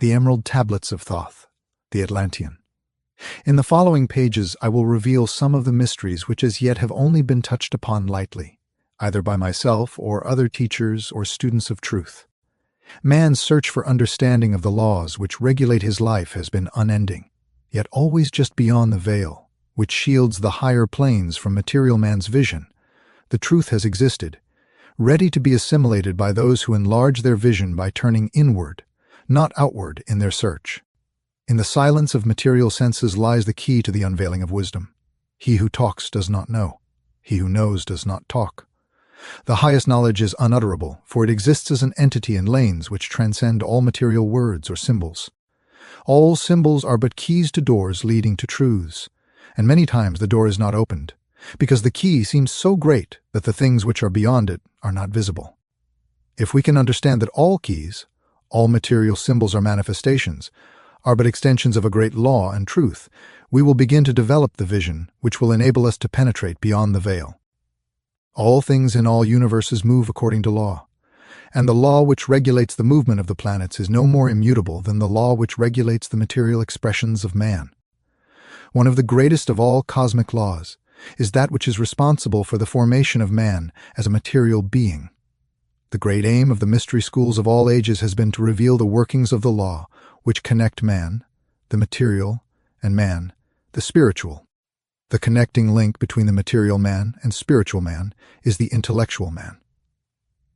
The Emerald Tablets of Thoth The Atlantean. In the following pages I will reveal some of the mysteries which as yet have only been touched upon lightly, either by myself or other teachers or students of truth. Man's search for understanding of the laws which regulate his life has been unending, yet always just beyond the veil, which shields the higher planes from material man's vision. The truth has existed, ready to be assimilated by those who enlarge their vision by turning inward, not outward, in their search. In the silence of material senses lies the key to the unveiling of wisdom. He who talks does not know. He who knows does not talk. The highest knowledge is unutterable, for it exists as an entity in lanes which transcend all material words or symbols. All symbols are but keys to doors leading to truths, and many times the door is not opened, because the key seems so great that the things which are beyond it are not visible. If we can understand that all keys, all material symbols or manifestations, are but extensions of a great law and truth, we will begin to develop the vision which will enable us to penetrate beyond the veil. All things in all universes move according to law, and the law which regulates the movement of the planets is no more immutable than the law which regulates the material expressions of man. One of the greatest of all cosmic laws is that which is responsible for the formation of man as a material being. The great aim of the mystery schools of all ages has been to reveal the workings of the law which connect man, the material, and man, the spiritual. The connecting link between the material man and spiritual man is the intellectual man.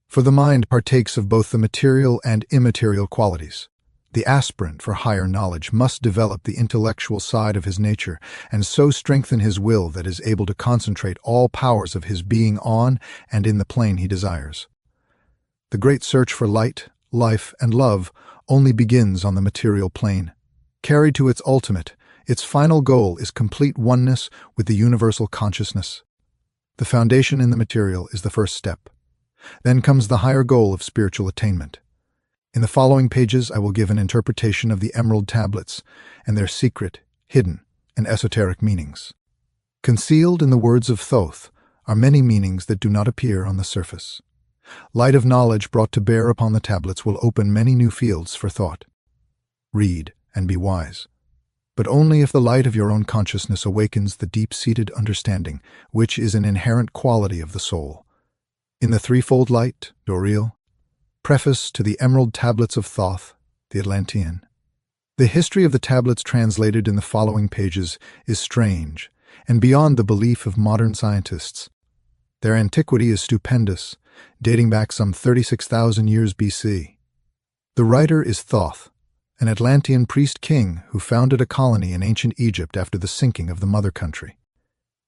For the mind partakes of both the material and immaterial qualities. The aspirant for higher knowledge must develop the intellectual side of his nature and so strengthen his will that is able to concentrate all powers of his being on and in the plane he desires. The great search for light, life, and love only begins on the material plane. Carried to its ultimate, its final goal is complete oneness with the universal consciousness. The foundation in the material is the first step. Then comes the higher goal of spiritual attainment. In the following pages I will give an interpretation of the Emerald Tablets and their secret, hidden, and esoteric meanings. Concealed in the words of Thoth are many meanings that do not appear on the surface. Light of knowledge brought to bear upon the tablets will open many new fields for thought. Read and be wise, but only if the light of your own consciousness awakens the deep-seated understanding, which is an inherent quality of the soul. In the threefold light, Doreel, Preface to the Emerald Tablets of Thoth The Atlantean. The history of the tablets translated in the following pages is strange and beyond the belief of modern scientists. Their antiquity is stupendous, dating back some 36,000 years BC. The writer is Thoth, an Atlantean priest-king who founded a colony in ancient Egypt after the sinking of the mother country.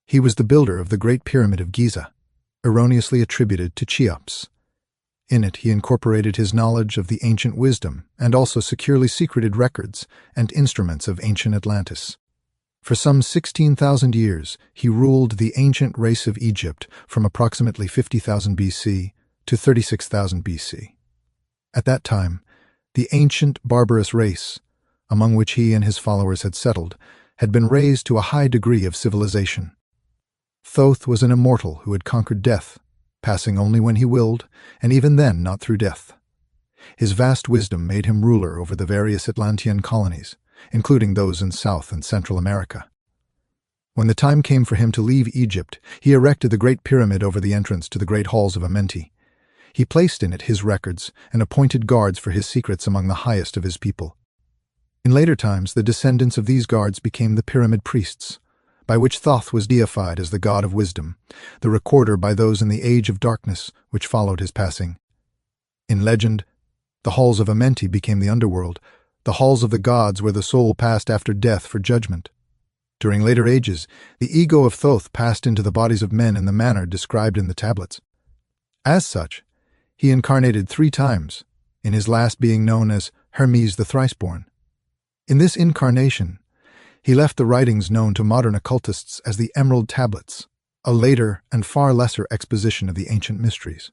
He was the builder of the Great Pyramid of Giza, erroneously attributed to Cheops. In it he incorporated his knowledge of the ancient wisdom and also securely secreted records and instruments of ancient Atlantis. For some 16,000 years, he ruled the ancient race of Egypt from approximately 50,000 BC to 36,000 BC. At that time, the ancient barbarous race, among which he and his followers had settled, had been raised to a high degree of civilization. Thoth was an immortal who had conquered death, passing only when he willed, and even then not through death. His vast wisdom made him ruler over the various Atlantean colonies, including those in South and Central America. When the time came for him to leave Egypt, he erected the Great Pyramid over the entrance to the great halls of Amenti. He placed in it his records and appointed guards for his secrets among the highest of his people. In later times, the descendants of these guards became the Pyramid Priests, by which Thoth was deified as the god of wisdom, the recorder by those in the age of darkness which followed his passing. In legend, the halls of Amenti became the underworld, the halls of the gods where the soul passed after death for judgment. During later ages, the ego of Thoth passed into the bodies of men in the manner described in the tablets. As such, he incarnated 3 times, in his last being known as Hermes the Thriceborn. In this incarnation, he left the writings known to modern occultists as the Emerald Tablets, a later and far lesser exposition of the ancient mysteries.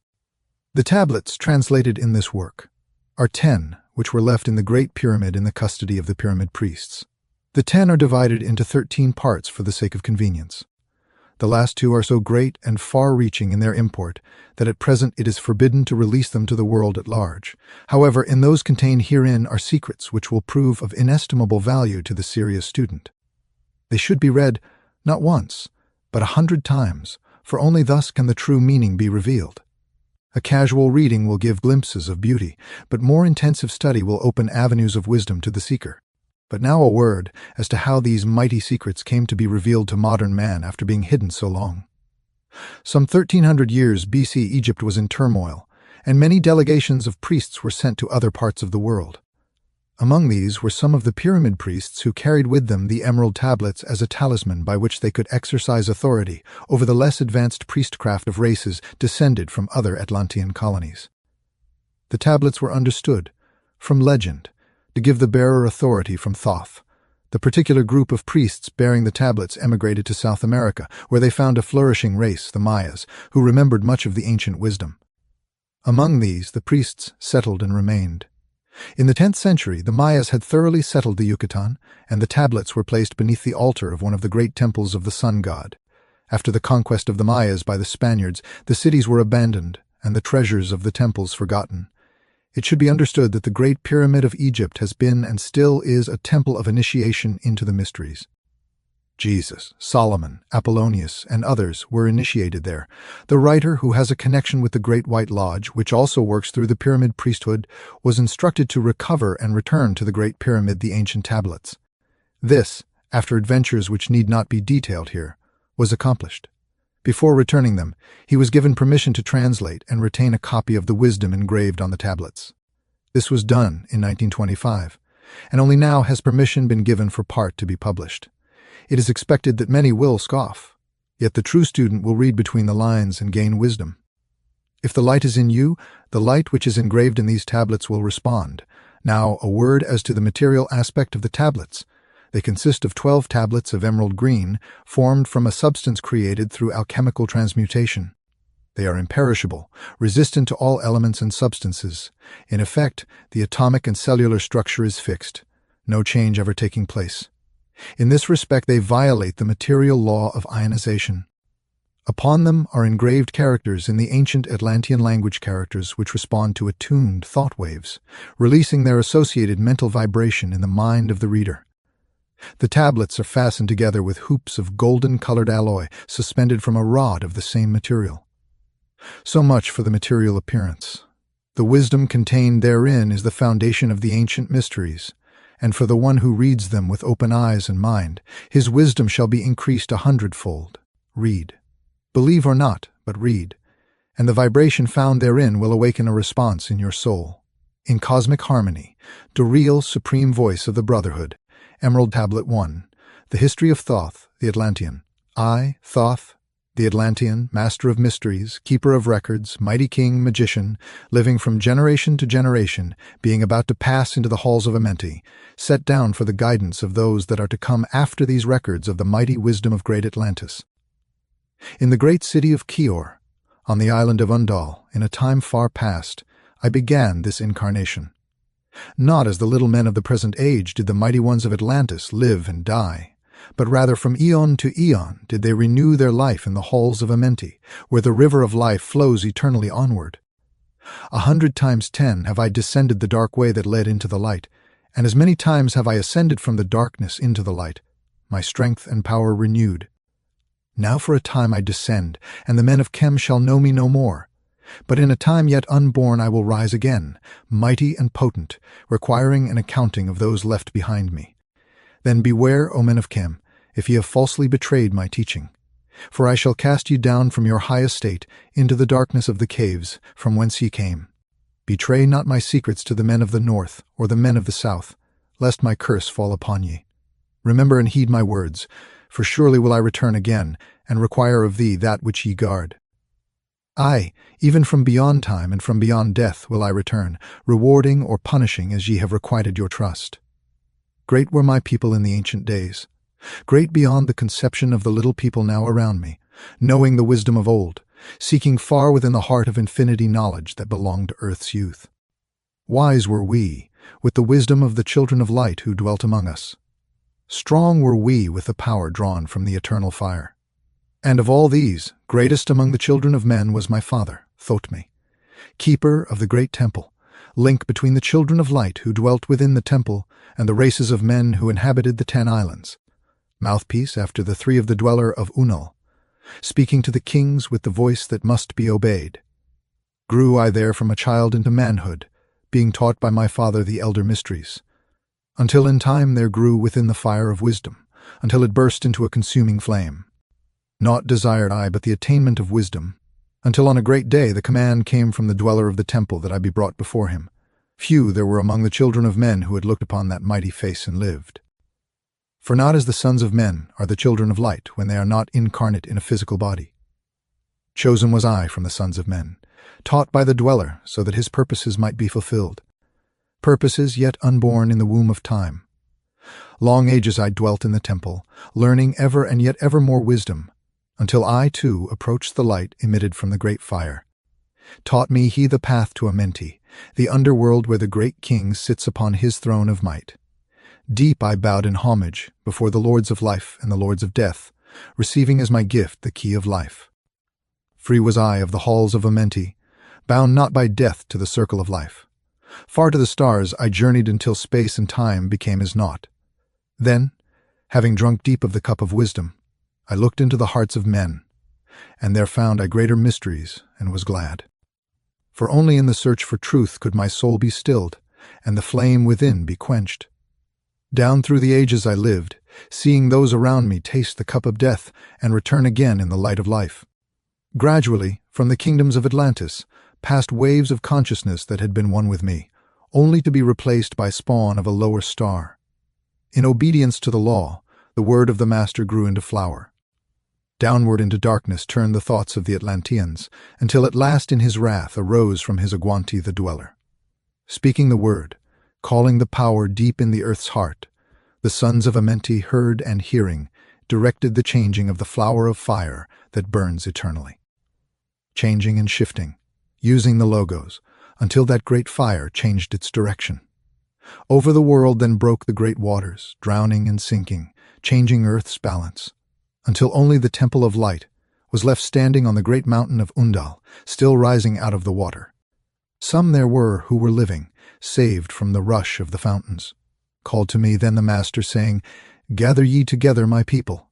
The tablets translated in this work are 10, which were left in the Great Pyramid in the custody of the Pyramid Priests. The 10 are divided into 13 parts for the sake of convenience. The last two are so great and far-reaching in their import that at present it is forbidden to release them to the world at large. However, in those contained herein are secrets which will prove of inestimable value to the serious student. They should be read not once, but 100 times, for only thus can the true meaning be revealed. A casual reading will give glimpses of beauty, but more intensive study will open avenues of wisdom to the seeker. But now a word as to how these mighty secrets came to be revealed to modern man after being hidden so long. Some 1300 years BC, Egypt was in turmoil, and many delegations of priests were sent to other parts of the world. Among these were some of the pyramid priests who carried with them the emerald tablets as a talisman by which they could exercise authority over the less advanced priestcraft of races descended from other Atlantean colonies. The tablets were understood, from legend, to give the bearer authority from Thoth. The particular group of priests bearing the tablets emigrated to South America, where they found a flourishing race, the Mayas, who remembered much of the ancient wisdom. Among these, the priests settled and remained. In the 10th century, the Mayas had thoroughly settled the Yucatan, and the tablets were placed beneath the altar of one of the great temples of the sun god. After the conquest of the Mayas by the Spaniards, the cities were abandoned, and the treasures of the temples forgotten. It should be understood that the Great Pyramid of Egypt has been and still is a temple of initiation into the mysteries. Jesus, Solomon, Apollonius, and others were initiated there. The writer, who has a connection with the Great White Lodge, which also works through the pyramid priesthood, was instructed to recover and return to the Great Pyramid the ancient tablets. This, after adventures which need not be detailed here, was accomplished. Before returning them, he was given permission to translate and retain a copy of the wisdom engraved on the tablets. This was done in 1925, and only now has permission been given for part to be published. It is expected that many will scoff, yet the true student will read between the lines and gain wisdom. If the light is in you, the light which is engraved in these tablets will respond. Now, a word as to the material aspect of the tablets. They consist of 12 tablets of emerald green, formed from a substance created through alchemical transmutation. They are imperishable, resistant to all elements and substances. In effect, the atomic and cellular structure is fixed, no change ever taking place. In this respect, they violate the material law of ionization. Upon them are engraved characters in the ancient Atlantean language characters which respond to attuned thought waves, releasing their associated mental vibration in the mind of the reader. The tablets are fastened together with hoops of golden-colored alloy suspended from a rod of the same material. So much for the material appearance. The wisdom contained therein is the foundation of the ancient mysteries, and for the one who reads them with open eyes and mind, his wisdom shall be increased 100-fold. Read. Believe or not, but read, and the vibration found therein will awaken a response in your soul. In cosmic harmony, the real supreme voice of the Brotherhood. Emerald Tablet 1. The History of Thoth the Atlantean. I, Thoth the Atlantean, Master of Mysteries, Keeper of Records, Mighty King, Magician, living from generation to generation, being about to pass into the halls of Amenti, set down for the guidance of those that are to come after these records of the mighty wisdom of great Atlantis. In the great city of Kior, on the island of Undal, in a time far past, I began this incarnation. Not as the little men of the present age did the mighty ones of Atlantis live and die, but rather from eon to eon did they renew their life in the halls of Amenti, where the river of life flows eternally onward. 100 times 10 have I descended the dark way that led into the light, and as many times have I ascended from the darkness into the light, my strength and power renewed. Now for a time I descend, and the men of Chem shall know me no more. But in a time yet unborn I will rise again, mighty and potent, requiring an accounting of those left behind me. Then beware, O men of Chem, if ye have falsely betrayed my teaching. For I shall cast you down from your high estate into the darkness of the caves, from whence ye came. Betray not my secrets to the men of the north, or the men of the south, lest my curse fall upon ye. Remember and heed my words, for surely will I return again, and require of thee that which ye guard. Aye, even from beyond time and from beyond death will I return, rewarding or punishing as ye have requited your trust. Great were my people in the ancient days, great beyond the conception of the little people now around me, knowing the wisdom of old, seeking far within the heart of infinity knowledge that belonged to earth's youth. Wise were we, with the wisdom of the children of light who dwelt among us. Strong were we with the power drawn from the eternal fire. And of all these, greatest among the children of men was my father, Thoth, keeper of the great temple, link between the children of light who dwelt within the temple and the races of men who inhabited the 10 islands, mouthpiece after the 3 of the dweller of Unal, speaking to the kings with the voice that must be obeyed. Grew I there from a child into manhood, being taught by my father the elder mysteries, until in time there grew within the fire of wisdom, until it burst into a consuming flame. Naught desired I but the attainment of wisdom, until on a great day the command came from the dweller of the temple that I be brought before him. Few there were among the children of men who had looked upon that mighty face and lived. For not as the sons of men are the children of light when they are not incarnate in a physical body. Chosen was I from the sons of men, taught by the dweller so that his purposes might be fulfilled, purposes yet unborn in the womb of time. Long ages I dwelt in the temple, learning ever and yet ever more wisdom, until I, too, approached the light emitted from the great fire. Taught me he the path to Amenti, the underworld where the great king sits upon his throne of might. Deep I bowed in homage before the lords of life and the lords of death, receiving as my gift the key of life. Free was I of the halls of Amenti, bound not by death to the circle of life. Far to the stars I journeyed until space and time became as naught. Then, having drunk deep of the cup of wisdom, I looked into the hearts of men, and there found I greater mysteries, and was glad. For only in the search for truth could my soul be stilled, and the flame within be quenched. Down through the ages I lived, seeing those around me taste the cup of death and return again in the light of life. Gradually, from the kingdoms of Atlantis, passed waves of consciousness that had been one with me, only to be replaced by spawn of a lower star. In obedience to the law, the word of the Master grew into flower. Downward into darkness turned the thoughts of the Atlanteans, until at last in his wrath arose from his Agwanti the dweller. Speaking the word, calling the power deep in the earth's heart, the sons of Amenti heard and hearing, directed the changing of the flower of fire that burns eternally. Changing and shifting, using the logos, until that great fire changed its direction. Over the world then broke the great waters, drowning and sinking, changing earth's balance, until only the temple of light was left standing on the great mountain of Undal, still rising out of the water. Some there were who were living, saved from the rush of the fountains. Called to me then the Master, saying, Gather ye together my people.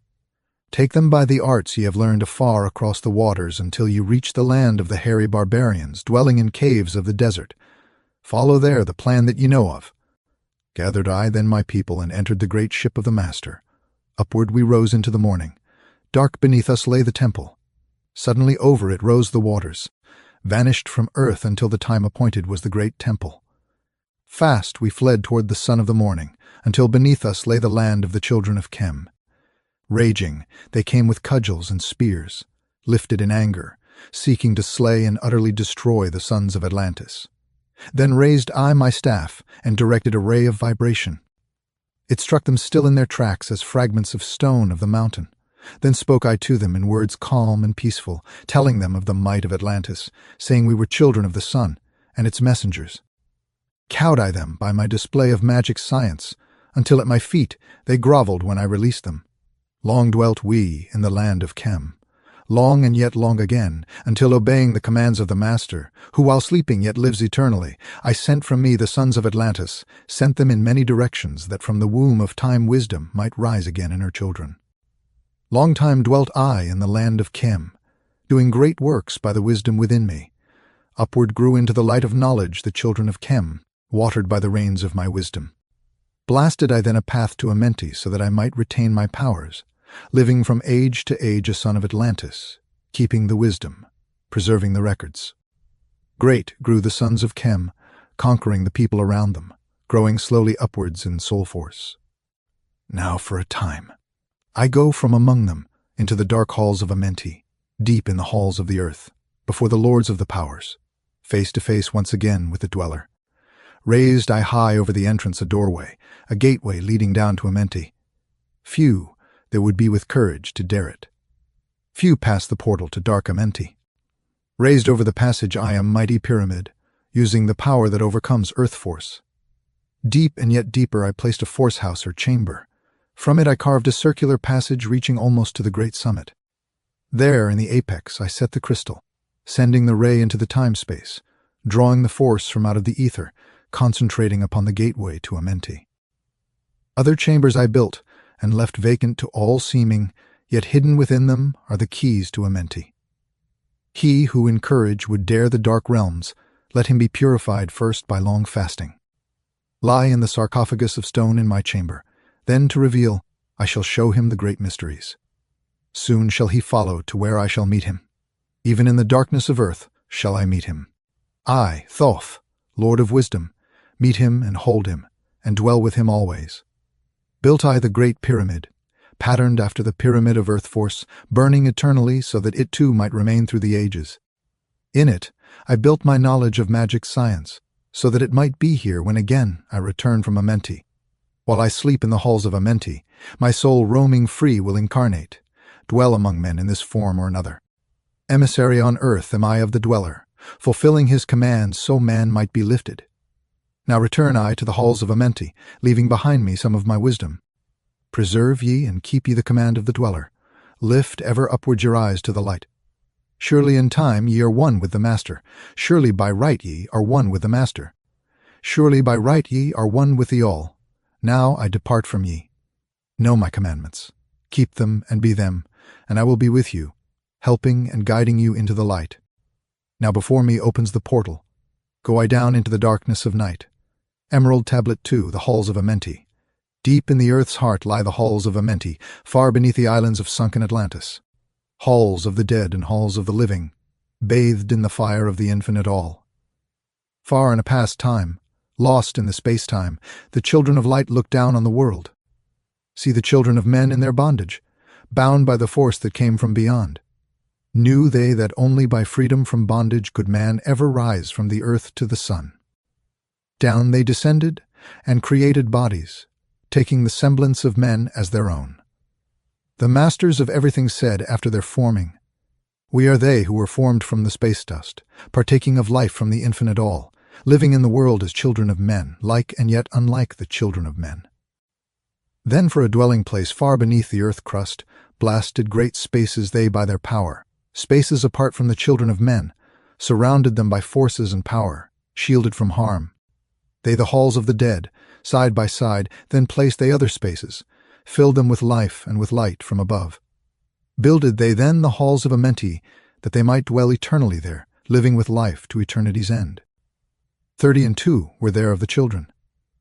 Take them by the arts ye have learned afar across the waters until ye reach the land of the hairy barbarians, dwelling in caves of the desert. Follow there the plan that ye know of. Gathered I then my people and entered the great ship of the Master. Upward we rose into the morning. Dark beneath us lay the temple. Suddenly over it rose the waters, vanished from earth until the time appointed was the great temple. Fast we fled toward the sun of the morning, until beneath us lay the land of the children of Chem. Raging, they came with cudgels and spears, lifted in anger, seeking to slay and utterly destroy the sons of Atlantis. Then raised I my staff and directed a ray of vibration. It struck them still in their tracks as fragments of stone of the mountain. Then spoke I to them in words calm and peaceful, telling them of the might of Atlantis, saying we were children of the sun and its messengers. Cowed I them by my display of magic science, until at my feet they groveled when I released them. Long dwelt we in the land of Chem, long and yet long again, until obeying the commands of the Master, who while sleeping yet lives eternally, I sent from me the sons of Atlantis, sent them in many directions, that from the womb of time wisdom might rise again in her children. Long time dwelt I in the land of Chem, doing great works by the wisdom within me. Upward grew into the light of knowledge the children of Chem, watered by the rains of my wisdom. Blasted I then a path to Amenti so that I might retain my powers, living from age to age a son of Atlantis, keeping the wisdom, preserving the records. Great grew the sons of Chem, conquering the people around them, growing slowly upwards in soul force. Now for a time, I go from among them into the dark halls of Amenti, deep in the halls of the earth, before the lords of the powers, face to face once again with the dweller. Raised I high over the entrance a doorway, a gateway leading down to Amenti. Few there would be with courage to dare it. Few pass the portal to dark Amenti. Raised over the passage I am mighty pyramid, using the power that overcomes earth force. Deep and yet deeper I placed a force house or chamber. From it I carved a circular passage reaching almost to the great summit. There, in the apex, I set the crystal, sending the ray into the time-space, drawing the force from out of the ether, concentrating upon the gateway to Amenti. Other chambers I built, and left vacant to all seeming, yet hidden within them are the keys to Amenti. He who in courage would dare the dark realms, let him be purified first by long fasting. Lie in the sarcophagus of stone in my chamber, then to reveal, I shall show him the great mysteries. Soon shall he follow to where I shall meet him. Even in the darkness of earth shall I meet him. I, Thoth, Lord of Wisdom, meet him and hold him, and dwell with him always. Built I the great pyramid, patterned after the pyramid of earth force, burning eternally so that it too might remain through the ages. In it I built my knowledge of magic science, so that it might be here when again I return from Amenti. While I sleep in the halls of Amenti, my soul roaming free will incarnate, dwell among men in this form or another. Emissary on earth am I of the dweller, fulfilling his commands so man might be lifted. Now return I to the halls of Amenti, leaving behind me some of my wisdom. Preserve ye and keep ye the command of the dweller. Lift ever upward your eyes to the light. Surely in time ye are one with the Master. Surely by right ye are one with the Master. Surely by right ye are one with the All. Now I depart from ye. Know my commandments. Keep them and be them, and I will be with you, helping and guiding you into the light. Now before me opens the portal. Go I down into the darkness of night. Emerald Tablet 2, the halls of Amenti. Deep in the earth's heart lie the halls of Amenti, far beneath the islands of sunken Atlantis. Halls of the dead and halls of the living, bathed in the fire of the infinite all. Far in a past time, lost in the space-time, the children of light look down on the world. See the children of men in their bondage, bound by the force that came from beyond. Knew they that only by freedom from bondage could man ever rise from the earth to the sun. Down they descended and created bodies, taking the semblance of men as their own. The masters of everything said after their forming, "We are they who were formed from the space dust, partaking of life from the infinite all, living in the world as children of men, like and yet unlike the children of men." Then for a dwelling place far beneath the earth crust, blasted great spaces they by their power, spaces apart from the children of men, surrounded them by forces and power, shielded from harm. They the halls of the dead, side by side, then placed they other spaces, filled them with life and with light from above. Builded they then the halls of Amenti, that they might dwell eternally there, living with life to eternity's end. 32 were there of the children,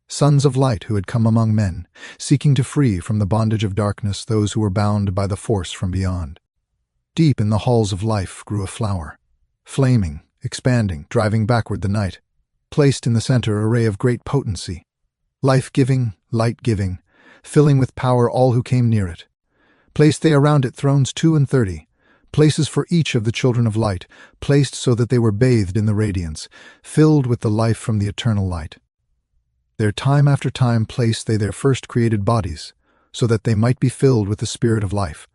sons of light who had come among men, seeking to free from the bondage of darkness those who were bound by the force from beyond. Deep in the halls of life grew a flower, flaming, expanding, driving backward the night, placed in the center a ray of great potency, life-giving, light-giving, filling with power all who came near it. Placed they around it thrones 32, places for each of the children of light, placed so that they were bathed in the radiance, filled with the life from the eternal light. There time after time placed they their first created bodies, so that they might be filled with the spirit of life.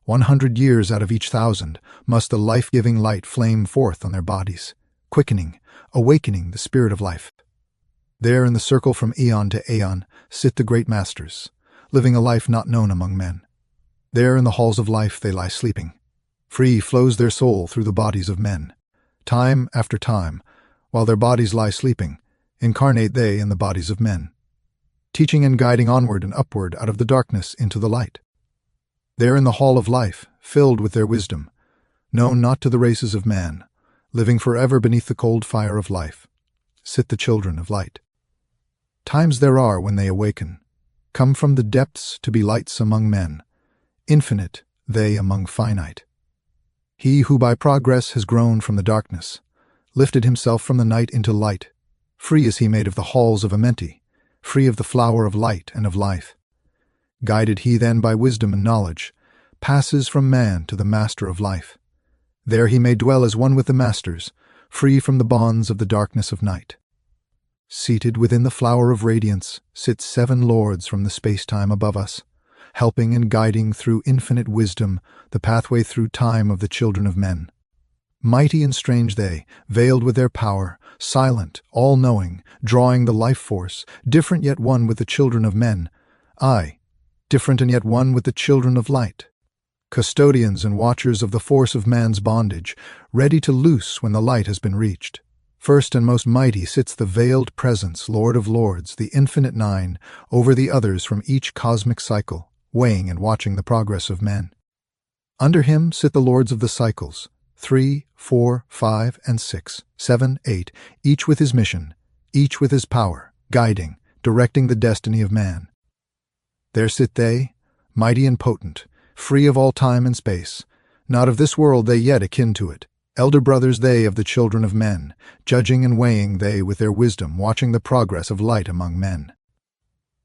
100 years out of each 1,000 must the life-giving light flame forth on their bodies, quickening, awakening the spirit of life. There in the circle from aeon to aeon sit the great masters, living a life not known among men. There in the halls of life they lie sleeping. Free flows their soul through the bodies of men. Time after time, while their bodies lie sleeping, incarnate they in the bodies of men, teaching and guiding onward and upward out of the darkness into the light. There in the hall of life, filled with their wisdom, known not to the races of man, living forever beneath the cold fire of life, sit the children of light. Times there are when they awaken, come from the depths to be lights among men, infinite they among finite. He who by progress has grown from the darkness, lifted himself from the night into light, free is he made of the halls of Amenti, free of the flower of light and of life. Guided he then by wisdom and knowledge, passes from man to the master of life. There he may dwell as one with the masters, free from the bonds of the darkness of night. Seated within the flower of radiance sit 7 lords from the space-time above us, helping and guiding through infinite wisdom the pathway through time of the children of men. Mighty and strange they, veiled with their power, silent, all-knowing, drawing the life force, different yet one with the children of men, aye, different and yet one with the children of light. custodians and watchers of the force of man's bondage, ready to loose when the light has been reached. First and most mighty sits the veiled presence, Lord of Lords, the infinite nine, over the others from each cosmic cycle, weighing and watching the progress of men. Under him sit the lords of the cycles, 3, 4, 5, and 6, 7, 8, each with his mission, each with his power, guiding, directing the destiny of man. There sit they, mighty and potent, free of all time and space, not of this world they yet akin to it, elder brothers they of the children of men, judging and weighing they with their wisdom, watching the progress of light among men.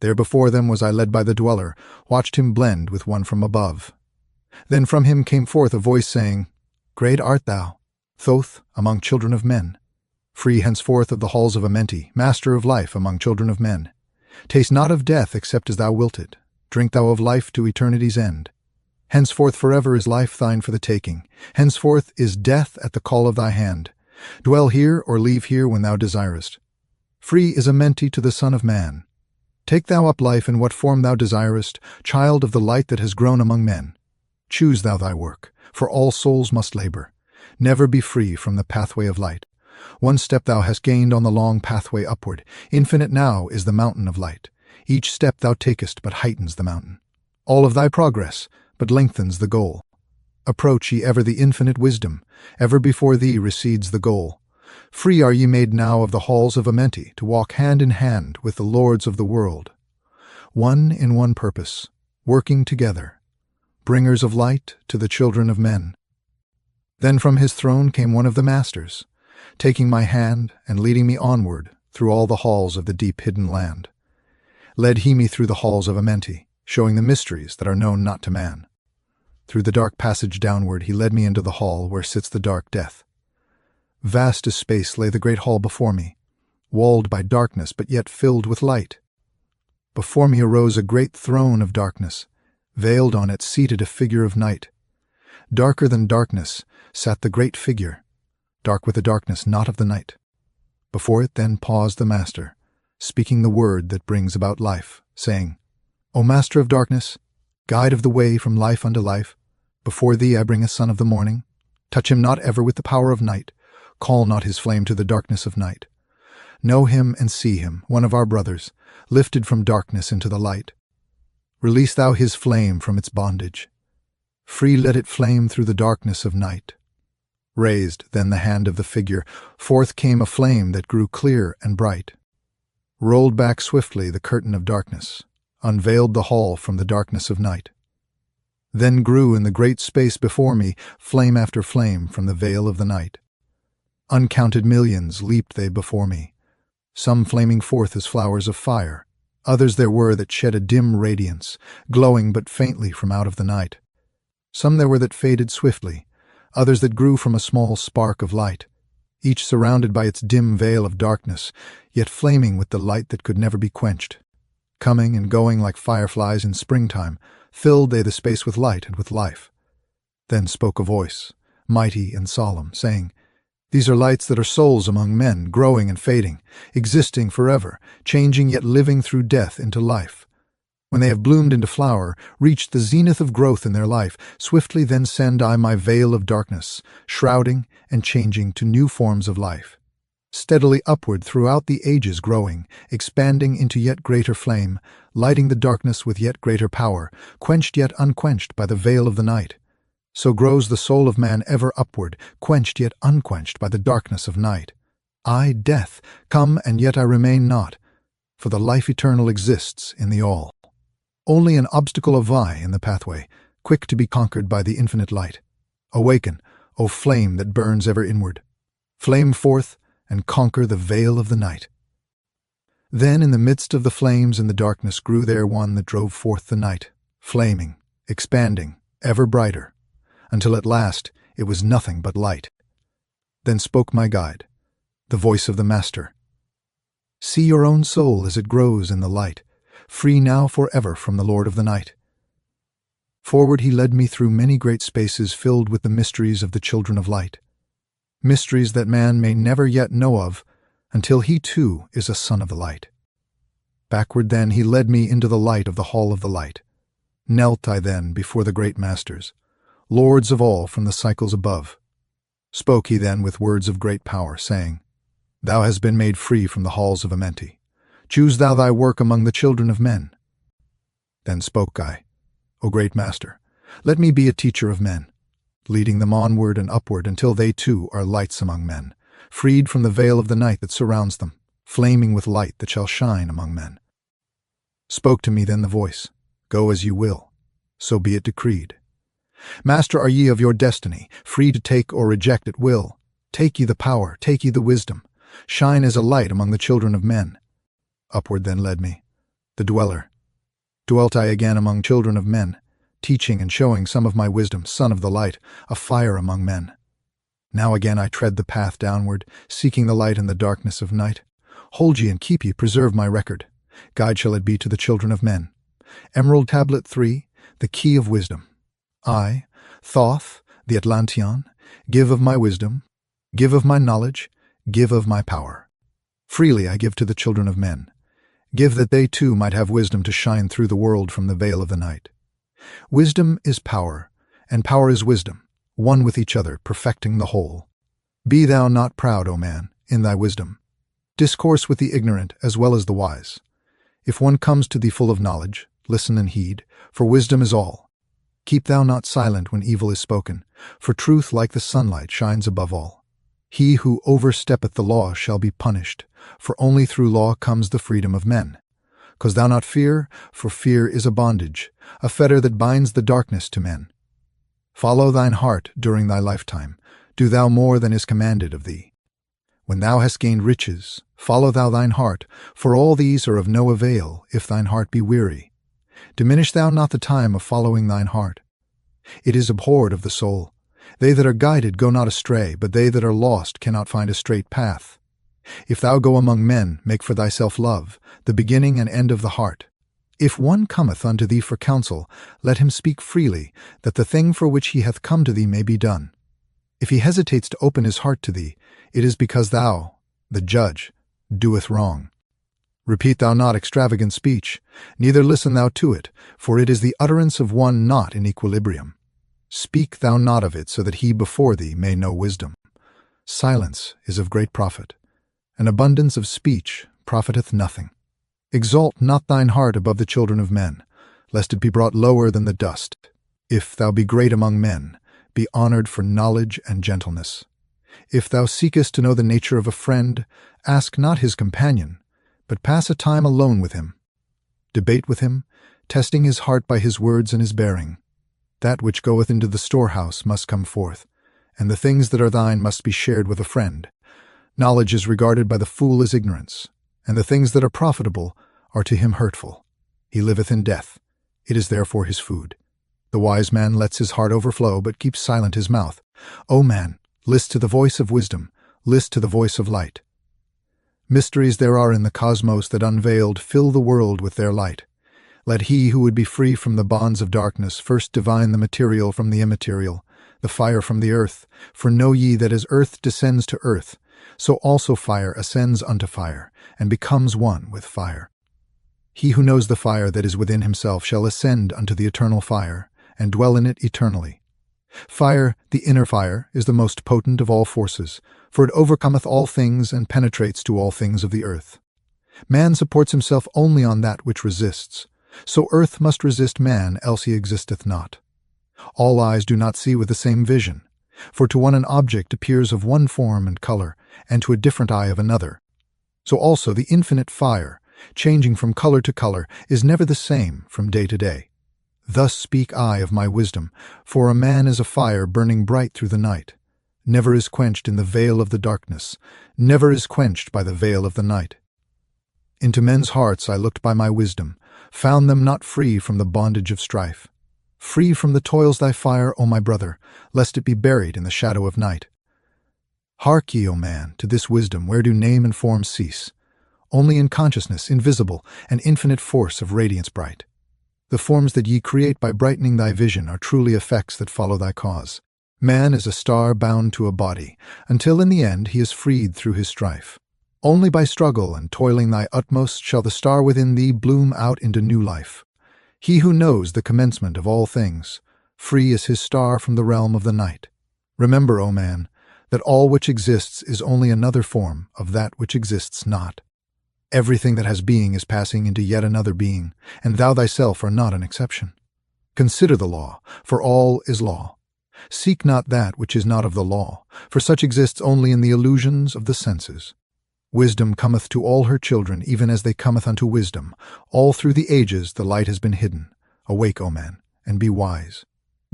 There before them was I led by the dweller, watched him blend with one from above. Then from him came forth a voice saying, Great art thou, Thoth, among children of men. Free henceforth of the halls of Amenti, master of life among children of men. Taste not of death except as thou wilt it. Drink thou of life to eternity's end. Henceforth forever is life thine for the taking. Henceforth is death at the call of thy hand. Dwell here or leave here when thou desirest. Free is Amenti to the Son of Man. Take thou up life in what form thou desirest, child of the light that has grown among men. Choose thou thy work, for all souls must labor. Never be free from the pathway of light. One step thou hast gained on the long pathway upward. Infinite now is the mountain of light. Each step thou takest but heightens the mountain. All of thy progress but lengthens the goal. Approach ye ever the infinite wisdom. Ever before thee recedes the goal. Free are ye made now of the halls of Amenti to walk hand in hand with the lords of the world. One in one purpose, working together. Bringers of light to the children of men. Then from his throne came one of the masters, taking my hand and leading me onward through all the halls of the deep hidden land. Led he me through the halls of Amenti, showing the mysteries that are known not to man. Through the dark passage downward he led me into the hall where sits the dark death. Vast as space lay the great hall before me, walled by darkness but yet filled with light. Before me arose a great throne of darkness, veiled on it seated a figure of night. Darker than darkness sat the great figure, dark with the darkness not of the night. Before it then paused the master, speaking the word that brings about life, saying, O Master of darkness, guide of the way from life unto life, before thee I bring a son of the morning. Touch him not ever with the power of night, call not his flame to the darkness of night. Know him and see him, one of our brothers, lifted from darkness into the light. Release thou his flame from its bondage. Free let it flame through the darkness of night. Raised then the hand of the figure, forth came a flame that grew clear and bright. Rolled back swiftly the curtain of darkness, unveiled the hall from the darkness of night. Then grew in the great space before me flame after flame from the veil of the night. Uncounted millions leaped they before me, some flaming forth as flowers of fire, others there were that shed a dim radiance, glowing but faintly from out of the night. Some there were that faded swiftly, others that grew from a small spark of light, each surrounded by its dim veil of darkness, yet flaming with the light that could never be quenched. Coming and going like fireflies in springtime, filled they the space with light and with life. Then spoke a voice, mighty and solemn, saying, These are lights that are souls among men, growing and fading, existing forever, changing yet living through death into life. When they have bloomed into flower, reached the zenith of growth in their life, swiftly then send I my veil of darkness, shrouding and changing to new forms of life. Steadily upward throughout the ages growing, expanding into yet greater flame, lighting the darkness with yet greater power, quenched yet unquenched by the veil of the night. So grows the soul of man ever upward, quenched yet unquenched by the darkness of night. I, death, come and yet I remain not, for the life eternal exists in the all. Only an obstacle of I in the pathway, quick to be conquered by the infinite light. Awaken, O flame that burns ever inward. Flame forth, and conquer the veil of the night. Then in the midst of the flames and the darkness grew there one that drove forth the night, flaming, expanding, ever brighter, until at last it was nothing but light. Then spoke my guide, the voice of the Master. See your own soul as it grows in the light, free now forever from the Lord of the Night. Forward he led me through many great spaces filled with the mysteries of the children of light. Mysteries that man may never yet know of, until he too is a son of the light. Backward then he led me into the light of the hall of the light. Knelt I then before the great masters, lords of all from the cycles above. Spoke he then with words of great power, saying, Thou hast been made free from the halls of Amenti. Choose thou thy work among the children of men. Then spoke I, O great master, let me be a teacher of men, leading them onward and upward until they too are lights among men, freed from the veil of the night that surrounds them, flaming with light that shall shine among men. Spoke to me then the voice, Go as you will, so be it decreed. Master are ye of your destiny, free to take or reject at will. Take ye the power, take ye the wisdom, shine as a light among the children of men. Upward then led me, the dweller. Dwelt I again among children of men, teaching and showing some of my wisdom, son of the light, a fire among men. Now again I tread the path downward, seeking the light in the darkness of night. Hold ye and keep ye, preserve my record. Guide shall it be to the children of men. Emerald Tablet 3, the key of wisdom. I, Thoth the Atlantean, give of my wisdom, give of my knowledge, give of my power. Freely I give to the children of men. Give that they too might have wisdom to shine through the world from the veil of the night. Wisdom is power, and power is wisdom, one with each other, perfecting the whole. Be thou not proud, O man, in thy wisdom. Discourse with the ignorant as well as the wise. If one comes to thee full of knowledge, listen and heed, for wisdom is all. Keep thou not silent when evil is spoken, for truth like the sunlight shines above all. He who oversteppeth the law shall be punished, for only through law comes the freedom of men. Cause thou not fear, for fear is a bondage, a fetter that binds the darkness to men. Follow thine heart during thy lifetime, do thou more than is commanded of thee. When thou hast gained riches, follow thou thine heart, for all these are of no avail if thine heart be weary. Diminish thou not the time of following thine heart. It is abhorred of the soul. They that are guided go not astray, but they that are lost cannot find a straight path. If thou go among men, make for thyself love, the beginning and end of the heart. If one cometh unto thee for counsel, let him speak freely, that the thing for which he hath come to thee may be done. If he hesitates to open his heart to thee, it is because thou, the judge, doeth wrong. Repeat thou not extravagant speech, neither listen thou to it, for it is the utterance of one not in equilibrium. Speak thou not of it, so that he before thee may know wisdom. Silence is of great profit. An abundance of speech profiteth nothing. Exalt not thine heart above the children of men, lest it be brought lower than the dust. If thou be great among men, be honored for knowledge and gentleness. If thou seekest to know the nature of a friend, ask not his companion, but pass a time alone with him. Debate with him, testing his heart by his words and his bearing. That which goeth into the storehouse must come forth, and the things that are thine must be shared with a friend. Knowledge is regarded by the fool as ignorance, and the things that are profitable are to him hurtful. He liveth in death. It is therefore his food. The wise man lets his heart overflow, but keeps silent his mouth. O man, list to the voice of wisdom, list to the voice of light. Mysteries there are in the cosmos that unveiled fill the world with their light. Let he who would be free from the bonds of darkness first divine the material from the immaterial, the fire from the earth. For know ye that as earth descends to earth, so also fire ascends unto fire, and becomes one with fire. He who knows the fire that is within himself shall ascend unto the eternal fire, and dwell in it eternally. Fire, the inner fire, is the most potent of all forces, for it overcometh all things and penetrates to all things of the earth. Man supports himself only on that which resists, so earth must resist man, else he existeth not. All eyes do not see with the same vision, for to one an object appears of one form and color, and to a different eye of another. So also the infinite fire, changing from color to color, is never the same from day to day. Thus speak I of my wisdom, for a man is a fire burning bright through the night, never is quenched in the veil of the darkness, never is quenched by the veil of the night. Into men's hearts I looked by my wisdom, found them not free from the bondage of strife. Free from the toils thy fire, O my brother, lest it be buried in the shadow of night. Hark ye, O man, to this wisdom, where do name and form cease? Only in consciousness, invisible, and infinite force of radiance bright. The forms that ye create by brightening thy vision are truly effects that follow thy cause. Man is a star bound to a body, until in the end he is freed through his strife. Only by struggle and toiling thy utmost shall the star within thee bloom out into new life. He who knows the commencement of all things, Free is his star from the realm of the night. Remember, O man, that all which exists is only another form of that which exists not. Everything that has being is passing into yet another being, and thou thyself are not an exception. Consider the law, for all is law. Seek not that which is not of the law, for such exists only in the illusions of the senses. Wisdom cometh to all her children, even as they cometh unto wisdom. All through the ages the light has been hidden. Awake, O man, and be wise.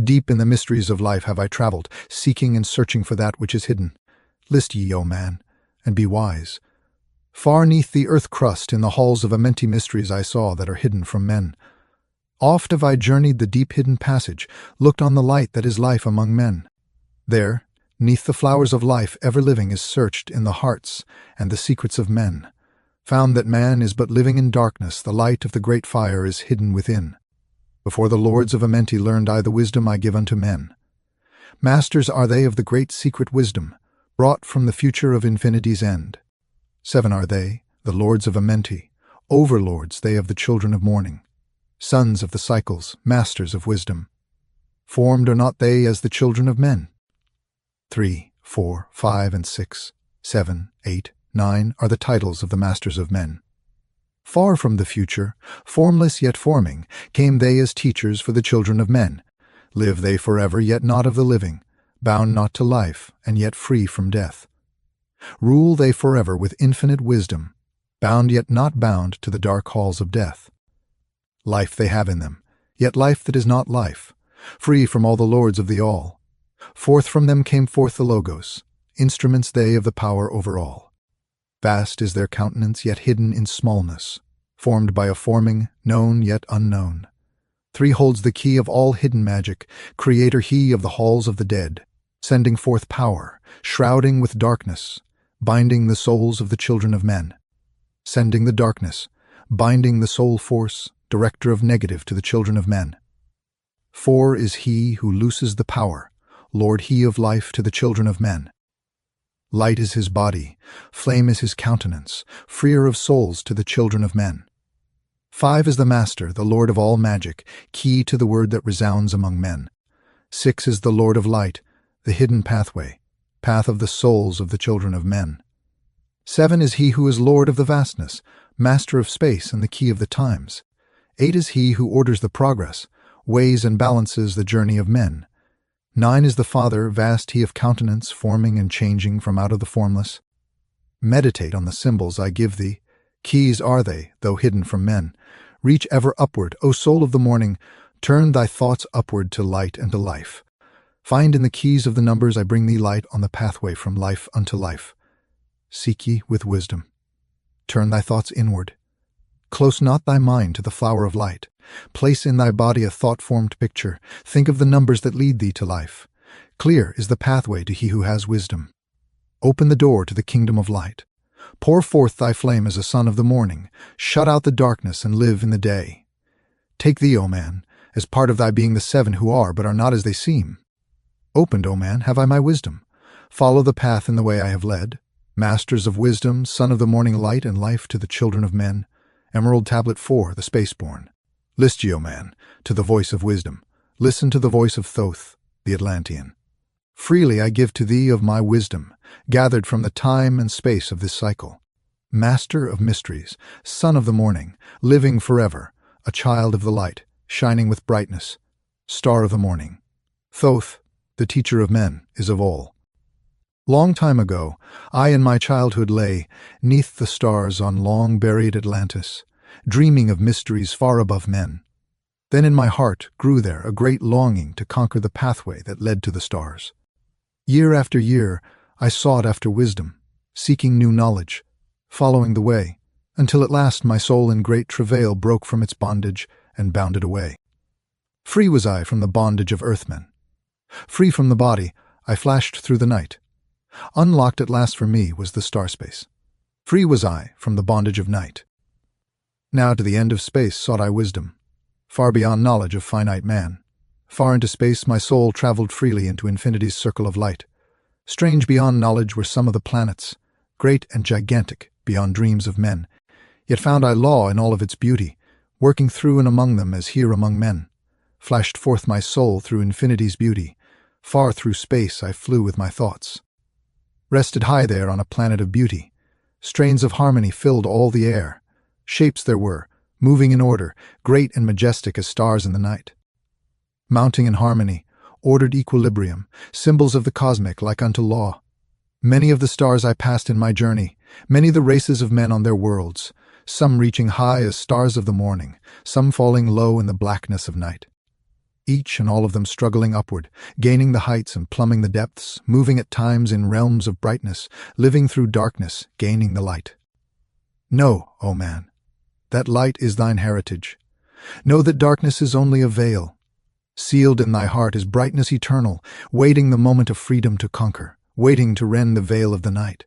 Deep in the mysteries of life have I traveled, seeking and searching for that which is hidden. List ye, O man, and be wise. Far neath the earth crust in the halls of Amenti mysteries I saw that are hidden from men. Oft have I journeyed the deep hidden passage, looked on the light that is life among men. There, neath the flowers of life ever living is searched in the hearts and the secrets of men. Found that man is but living in darkness, the light of the great fire is hidden within. Before the lords of Amenti learned I the wisdom I give unto men. Masters are they of the great secret wisdom, brought from the future of infinity's end. 7 are they, the lords of Amenti, overlords they of the children of morning. Sons of the cycles, masters of wisdom. Formed are not they as the children of men? 3, 4, 5, and 6, 7, 8, 9 are the titles of the masters of men. Far from the future, formless yet forming, came they as teachers for the children of men. Live they forever, yet not of the living, bound not to life, and yet free from death. Rule they forever with infinite wisdom, bound yet not bound to the dark halls of death. Life they have in them, yet life that is not life, free from all the lords of the all. Forth from them came forth the Logos, instruments they of the power over all. Vast is their countenance, yet hidden in smallness, formed by a forming, known yet unknown. 3 holds the key of all hidden magic, creator he of the halls of the dead, sending forth power, shrouding with darkness, binding the souls of the children of men. Sending the darkness, binding the soul force, director of negative to the children of men. 4 is he who looses the power, Lord he of life to the children of men. Light is his body, flame is his countenance, freer of souls to the children of men. 5 is the master, the lord of all magic, key to the word that resounds among men. 6 is the lord of light, the hidden pathway, path of the souls of the children of men. 7 is he who is lord of the vastness, master of space and the key of the times. 8 is he who orders the progress, weighs and balances the journey of men. 9 is the Father, vast he of countenance, forming and changing from out of the formless. Meditate on the symbols I give thee. Keys are they, though hidden from men. Reach ever upward, O soul of the morning. Turn thy thoughts upward to light and to life. Find in the keys of the numbers I bring thee light on the pathway from life unto life. Seek ye with wisdom. Turn thy thoughts inward. Close not thy mind to the flower of light. Place in thy body a thought-formed picture. Think of the numbers that lead thee to life. Clear is the pathway to he who has wisdom. Open the door to the kingdom of light. Pour forth thy flame as a sun of the morning. Shut out the darkness and live in the day. Take thee, O man, as part of thy being the 7 who are but are not as they seem. Opened, O man, have I my wisdom. Follow the path in the way I have led. Masters of wisdom, son of the morning light and life to the children of men. Emerald Tablet 4, the spaceborn. List ye, O man, to the voice of wisdom. Listen to the voice of Thoth, the Atlantean. Freely I give to thee of my wisdom, gathered from the time and space of this cycle. Master of mysteries, son of the morning, living forever, a child of the light, shining with brightness, star of the morning. Thoth, the teacher of men, is of all. Long time ago, I in my childhood lay, neath the stars on long-buried Atlantis, dreaming of mysteries far above men. Then in my heart grew there a great longing to conquer the pathway that led to the stars. Year after year, I sought after wisdom, seeking new knowledge, following the way, until at last my soul in great travail broke from its bondage and bounded away. Free was I from the bondage of earthmen. Free from the body, I flashed through the night. Unlocked at last for me was the star space. Free was I from the bondage of night. Now to the end of space sought I wisdom, far beyond knowledge of finite man. Far into space my soul traveled freely into infinity's circle of light. Strange beyond knowledge were some of the planets, great and gigantic beyond dreams of men. Yet found I law in all of its beauty, working through and among them as here among men. Flashed forth my soul through infinity's beauty. Far through space I flew with my thoughts. Rested high there on a planet of beauty. Strains of harmony filled all the air. Shapes there were, moving in order, great and majestic as stars in the night. Mounting in harmony, ordered equilibrium, symbols of the cosmic like unto law. Many of the stars I passed in my journey, many the races of men on their worlds, some reaching high as stars of the morning, some falling low in the blackness of night. Each and all of them struggling upward, gaining the heights and plumbing the depths, moving at times in realms of brightness, living through darkness, gaining the light. Know, O man, that light is thine heritage. Know that darkness is only a veil. Sealed in thy heart is brightness eternal, waiting the moment of freedom to conquer, waiting to rend the veil of the night.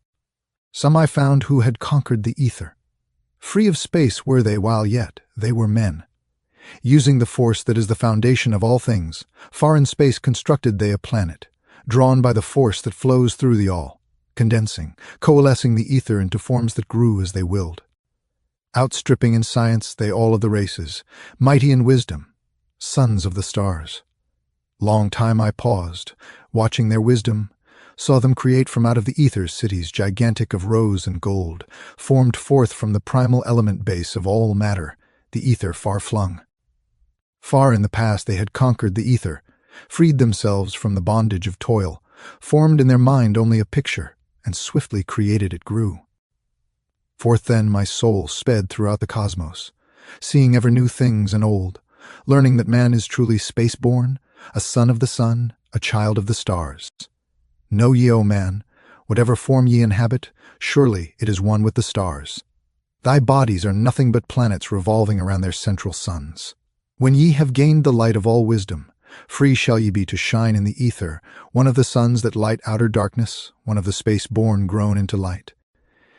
Some I found who had conquered the ether. Free of space were they while yet they were men. Using the force that is the foundation of all things, far in space constructed they a planet, drawn by the force that flows through the all, condensing, coalescing the ether into forms that grew as they willed. Outstripping in science they all of the races, mighty in wisdom, sons of the stars. Long time I paused, watching their wisdom, saw them create from out of the ether cities gigantic of rose and gold, formed forth from the primal element base of all matter, the ether far flung. Far in the past they had conquered the ether, freed themselves from the bondage of toil, formed in their mind only a picture, and swiftly created it grew. Forth then my soul sped throughout the cosmos, seeing ever new things and old, learning that man is truly space-born, a son of the sun, a child of the stars. Know ye, O man, whatever form ye inhabit, surely it is one with the stars. Thy bodies are nothing but planets revolving around their central suns. When ye have gained the light of all wisdom, free shall ye be to shine in the ether, one of the suns that light outer darkness, one of the space-born grown into light.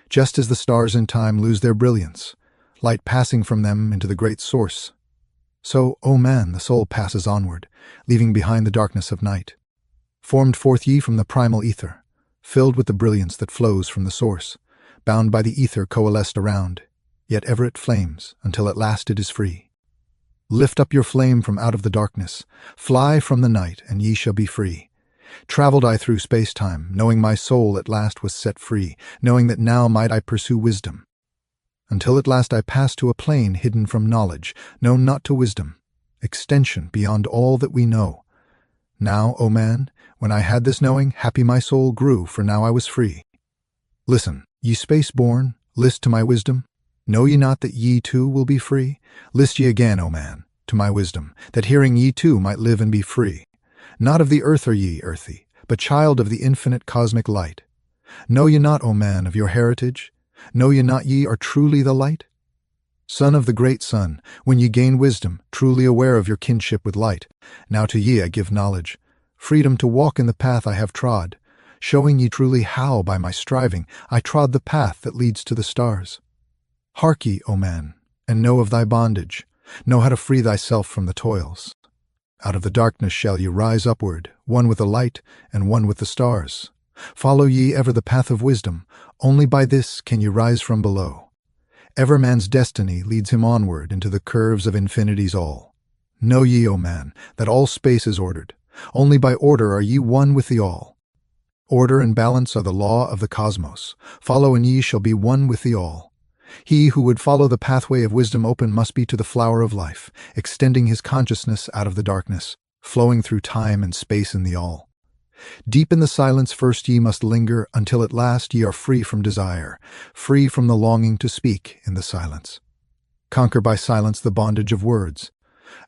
Just as the stars in time lose their brilliance, light passing from them into the great source, so, O man, the soul passes onward, leaving behind the darkness of night. Formed forth ye from the primal ether, filled with the brilliance that flows from the source, bound by the ether coalesced around, yet ever it flames, until at last it is free. Lift up your flame from out of the darkness, fly from the night, and ye shall be free. Traveled I through space-time, knowing my soul at last was set free, knowing that now might I pursue wisdom. Until at last I passed to a plane hidden from knowledge, known not to wisdom, extension beyond all that we know. Now, O man, when I had this knowing, happy my soul grew, for now I was free. Listen, ye space-born, list to my wisdom. Know ye not that ye too will be free? List ye again, O man, to my wisdom, that hearing ye too might live and be free. Not of the earth are ye, earthy, but child of the infinite cosmic light. Know ye not, O man, of your heritage? Know ye not ye are truly the light? Son of the great sun, when ye gain wisdom, truly aware of your kinship with light, now to ye I give knowledge, freedom to walk in the path I have trod, showing ye truly how, by my striving, I trod the path that leads to the stars. Hark ye, O man, and know of thy bondage, know how to free thyself from the toils. Out of the darkness shall ye rise upward, one with the light and one with the stars. Follow ye ever the path of wisdom, only by this can ye rise from below. Ever man's destiny leads him onward into the curves of infinity's all. Know ye, O man, that all space is ordered. Only by order are ye one with the all. Order and balance are the law of the cosmos. Follow and ye shall be one with the all. He who would follow the pathway of wisdom open must be to the flower of life, extending his consciousness out of the darkness, flowing through time and space in the all. Deep in the silence first ye must linger, until at last ye are free from desire, free from the longing to speak in the silence. Conquer by silence the bondage of words,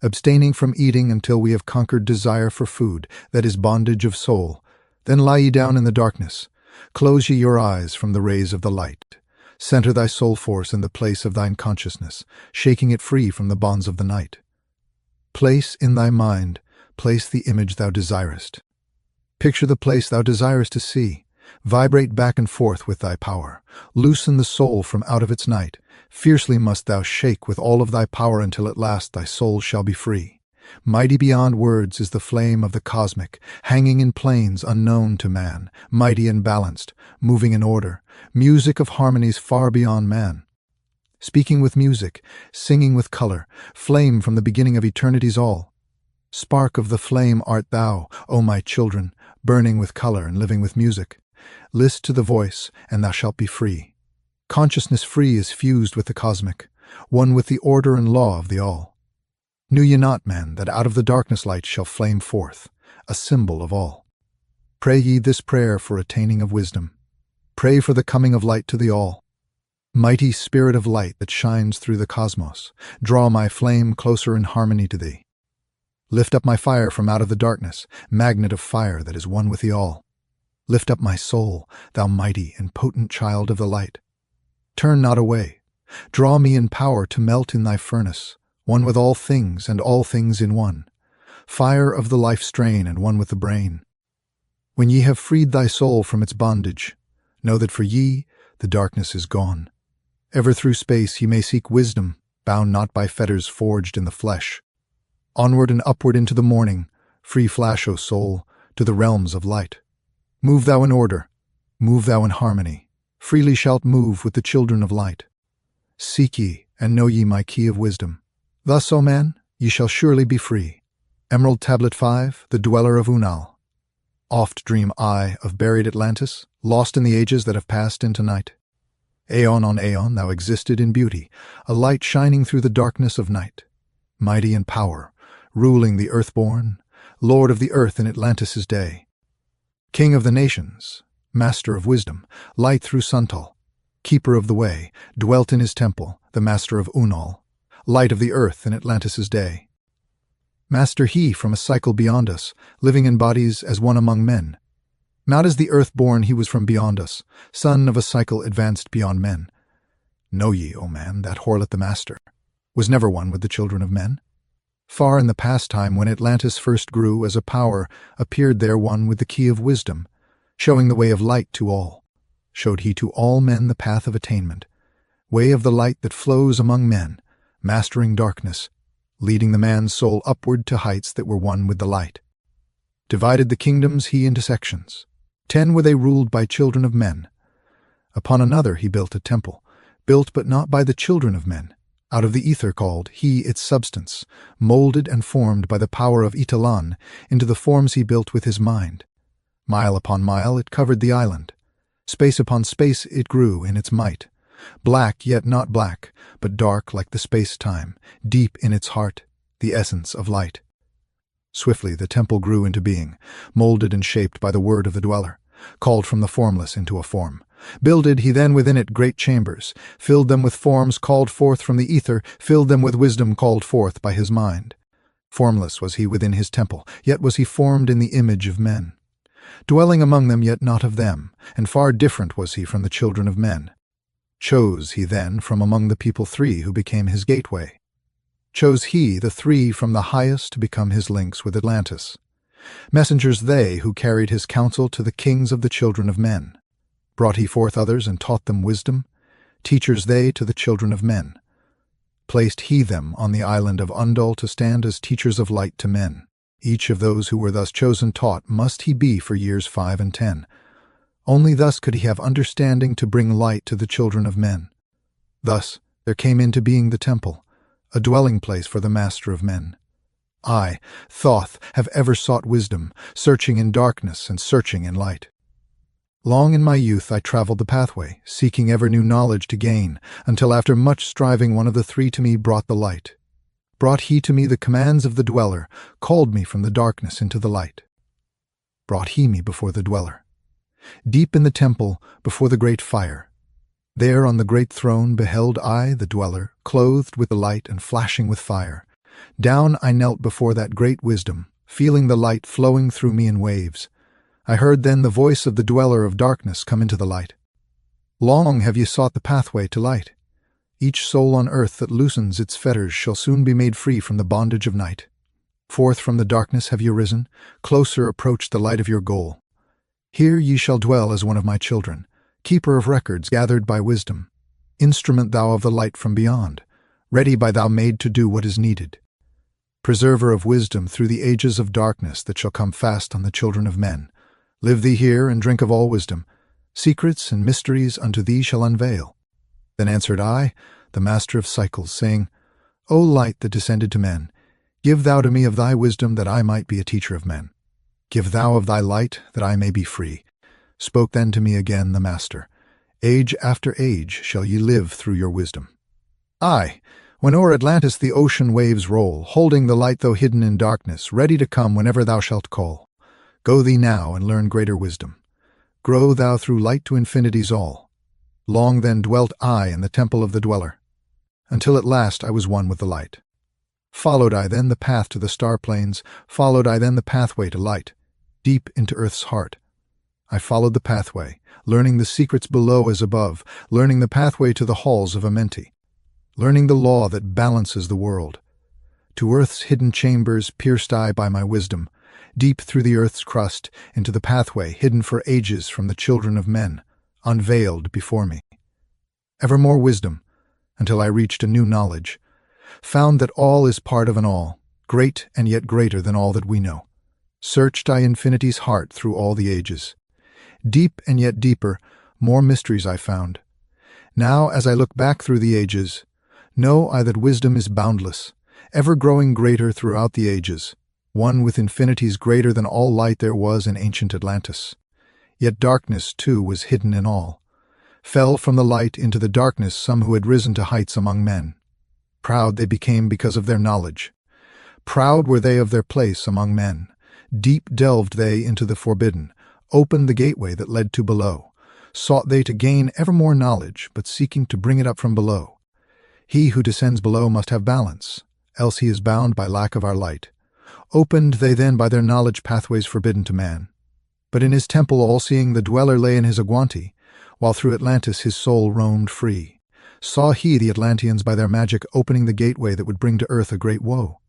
abstaining from eating until we have conquered desire for food, that is bondage of soul. Then lie ye down in the darkness. Close ye your eyes from the rays of the light. Center thy soul force in the place of thine consciousness, shaking it free from the bonds of the night. Place in thy mind, place the image thou desirest. Picture the place thou desirest to see. Vibrate back and forth with thy power. Loosen the soul from out of its night. Fiercely must thou shake with all of thy power until at last thy soul shall be free. Mighty beyond words is the flame of the cosmic, hanging in planes unknown to man, mighty and balanced, moving in order, music of harmonies far beyond man. Speaking with music, singing with color, flame from the beginning of eternity's all. Spark of the flame art thou, O my children, burning with color and living with music. List to the voice, and thou shalt be free. Consciousness free is fused with the cosmic, one with the order and law of the all. Knew ye not, man, that out of the darkness light shall flame forth, a symbol of all? Pray ye this prayer for attaining of wisdom. Pray for the coming of light to the all. Mighty spirit of light that shines through the cosmos, draw my flame closer in harmony to thee. Lift up my fire from out of the darkness, magnet of fire that is one with the all. Lift up my soul, thou mighty and potent child of the light. Turn not away. Draw me in power to melt in thy furnace, one with all things and all things in one. Fire of the life strain and one with the brain. When ye have freed thy soul from its bondage, know that for ye the darkness is gone. Ever through space ye may seek wisdom, bound not by fetters forged in the flesh. Onward and upward into the morning, free flash, O soul, to the realms of light. Move thou in order, move thou in harmony, freely shalt move with the children of light. Seek ye, and know ye my key of wisdom. Thus, O man, ye shall surely be free. Emerald Tablet 5, the dweller of Unal. Oft dream I of buried Atlantis, lost in the ages that have passed into night. Aeon on aeon thou existed in beauty, a light shining through the darkness of night. Mighty in power, ruling the earthborn, lord of the earth in Atlantis' day. King of the nations, master of wisdom, light through Suntal, keeper of the way, dwelt in his temple, the master of Unal, light of the earth in Atlantis' day. Master he from a cycle beyond us, living in bodies as one among men. Not as the earth-born he was from beyond us, son of a cycle advanced beyond men. Know ye, O man, that Horlet the master was never one with the children of men? Far in the past time when Atlantis first grew as a power, appeared there one with the key of wisdom, showing the way of light to all. Showed he to all men the path of attainment, way of the light that flows among men, mastering darkness, leading the man's soul upward to heights that were one with the light. Divided the kingdoms he into sections. 10 were they ruled by children of men. Upon another he built a temple, built but not by the children of men. Out of the ether called he its substance, molded and formed by the power of Italan into the forms he built with his mind. Mile upon mile it covered the island. Space upon space it grew in its might. Black yet not black, but dark like the space-time, deep in its heart, the essence of light. Swiftly the temple grew into being, molded and shaped by the word of the dweller, called from the formless into a form. Builded he then within it great chambers, filled them with forms called forth from the ether, filled them with wisdom called forth by his mind. Formless was he within his temple, yet was he formed in the image of men. Dwelling among them, yet not of them, and far different was he from the children of men. Chose he then from among the people 3 who became his gateway. Chose he the 3 from the highest to become his links with Atlantis. Messengers they who carried his counsel to the kings of the children of men. Brought he forth others and taught them wisdom, teachers they to the children of men. Placed he them on the island of Undal to stand as teachers of light to men. Each of those who were thus chosen taught must he be for years 5 and 10. Only thus could he have understanding to bring light to the children of men. Thus there came into being the temple, a dwelling place for the master of men. I, Thoth, have ever sought wisdom, searching in darkness and searching in light. Long in my youth I traveled the pathway, seeking ever new knowledge to gain, until after much striving one of the 3 to me brought the light. Brought he to me the commands of the dweller, called me from the darkness into the light. Brought he me before the dweller. Deep in the temple, before the great fire. There on the great throne beheld I the dweller, clothed with the light and flashing with fire. Down I knelt before that great wisdom, feeling the light flowing through me in waves. I heard then the voice of the dweller of darkness come into the light. Long have ye sought the pathway to light. Each soul on earth that loosens its fetters shall soon be made free from the bondage of night. Forth from the darkness have ye risen, closer approached the light of your goal. Here ye shall dwell as one of my children, keeper of records gathered by wisdom, instrument thou of the light from beyond, ready by thou made to do what is needed. Preserver of wisdom through the ages of darkness that shall come fast on the children of men. Live thee here and drink of all wisdom. Secrets and mysteries unto thee shall unveil. Then answered I, the master of cycles, saying, O light that descended to men, Give thou to me of thy wisdom, that I might be a teacher of men. Give thou of thy light, that I may be free. Spoke then to me again the Master, Age after age shall ye live through your wisdom. Aye, when o'er Atlantis the ocean waves roll, holding the light though hidden in darkness, ready to come whenever thou shalt call. Go thee now and learn greater wisdom. Grow thou through light to infinity's all. Long then dwelt I in the temple of the dweller, until at last I was one with the light. Followed I then the path to the star plains, followed I then the pathway to light, deep into earth's heart. I followed the pathway, learning the secrets below as above, learning the pathway to the halls of Amenti, learning the law that balances the world. To earth's hidden chambers pierced I by my wisdom, deep through the earth's crust, into the pathway hidden for ages from the children of men, unveiled before me. Ever more wisdom, until I reached a new knowledge, found that all is part of an all, great and yet greater than all that we know. Searched I infinity's heart through all the ages. Deep and yet deeper, more mysteries I found. Now, as I look back through the ages, know I that wisdom is boundless, ever growing greater throughout the ages, one with infinities greater than all light there was in ancient Atlantis. Yet darkness, too, was hidden in all. Fell from the light into the darkness some who had risen to heights among men. Proud they became because of their knowledge. Proud were they of their place among men. Deep delved they into the forbidden, opened the gateway that led to below. Sought they to gain ever more knowledge, but seeking to bring it up from below. He who descends below must have balance, else he is bound by lack of our light. Opened they then by their knowledge pathways forbidden to man. But in his temple all-seeing the dweller lay in his Agwanti, while through Atlantis his soul roamed free. Saw he the Atlanteans by their magic opening the gateway that would bring to earth a great woe.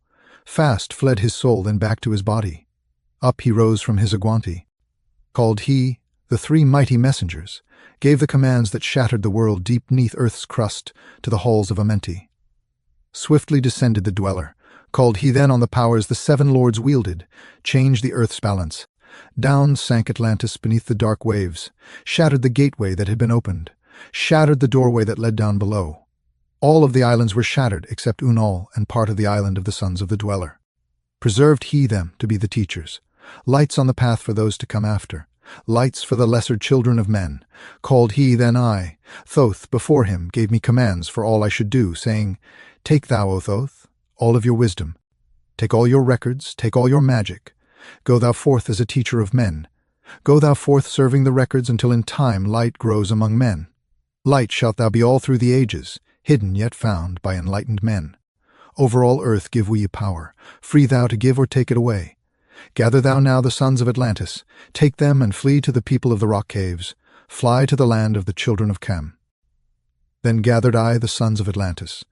Fast fled his soul then back to his body. Up he rose from his Agwanti. Called he the three mighty messengers, gave the commands that shattered the world deep neath earth's crust to the halls of Amenti. Swiftly descended the dweller. Called he then on the powers the seven lords wielded, changed the earth's balance. Down sank Atlantis beneath the dark waves, shattered the gateway that had been opened, shattered the doorway that led down below. All of the islands were shattered except Unal and part of the island of the sons of the dweller. Preserved he them to be the teachers, lights on the path for those to come after, lights for the lesser children of men. Called he then I, Thoth, before him, gave me commands for all I should do, saying, Take thou, O Thoth, all of your wisdom. Take all your records, take all your magic. Go thou forth as a teacher of men. Go thou forth serving the records until in time light grows among men. Light shalt thou be all through the ages, hidden yet found by enlightened men. Over all earth give we you power, free thou to give or take it away. Gather thou now the sons of Atlantis, take them and flee to the people of the rock caves, fly to the land of the children of Chem. Then gathered I the sons of Atlantis.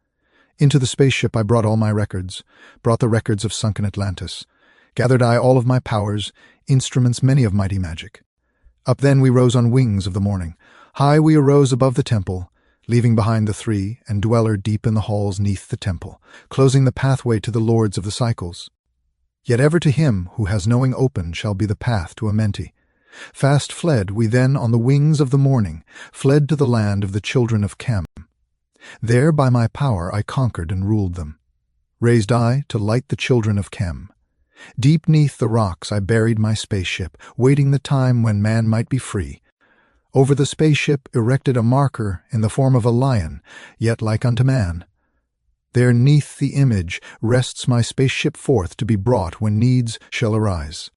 Into the spaceship I brought all my records, brought the records of sunken Atlantis. Gathered I all of my powers, instruments many of mighty magic. Up then we rose on wings of the morning. High we arose above the temple, leaving behind the three, and dweller deep in the halls neath the temple, closing the pathway to the lords of the cycles. Yet ever to him who has knowing open shall be the path to Amenti. Fast fled we then on the wings of the morning, fled to the land of the children of Chem. There by my power I conquered and ruled them. Raised I to light the children of Chem. Deep neath the rocks I buried my spaceship, waiting the time when man might be free. Over the spaceship erected a marker in the form of a lion, yet like unto man. There neath the image rests my spaceship forth to be brought when needs shall arise.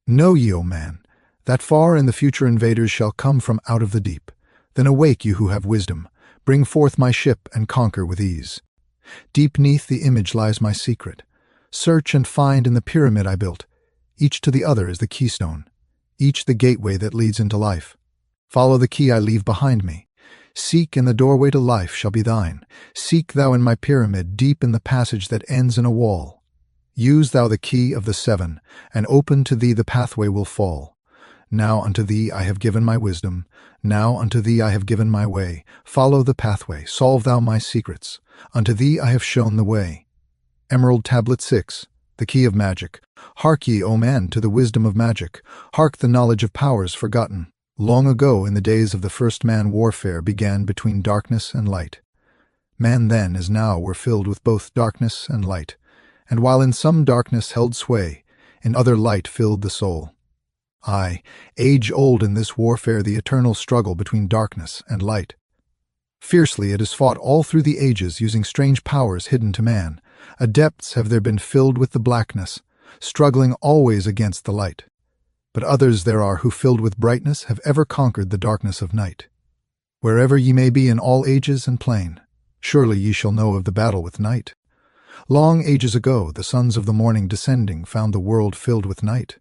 Know ye, O man, that far in the future invaders shall come from out of the deep. Then awake you who have wisdom, bring forth my ship and conquer with ease. Deep neath the image lies my secret. Search and find in the pyramid I built. Each to the other is the keystone, each the gateway that leads into life. Follow the key I leave behind me. Seek, and the doorway to life shall be thine. Seek thou in my pyramid, deep in the passage that ends in a wall. Use thou the key of the seven, and open to thee the pathway will fall. Now unto thee I have given my wisdom. Now unto thee I have given my way. Follow the pathway, solve thou my secrets. Unto thee I have shown the way. Emerald Tablet 6, the Key of Magic. Hark ye, O man, to the wisdom of magic. Hark the knowledge of powers forgotten. Long ago, in the days of the first man, warfare began between darkness and light. Man then, as now, were filled with both darkness and light, and while in some darkness held sway, in other light filled the soul. Aye, age-old in this warfare the eternal struggle between darkness and light. Fiercely it is fought all through the ages using strange powers hidden to man. Adepts have there been filled with the blackness, struggling always against the light. But others there are who filled with brightness have ever conquered the darkness of night. Wherever ye may be in all ages and plain, surely ye shall know of the battle with night. Long ages ago the sons of the morning descending found the world filled with night.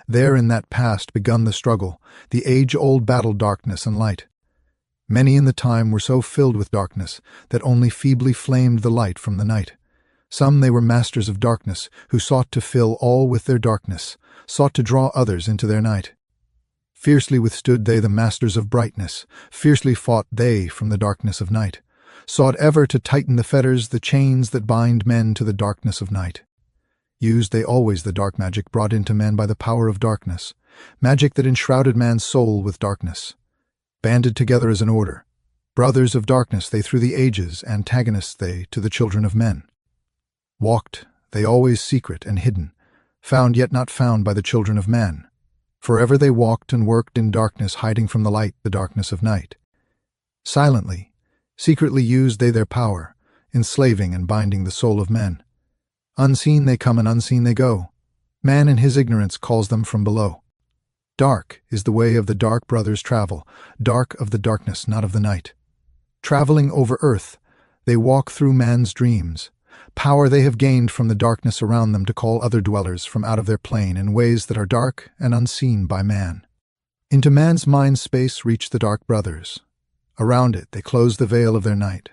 There in that past begun the struggle, the age-old battle darkness and light. Many in the time were so filled with darkness that only feebly flamed the light from the night. Some they were masters of darkness, who sought to fill all with their darkness, sought to draw others into their night. Fiercely withstood they the masters of brightness, fiercely fought they from the darkness of night, sought ever to tighten the fetters, the chains that bind men to the darkness of night. Used they always the dark magic brought into men by the power of darkness, magic that enshrouded man's soul with darkness. Banded together as an order, brothers of darkness they through the ages, antagonists they to the children of men. Walked they always secret and hidden, found yet not found by the children of man. Forever they walked and worked in darkness, hiding from the light the darkness of night. Silently, secretly used they their power, enslaving and binding the soul of men. Unseen they come and unseen they go. Man in his ignorance calls them from below. Dark is the way of the dark brothers travel, dark of the darkness, not of the night. Traveling over earth, they walk through man's dreams. Power they have gained from the darkness around them to call other dwellers from out of their plane in ways that are dark and unseen by man. Into man's mind space reach the dark brothers. Around it they close the veil of their night.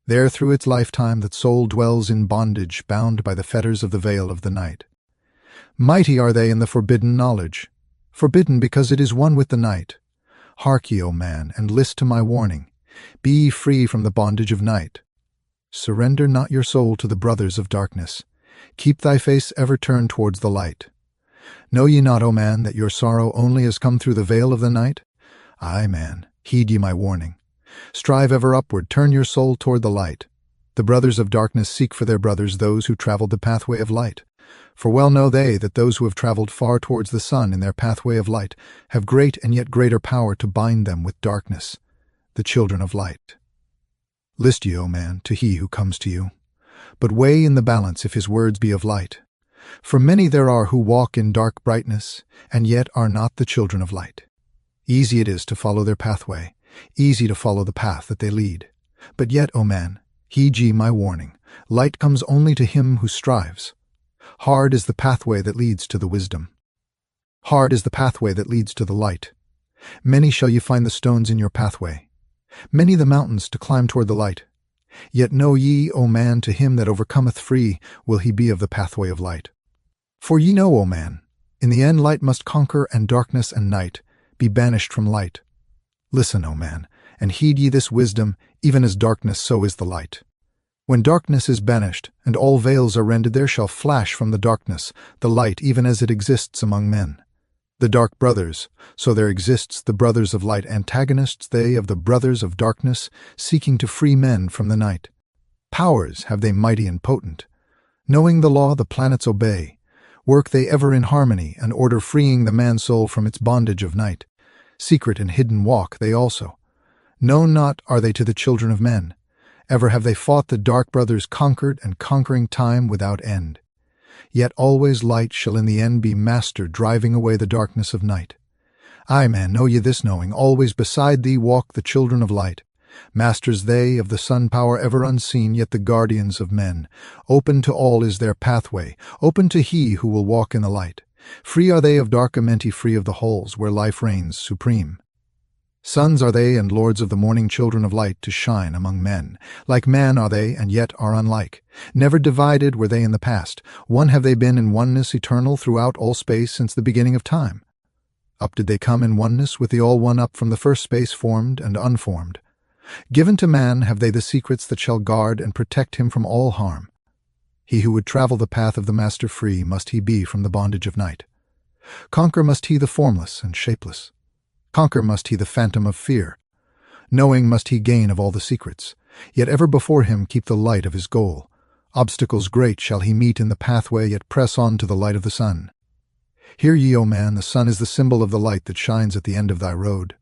There through its lifetime that soul dwells in bondage, bound by the fetters of the veil of the night. Mighty are they in the forbidden knowledge, forbidden because it is one with the night. Hark ye, O man, and list to my warning. Be ye free from the bondage of night. Surrender not your soul to the brothers of darkness. Keep thy face ever turned towards the light. Know ye not, O man, that your sorrow only has come through the veil of the night? Aye, man, heed ye my warning. Strive ever upward, turn your soul toward the light. The brothers of darkness seek for their brothers those who traveled the pathway of light. For well know they that those who have traveled far towards the sun in their pathway of light have great and yet greater power to bind them with darkness, the children of light. List ye, O man, to he who comes to you, but weigh in the balance if his words be of light. For many there are who walk in dark brightness, and yet are not the children of light. Easy it is to follow their pathway, easy to follow the path that they lead. But yet, O man, heed ye my warning, light comes only to him who strives. Hard is the pathway that leads to the wisdom. Hard is the pathway that leads to the light. Many shall ye find the stones in your pathway, many the mountains to climb toward the light. Yet know ye, O man, to him that overcometh free will he be of the pathway of light. For ye know, O man, in the end light must conquer, and darkness and night be banished from light. Listen, O man, and heed ye this wisdom, even as darkness so is the light. When darkness is banished, and all veils are rended, there shall flash from the darkness the light, even as it exists among men. The dark brothers, so there exists the brothers of light, antagonists they of the brothers of darkness, seeking to free men from the night. Powers have they mighty and potent. Knowing the law the planets obey, work they ever in harmony, and order freeing the man-soul from its bondage of night. Secret and hidden walk they also. Known not are they to the children of men. Ever have they fought the dark brothers, conquered, and conquering time without end. Yet always light shall in the end be master, driving away the darkness of night. Aye, man, know ye this knowing, always beside thee walk the children of light. Masters they of the sun power ever unseen, yet the guardians of men. Open to all is their pathway, open to he who will walk in the light. Free are they of dark amenti, free of the holes where life reigns supreme. Sons are they and lords of the morning, children of light, to shine among men. Like man are they, and yet are unlike. Never divided were they in the past. One have they been in oneness eternal throughout all space since the beginning of time. Up did they come in oneness with the all-one up from the first space, formed and unformed. Given to man have they the secrets that shall guard and protect him from all harm. He who would travel the path of the master free must he be from the bondage of night. Conquer must he the formless and shapeless. Conquer must he the phantom of fear. Knowing must he gain of all the secrets, yet ever before him keep the light of his goal. Obstacles great shall he meet in the pathway, yet press on to the light of the sun. Hear ye, O man, the sun is the symbol of the light that shines at the end of thy road.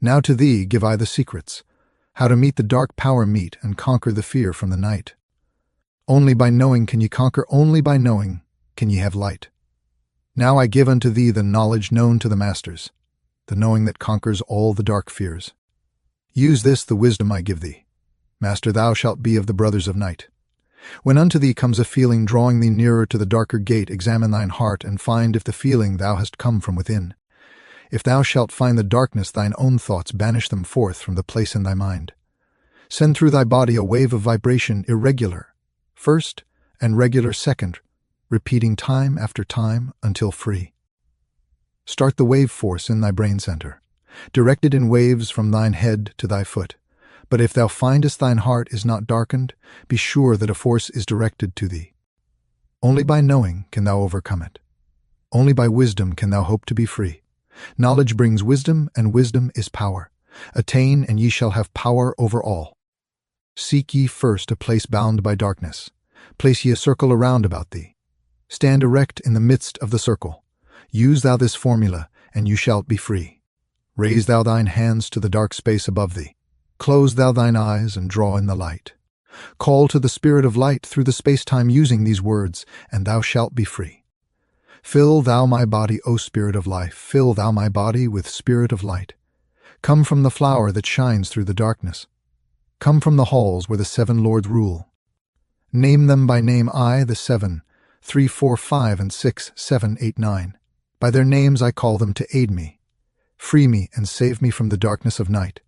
Now to thee give I the secrets, how to meet the dark power meet and conquer the fear from the night. Only by knowing can ye conquer, only by knowing can ye have light. Now I give unto thee the knowledge known to the masters, the knowing that conquers all the dark fears. Use this, the wisdom I give thee. Master, thou shalt be of the brothers of night. When unto thee comes a feeling drawing thee nearer to the darker gate, examine thine heart, and find if the feeling thou hast come from within. If thou shalt find the darkness, thine own thoughts, banish them forth from the place in thy mind. Send through thy body a wave of vibration, irregular first and regular second, repeating time after time until free. Start the wave force in thy brain center, directed in waves from thine head to thy foot. But if thou findest thine heart is not darkened, be sure that a force is directed to thee. Only by knowing can thou overcome it. Only by wisdom can thou hope to be free. Knowledge brings wisdom, and wisdom is power. Attain, and ye shall have power over all. Seek ye first a place bound by darkness. Place ye a circle around about thee. Stand erect in the midst of the circle. Use thou this formula, and you shalt be free. Raise thou thine hands to the dark space above thee. Close thou thine eyes and draw in the light. Call to the spirit of light through the space-time using these words, and thou shalt be free. Fill thou my body, O spirit of life, fill thou my body with spirit of light. Come from the flower that shines through the darkness. Come from the halls where the seven lords rule. Name them by name, I, the 7, 3, 4, 5, and 6, 7, 8, 9. By their names I call them to aid me. Free me and save me from the darkness of night.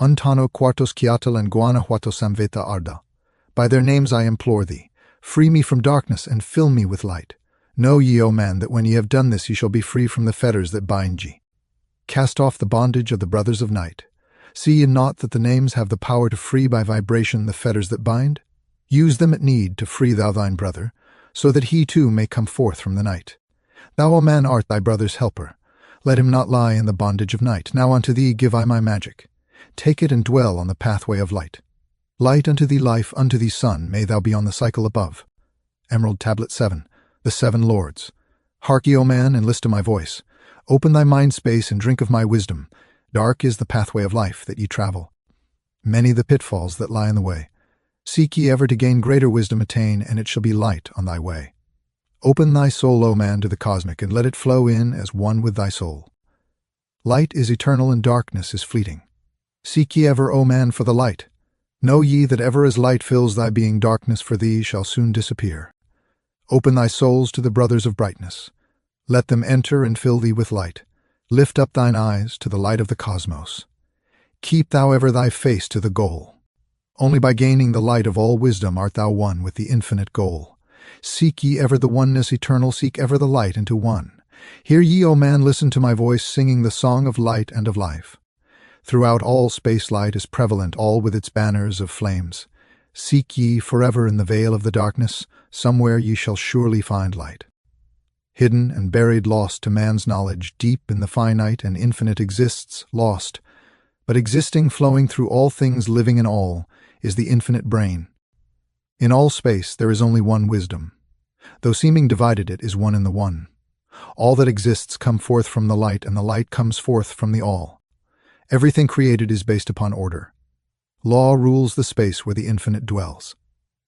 Untano quartos kiatal and guanajuato samveta arda. By their names I implore thee. Free me from darkness and fill me with light. Know ye, O man, that when ye have done this ye shall be free from the fetters that bind ye. Cast off the bondage of the brothers of night. See ye not that the names have the power to free by vibration the fetters that bind? Use them at need to free thou thine brother, so that he too may come forth from the night. Thou, O man, art thy brother's helper. Let him not lie in the bondage of night. Now unto thee give I my magic. Take it and dwell on the pathway of light. Light unto thee life, unto thee sun, may thou be on the cycle above. Emerald Tablet 7, the 7 Lords. Hark ye, O man, and list to my voice. Open thy mind space and drink of my wisdom. Dark is the pathway of life that ye travel. Many the pitfalls that lie in the way. Seek ye ever to gain greater wisdom attain, and it shall be light on thy way. Open thy soul, O man, to the cosmic, and let it flow in as one with thy soul. Light is eternal and darkness is fleeting. Seek ye ever, O man, for the light. Know ye that ever as light fills thy being, darkness for thee shall soon disappear. Open thy souls to the brothers of brightness. Let them enter and fill thee with light. Lift up thine eyes to the light of the cosmos. Keep thou ever thy face to the goal. Only by gaining the light of all wisdom art thou one with the infinite goal. Seek ye ever the oneness eternal, seek ever the light into one. Hear ye, O man, listen to my voice, singing the song of light and of life. Throughout all space light is prevalent, all with its banners of flames. Seek ye forever in the veil of the darkness, somewhere ye shall surely find light. Hidden and buried, lost to man's knowledge, deep in the finite and infinite exists, lost, but existing, flowing through all things, living in all, is the infinite brain. In all space there is only one wisdom. Though seeming divided, it is one in the one. All that exists come forth from the light, and the light comes forth from the all. Everything created is based upon order. Law rules the space where the infinite dwells.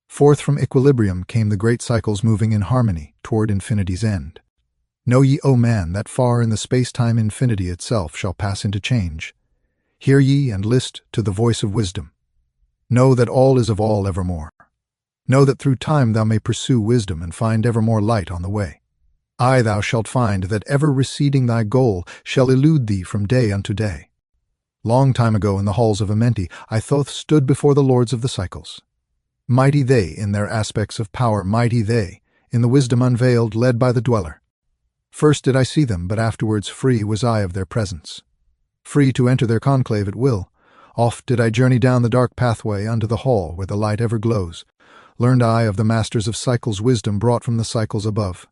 Forth from equilibrium came the great cycles moving in harmony toward infinity's end. Know ye, O man, that far in the space-time infinity itself shall pass into change. Hear ye and list to the voice of wisdom. Know that all is of all evermore. Know that through time thou may pursue wisdom and find evermore light on the way. Aye, thou shalt find that ever receding thy goal shall elude thee from day unto day. Long time ago in the halls of Amenti, I Thoth stood before the lords of the cycles. Mighty they in their aspects of power, mighty they, in the wisdom unveiled, led by the dweller. First did I see them, but afterwards free was I of their presence. Free to enter their conclave at will. Oft did I journey down the dark pathway unto the hall where the light ever glows. Learned I of the masters of cycles wisdom brought from the cycles above.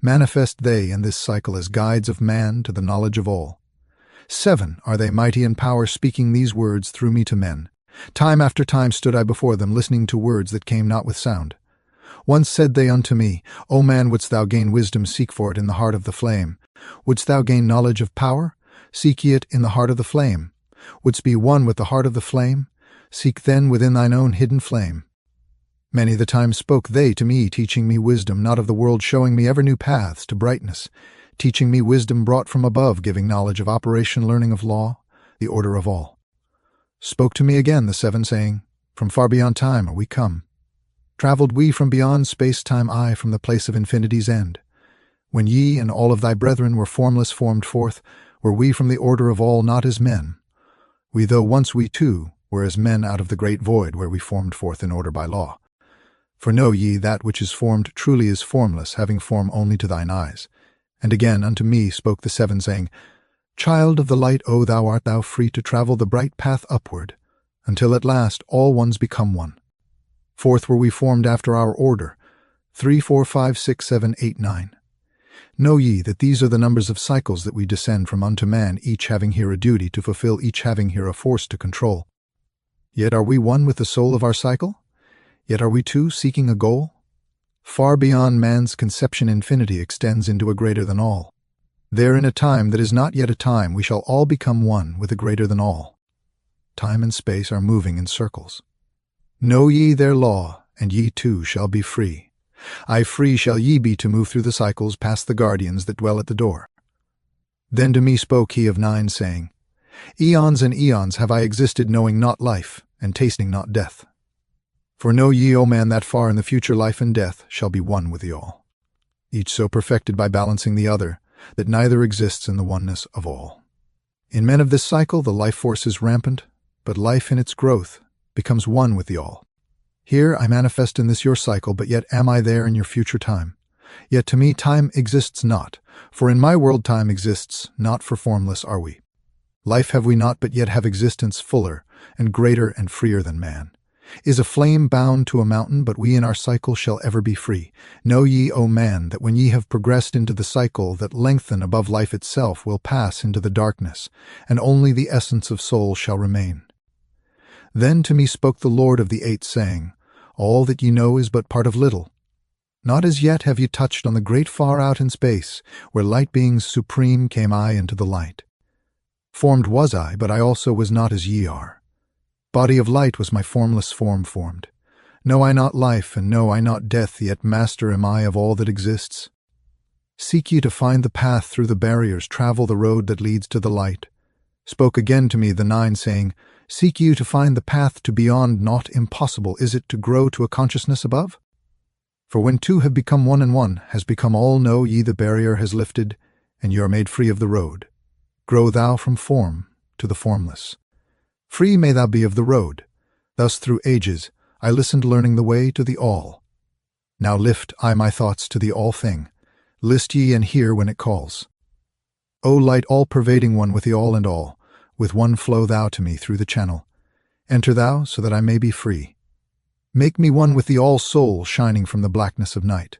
Manifest they in this cycle as guides of man to the knowledge of all. 7 are they mighty in power, speaking these words through me to men. Time after time stood I before them, listening to words that came not with sound. Once said they unto me, O man, wouldst thou gain wisdom, seek for it in the heart of the flame. Wouldst thou gain knowledge of power? Seek ye it in the heart of the flame. Wouldst be one with the heart of the flame? Seek then within thine own hidden flame. Many the time spoke they to me, teaching me wisdom, not of the world, showing me ever new paths to brightness, teaching me wisdom brought from above, giving knowledge of operation, learning of law, the order of all. Spoke to me again the seven, saying, From far beyond time are we come. Travelled we from beyond space-time, I from the place of infinity's end. When ye and all of thy brethren were formless formed forth, were we from the order of all, not as men. We, though once we too were as men out of the great void, where we formed forth in order by law. For know ye, that which is formed truly is formless, having form only to thine eyes. And again unto me spoke the seven, saying, Child of the light, O thou art thou free to travel the bright path upward, until at last all ones become one. Forth were we formed after our order, 3, 4, 5, 6, 7, 8, 9. Know ye that these are the numbers of cycles that we descend from unto man, each having here a duty to fulfill, each having here a force to control. Yet are we one with the soul of our cycle? Yet are we two seeking a goal? Far beyond man's conception, infinity extends into a greater than all. There in a time that is not yet a time we shall all become one with a greater than all. Time and space are moving in circles. Know ye their law, and ye too shall be free. Aye, free shall ye be to move through the cycles past the guardians that dwell at the door. Then to me spoke he of nine, saying, Eons and eons have I existed, knowing not life, and tasting not death. For know ye, O man, that far in the future life and death shall be one with the all, each so perfected by balancing the other, that neither exists in the oneness of all. In men of this cycle the life force is rampant, but life in its growth becomes one with the all. Here I manifest in this your cycle, but yet am I there in your future time. Yet to me time exists not, for in my world time exists not, for formless are we. Life have we not, but yet have existence fuller and greater and freer than man. Is a flame bound to a mountain, but we in our cycle shall ever be free. Know ye, O man, that when ye have progressed into the cycle that lengthen above life itself will pass into the darkness, and only the essence of soul shall remain. Then to me spoke the Lord of the Eight, saying, All that ye know is but part of little. Not as yet have ye touched on the great far out in space, where light beings supreme came I into the light. Formed was I, but I also was not as ye are. Body of light was my formless form formed. Know I not life, and know I not death, yet master am I of all that exists. Seek ye to find the path through the barriers, travel the road that leads to the light. Spoke again to me the nine, saying, Seek ye to find the path to beyond naught impossible is it to grow to a consciousness above? For when two have become one and one has become all, know ye the barrier has lifted, and ye are made free of the road. Grow thou from form to the formless. Free may thou be of the road. Thus through ages I listened, learning the way to the all. Now lift I my thoughts to the all thing. List ye and hear when it calls. O light all-pervading one with the all and all, with one flow thou to me through the channel. Enter thou so that I may be free. Make me one with the all soul shining from the blackness of night.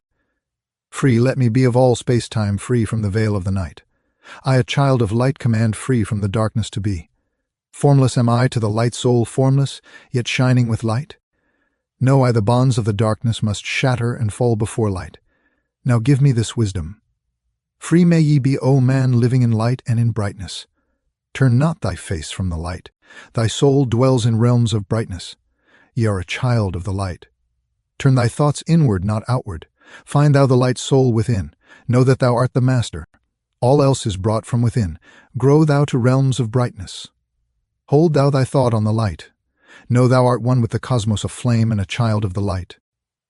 Free let me be of all space-time, free from the veil of the night. I a child of light command, free from the darkness to be. Formless am I to the light soul, formless, yet shining with light. Know I the bonds of the darkness must shatter and fall before light. Now give me this wisdom. Free may ye be, O man, living in light and in brightness. Turn not thy face from the light. Thy soul dwells in realms of brightness. Ye are a child of the light. Turn thy thoughts inward, not outward. Find thou the light soul within. Know that thou art the master. All else is brought from within. Grow thou to realms of brightness. Hold thou thy thought on the light. Know thou art one with the cosmos, a flame and a child of the light.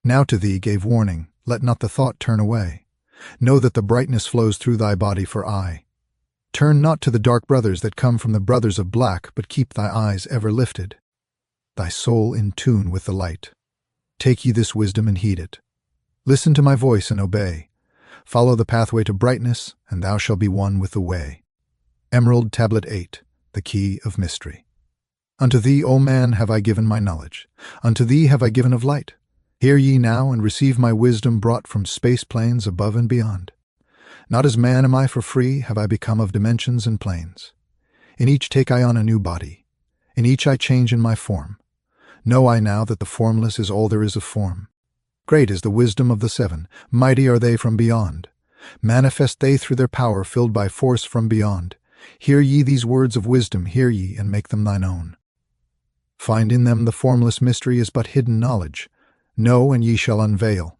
Now to thee gave warning, let not the thought turn away. Know that the brightness flows through thy body for aye. Turn not to the dark brothers that come from the brothers of black, but keep thy eyes ever lifted. Thy soul in tune with the light. Take ye this wisdom and heed it. Listen to my voice and obey. Follow the pathway to brightness, and thou shalt be one with the way. Emerald Tablet 8. The key of mystery. Unto thee, O man, have I given my knowledge. Unto thee have I given of light. Hear ye now and receive my wisdom brought from space planes above and beyond. Not as man am I, for free have I become of dimensions and planes. In each take I on a new body. In each I change in my form. Know I now that the formless is all there is of form. Great is the wisdom of the seven, mighty are they from beyond. Manifest they through their power, filled by force from beyond. Hear ye these words of wisdom, hear ye, and make them thine own. Find in them the formless mystery is but hidden knowledge. Know, and ye shall unveil.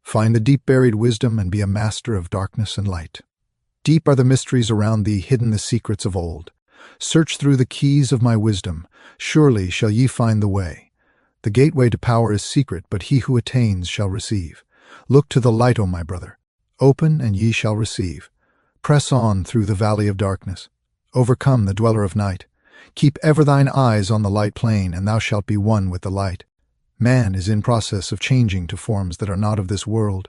Find the deep-buried wisdom, and be a master of darkness and light. Deep are the mysteries around thee, hidden the secrets of old. Search through the keys of my wisdom, surely shall ye find the way. The gateway to power is secret, but he who attains shall receive. Look to the light, O my brother. Open, and ye shall receive. Press on through the valley of darkness. Overcome the dweller of night. Keep ever thine eyes on the light plain, and thou shalt be one with the light. Man is in process of changing to forms that are not of this world.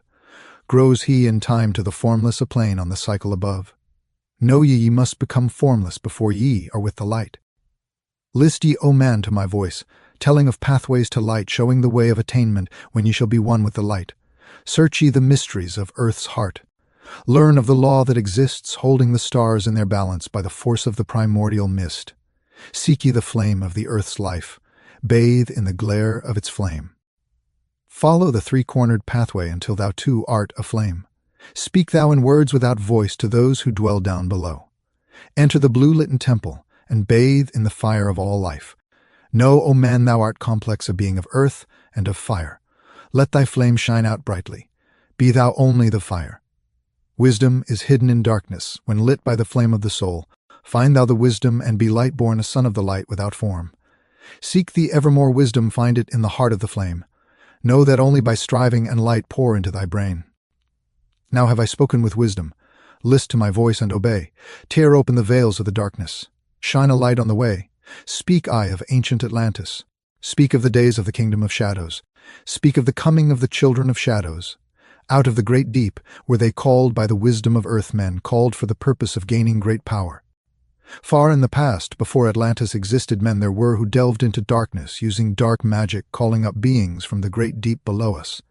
Grows he in time to the formless a plane on the cycle above. Know ye must become formless before ye are with the light. List ye, O man, to my voice, telling of pathways to light, showing the way of attainment when ye shall be one with the light. Search ye the mysteries of earth's heart. Learn of the law that exists, holding the stars in their balance by the force of the primordial mist. Seek ye the flame of the earth's life. Bathe in the glare of its flame. Follow the three-cornered pathway until thou too art aflame. Speak thou in words without voice to those who dwell down below. Enter the blue-litten temple, and bathe in the fire of all life. Know, O man, thou art complex, a being of earth and of fire. Let thy flame shine out brightly. Be thou only the fire. Wisdom is hidden in darkness, when lit by the flame of the soul. Find thou the wisdom, and be light-born, a son of the light without form. Seek thee evermore wisdom, find it in the heart of the flame. Know that only by striving and light pour into thy brain. Now have I spoken with wisdom. List to my voice and obey. Tear open the veils of the darkness. Shine a light on the way. Speak I of ancient Atlantis. Speak of the days of the kingdom of shadows. Speak of the coming of the children of shadows. Out of the great deep were they called by the wisdom of earthmen, called for the purpose of gaining great power. Far in the past, before Atlantis existed, men there were who delved into darkness, using dark magic, calling up beings from the great deep below us.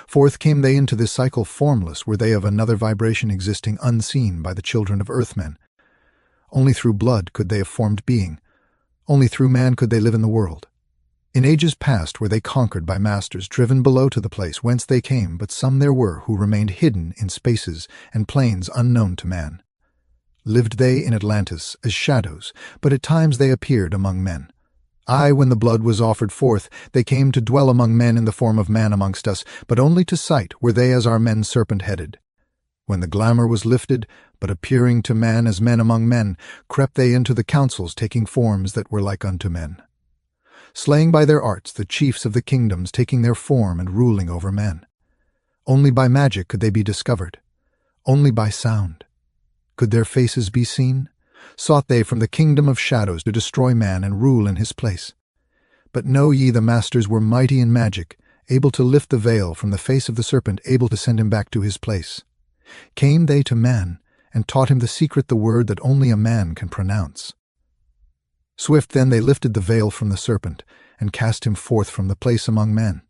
Forth came they into this cycle formless, were they of another vibration existing unseen by the children of earthmen. Only through blood could they have formed being. Only through man could they live in the world. In ages past were they conquered by masters, driven below to the place whence they came, but some there were who remained hidden in spaces and planes unknown to man. Lived they in Atlantis as shadows, but at times they appeared among men. Aye, when the blood was offered forth, they came to dwell among men in the form of man amongst us, but only to sight were they as our men serpent-headed. When the glamour was lifted, but appearing to man as men among men, crept they into the councils, taking forms that were like unto men. Slaying by their arts the chiefs of the kingdoms, taking their form and ruling over men. Only by magic could they be discovered. Only by sound. Could their faces be seen? Sought they from the kingdom of shadows to destroy man and rule in his place. But know ye the masters were mighty in magic, able to lift the veil from the face of the serpent, able to send him back to his place. Came they to man, and taught him the secret, the word that only a man can pronounce. Swift then they lifted the veil from the serpent, and cast him forth from the place among men.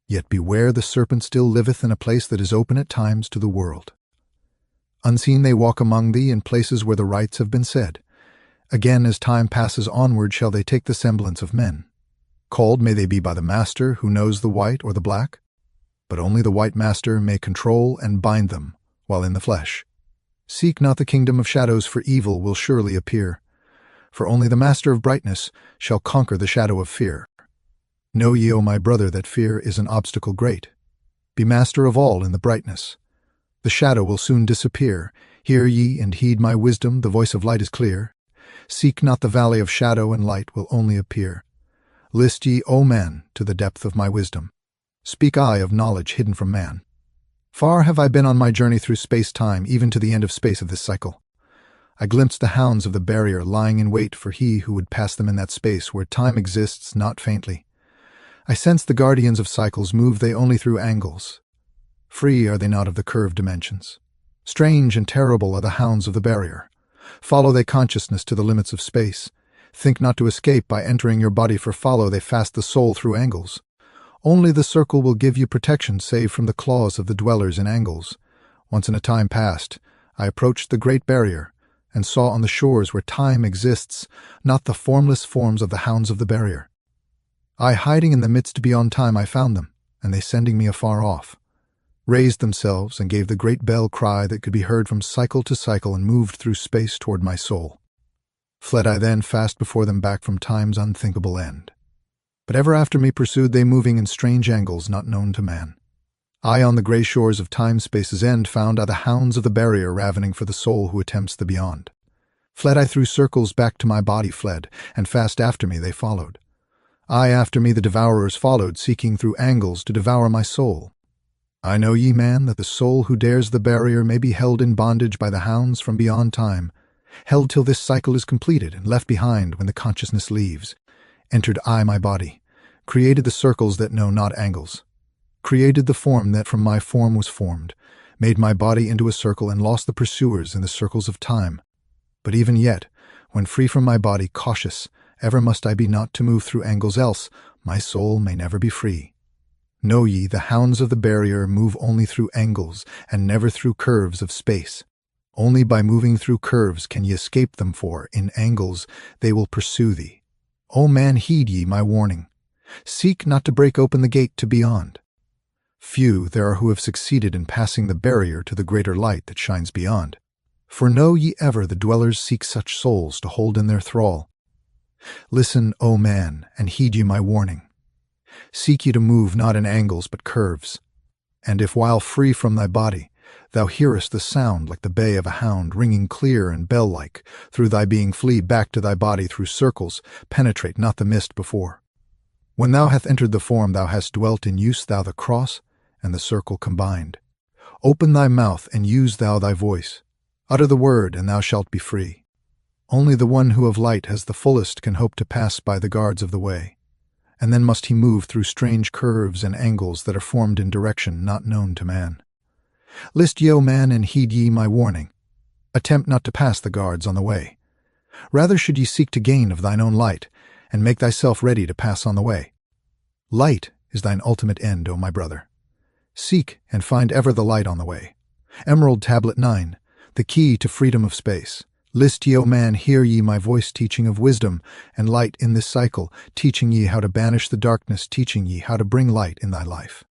Yet beware, the serpent still liveth in a place that is open at times to the world. Unseen they walk among thee in places where the rites have been said. Again, as time passes onward, shall they take the semblance of men. Called may they be by the master, who knows the white or the black, but only the white master may control and bind them while in the flesh. Seek not the kingdom of shadows, for evil will surely appear. For only the master of brightness shall conquer the shadow of fear. Know ye, O my brother, that fear is an obstacle great. Be master of all in the brightness. The shadow will soon disappear. Hear ye and heed my wisdom, the voice of light is clear. Seek not the valley of shadow, and light will only appear. List ye, O man, to the depth of my wisdom. Speak I of knowledge hidden from man. Far have I been on my journey through space-time, even to the end of space of this cycle. I glimpsed the hounds of the barrier, lying in wait for he who would pass them in that space where time exists not faintly. I sensed the guardians of cycles, move they only through angles. Free are they not of the curved dimensions. Strange and terrible are the hounds of the barrier. Follow they consciousness to the limits of space. Think not to escape by entering your body, for follow they fast the soul through angles. Only the circle will give you protection, save from the claws of the dwellers in angles. Once in a time past, I approached the great barrier, and saw on the shores where time exists, not the formless forms of the hounds of the barrier. I, hiding in the midst beyond time, I found them, and they sending me afar off, raised themselves and gave the great bell cry that could be heard from cycle to cycle and moved through space toward my soul. Fled I then fast before them back from time's unthinkable end. But ever after me pursued they, moving in strange angles not known to man. I on the grey shores of time-space's end found I the hounds of the barrier ravening for the soul who attempts the beyond. Fled I through circles back to my body fled, and fast after me they followed. I after me the devourers followed, seeking through angles to devour my soul. I know ye, man, that the soul who dares the barrier may be held in bondage by the hounds from beyond time, held till this cycle is completed and left behind when the consciousness leaves. Entered I my body, created the circles that know not angles, created the form that from my form was formed, made my body into a circle and lost the pursuers in the circles of time. But even yet, when free from my body, cautious, ever must I be not to move through angles, else my soul may never be free. Know ye, the hounds of the barrier move only through angles and never through curves of space. Only by moving through curves can ye escape them, for in angles they will pursue thee. O man, heed ye my warning. Seek not to break open the gate to beyond. Few there are who have succeeded in passing the barrier to the greater light that shines beyond. For know ye ever the dwellers seek such souls to hold in their thrall. Listen, O man, and heed ye my warning. Seek ye to move not in angles but curves. And if while free from thy body thou hearest the sound like the bay of a hound ringing clear and bell-like, through thy being flee back to thy body through circles, penetrate not the mist before. When thou hast entered the form thou hast dwelt in, use thou the cross and the circle combined. Open thy mouth and use thou thy voice. Utter the word and thou shalt be free. Only the one who of light has the fullest can hope to pass by the guards of the way, and then must he move through strange curves and angles that are formed in direction not known to man. List ye, O man, and heed ye my warning. Attempt not to pass the guards on the way. Rather should ye seek to gain of thine own light, and make thyself ready to pass on the way. Light is thine ultimate end, O my brother. Seek and find ever the light on the way. Emerald Tablet 9, the key to freedom of space. List ye, O man, hear ye my voice, teaching of wisdom and light in this cycle, teaching ye how to banish the darkness, teaching ye how to bring light in thy life.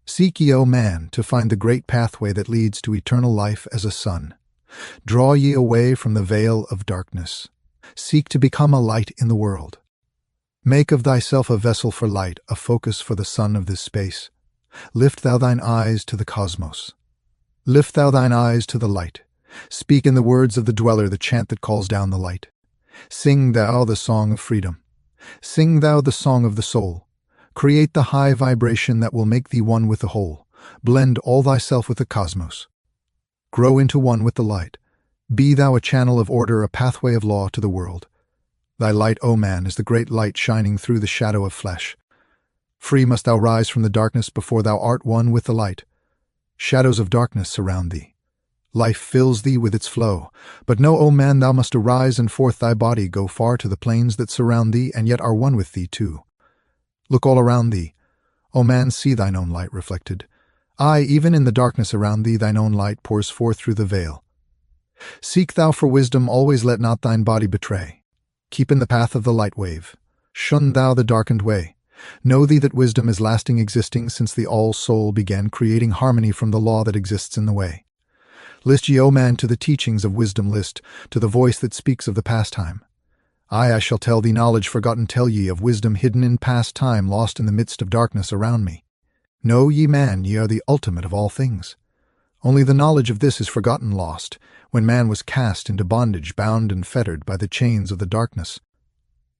Seek ye, O man, to find the great pathway that leads to eternal life as a sun. Draw ye away from the veil of darkness. Seek to become a light in the world. Make of thyself a vessel for light, a focus for the sun of this space. Lift thou thine eyes to the cosmos. Lift thou thine eyes to the light. Speak in the words of the dweller the chant that calls down the light. Sing thou the song of freedom. Sing thou the song of the soul. Create the high vibration that will make thee one with the whole. Blend all thyself with the cosmos. Grow into one with the light. Be thou a channel of order, a pathway of law to the world. Thy light, O man, is the great light shining through the shadow of flesh. Free must thou rise from the darkness before thou art one with the light. Shadows of darkness surround thee. Life fills thee with its flow. But know, O man, thou must arise and forth thy body go far to the plains that surround thee and yet are one with thee too. Look all around thee. O man, see thine own light reflected. Aye, even in the darkness around thee thine own light pours forth through the veil. Seek thou for wisdom, always let not thine body betray. Keep in the path of the light wave. Shun thou the darkened way. Know thee that wisdom is lasting, existing since the all-soul began, creating harmony from the law that exists in the way. List ye, O man, to the teachings of wisdom, list to the voice that speaks of the past time. I shall tell thee knowledge forgotten, tell ye of wisdom hidden in past time, lost in the midst of darkness around me. Know ye, man, ye are the ultimate of all things. Only the knowledge of this is forgotten, lost, when man was cast into bondage, bound and fettered by the chains of the darkness.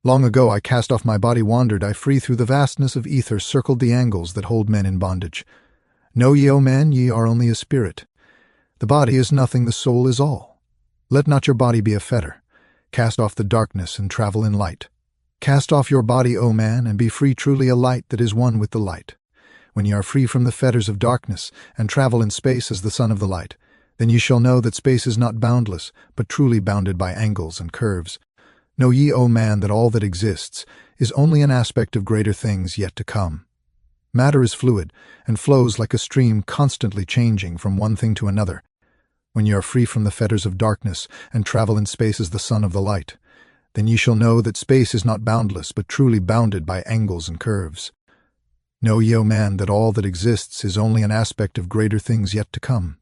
Long ago I cast off my body, wandered I free through the vastness of ether, circled the angles that hold men in bondage. Know ye, O man, ye are only a spirit. The body is nothing, the soul is all. Let not your body be a fetter. Cast off the darkness and travel in light. Cast off your body, O man, and be free, truly a light that is one with the light. When ye are free from the fetters of darkness and travel in space as the son of the light, then ye shall know that space is not boundless, but truly bounded by angles and curves. Know ye, O man, that all that exists is only an aspect of greater things yet to come. Matter is fluid and flows like a stream, constantly changing from one thing to another. When ye are free from the fetters of darkness and travel in space as the son of the light, then ye shall know that space is not boundless, but truly bounded by angles and curves. Know ye, O man, that all that exists is only an aspect of greater things yet to come.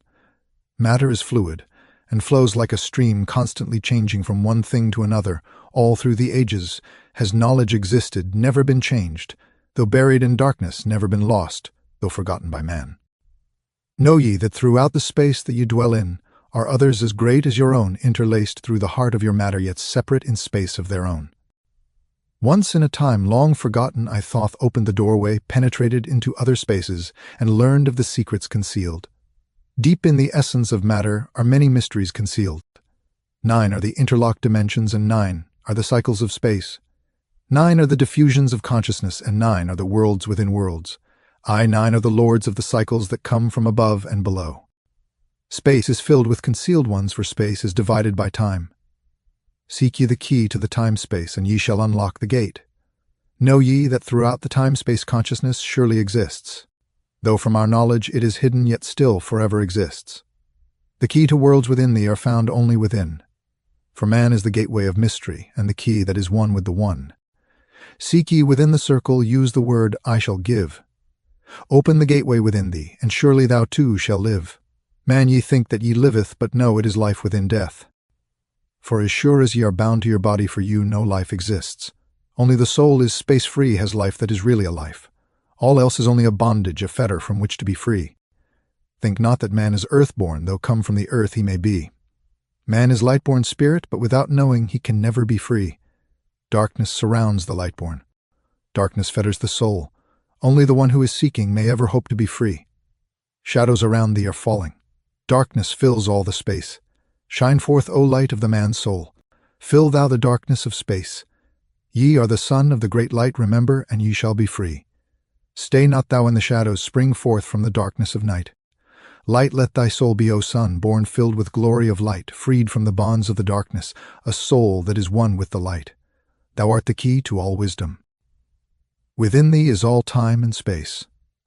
Matter is fluid, and flows like a stream constantly changing from one thing to another, all through the ages, has knowledge existed, never been changed, though buried in darkness, never been lost, though forgotten by man. Know ye that throughout the space that ye dwell in are others as great as your own, interlaced through the heart of your matter, yet separate in space of their own. Once in a time long forgotten, I Thoth opened the doorway, penetrated into other spaces, and learned of the secrets concealed. Deep in the essence of matter are many mysteries concealed. 9 are the interlocked dimensions, and 9 are the cycles of space. 9 are the diffusions of consciousness, and 9 are the worlds within worlds. 9 are the lords of the cycles that come from above and below. Space is filled with concealed ones, for space is divided by time. Seek ye the key to the time-space, and ye shall unlock the gate. Know ye that throughout the time-space consciousness surely exists. Though from our knowledge it is hidden, yet still forever exists. The key to worlds within thee are found only within. For man is the gateway of mystery, and the key that is one with the One. Seek ye within the circle, use the word, I shall give. Open the gateway within thee, and surely thou too shall live. Man, ye think that ye liveth, but no, it is life within death. For as sure as ye are bound to your body, for you no life exists. Only the soul is space-free, has life that is really a life. All else is only a bondage, a fetter from which to be free. Think not that man is earth-born, though come from the earth he may be. Man is light-born spirit, but without knowing he can never be free. Darkness surrounds the light-born. Darkness fetters the soul. Only the one who is seeking may ever hope to be free. Shadows around thee are falling. Darkness fills all the space. Shine forth, O light of the man's soul. Fill thou the darkness of space. Ye are the son of the great light, remember, and ye shall be free. Stay not thou in the shadows, spring forth from the darkness of night. Light let thy soul be, O son, born filled with glory of light, freed from the bonds of the darkness, a soul that is one with the light. Thou art the key to all wisdom. Within thee is all time and space.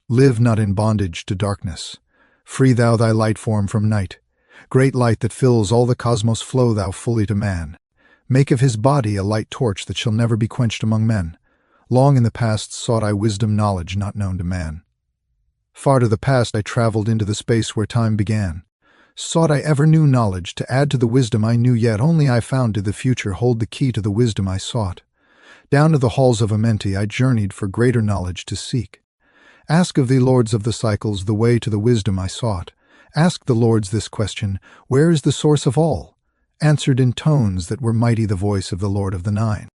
Live not in bondage to darkness. Free thou thy light form from night. Great light that fills all the cosmos, flow thou fully to man. Make of his body a light torch that shall never be quenched among men. Long in the past sought I wisdom, knowledge not known to man. Far to the past I traveled into the space where time began. Sought I ever new knowledge to add to the wisdom I knew, yet only I found did the future hold the key to the wisdom I sought. Down to the halls of Amenti I journeyed for greater knowledge to seek. Ask of the lords of the cycles the way to the wisdom I sought. Ask the lords this question, where is the source of all? Answered in tones that were mighty the voice of the Lord of the Nine.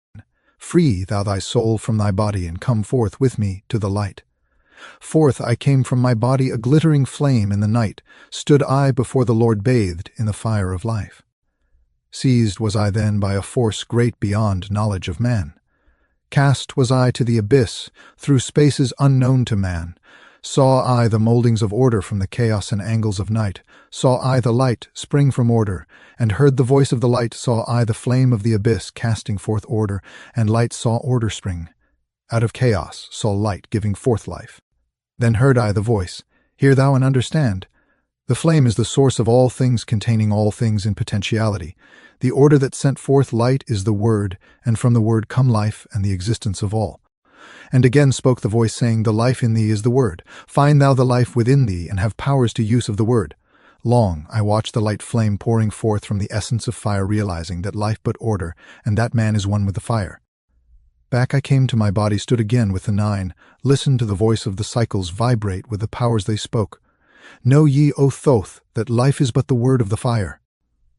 Free thou thy soul from thy body, and come forth with me to the light. Forth I came from my body, a glittering flame in the night, stood I before the Lord, bathed in the fire of life. Seized was I then by a force great beyond knowledge of man. Cast was I to the abyss, through spaces unknown to man. Saw I the moldings of order from the chaos and angles of night. Saw I the light spring from order, and heard the voice of the light. Saw I the flame of the abyss casting forth order, and light saw order spring. Out of chaos saw light giving forth life. Then heard I the voice, hear thou and understand. The flame is the source of all things, containing all things in potentiality. The order that sent forth light is the word, and from the word come life and the existence of all. And again spoke the voice, saying, the life in thee is the word. Find thou the life within thee, and have powers to use of the word. Long I watched the light flame pouring forth from the essence of fire, realizing that life but order, and that man is one with the fire. Back I came to my body, stood again with the Nine, listened to the voice of the cycles vibrate with the powers they spoke. Know ye, O Thoth, that life is but the word of the fire.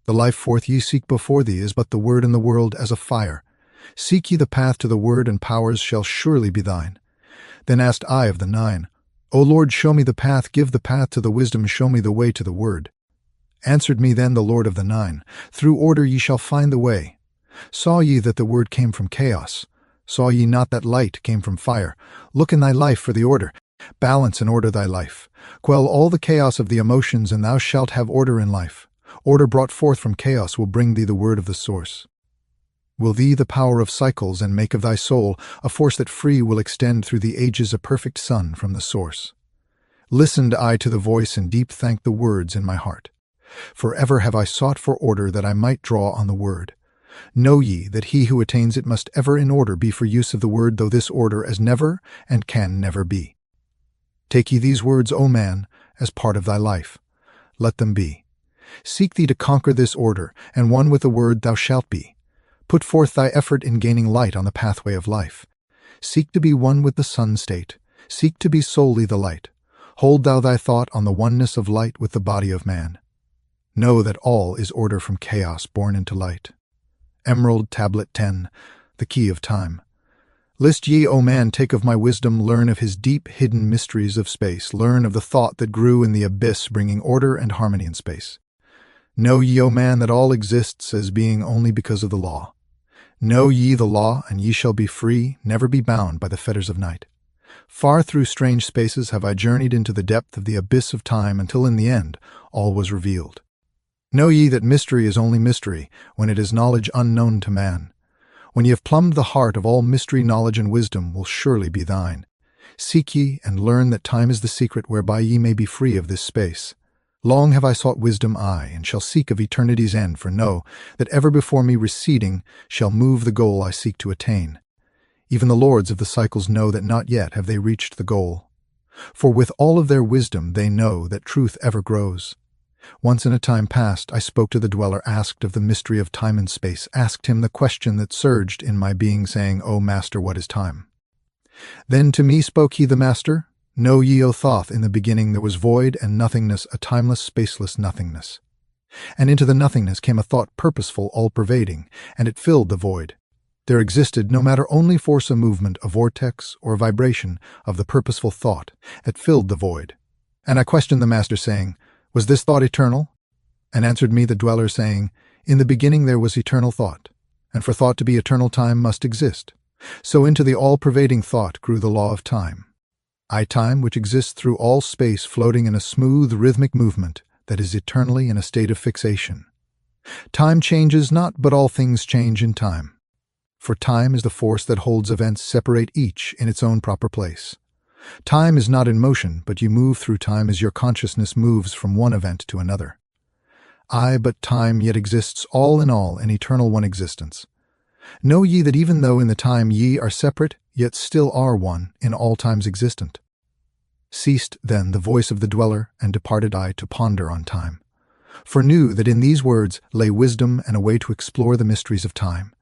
The life forth ye seek before thee is but the word in the world as a fire. Seek ye the path to the word, and powers shall surely be thine. Then asked I of the Nine, O Lord, show me the path, give the path to the wisdom, show me the way to the word. Answered me then the Lord of the Nine, through order ye shall find the way. Saw ye that the word came from chaos? Saw ye not that light came from fire? Look in thy life for the order. Balance and order thy life. Quell all the chaos of the emotions, and thou shalt have order in life. Order brought forth from chaos will bring thee the word of the source. Will thee the power of cycles, and make of thy soul a force that free will extend through the ages, a perfect sun from the source. Listened I to the voice, and deep thanked the words in my heart. For ever have I sought for order, that I might draw on the word. Know ye that he who attains it must ever in order be for use of the word, though this order as never and can never be. Take ye these words, O man, as part of thy life. Let them be. Seek thee to conquer this order, and one with the word thou shalt be. Put forth thy effort in gaining light on the pathway of life. Seek to be one with the sun state. Seek to be solely the light. Hold thou thy thought on the oneness of light with the body of man. Know that all is order from chaos born into light. Emerald Tablet 10, the Key of Time. List ye, O man, take of my wisdom, learn of his deep hidden mysteries of space, learn of the thought that grew in the abyss, bringing order and harmony in space. Know ye, O man, that all exists as being only because of the law. Know ye the law, and ye shall be free, never be bound by the fetters of night. Far through strange spaces have I journeyed into the depth of the abyss of time, until in the end all was revealed. Know ye that mystery is only mystery when it is knowledge unknown to man. When ye have plumbed the heart of all mystery, knowledge and wisdom will surely be thine. Seek ye, and learn that time is the secret whereby ye may be free of this space. Long have I sought wisdom, and shall seek of eternity's end, for know that ever before me receding shall move the goal I seek to attain. Even the lords of the cycles know that not yet have they reached the goal. For with all of their wisdom they know that truth ever grows. Once in a time past I spoke to the dweller, asked of the mystery of time and space, asked him the question that surged in my being, saying, O Master, what is time? Then to me spoke he, the Master, Know ye, O Thoth, in the beginning there was void and nothingness, a timeless, spaceless nothingness. And into the nothingness came a thought purposeful, all-pervading, and it filled the void. There existed no matter only force, a movement, a vortex, or a vibration of the purposeful thought that filled the void. And I questioned the Master, saying, Was this thought eternal? And answered me the dweller, saying, In the beginning there was eternal thought, and for thought to be eternal time must exist. So into the all-pervading thought grew the law of time. Time, which exists through all space, floating in a smooth, rhythmic movement that is eternally in a state of fixation. Time changes not, but all things change in time. For time is the force that holds events separate each in its own proper place. Time is not in motion, but you move through time as your consciousness moves from one event to another. But time yet exists all in all, an eternal one existence. Know ye that even though in the time ye are separate, yet still are one in all times existent. Ceased then the voice of the dweller, and departed I to ponder on time. For knew that in these words lay wisdom and a way to explore the mysteries of time.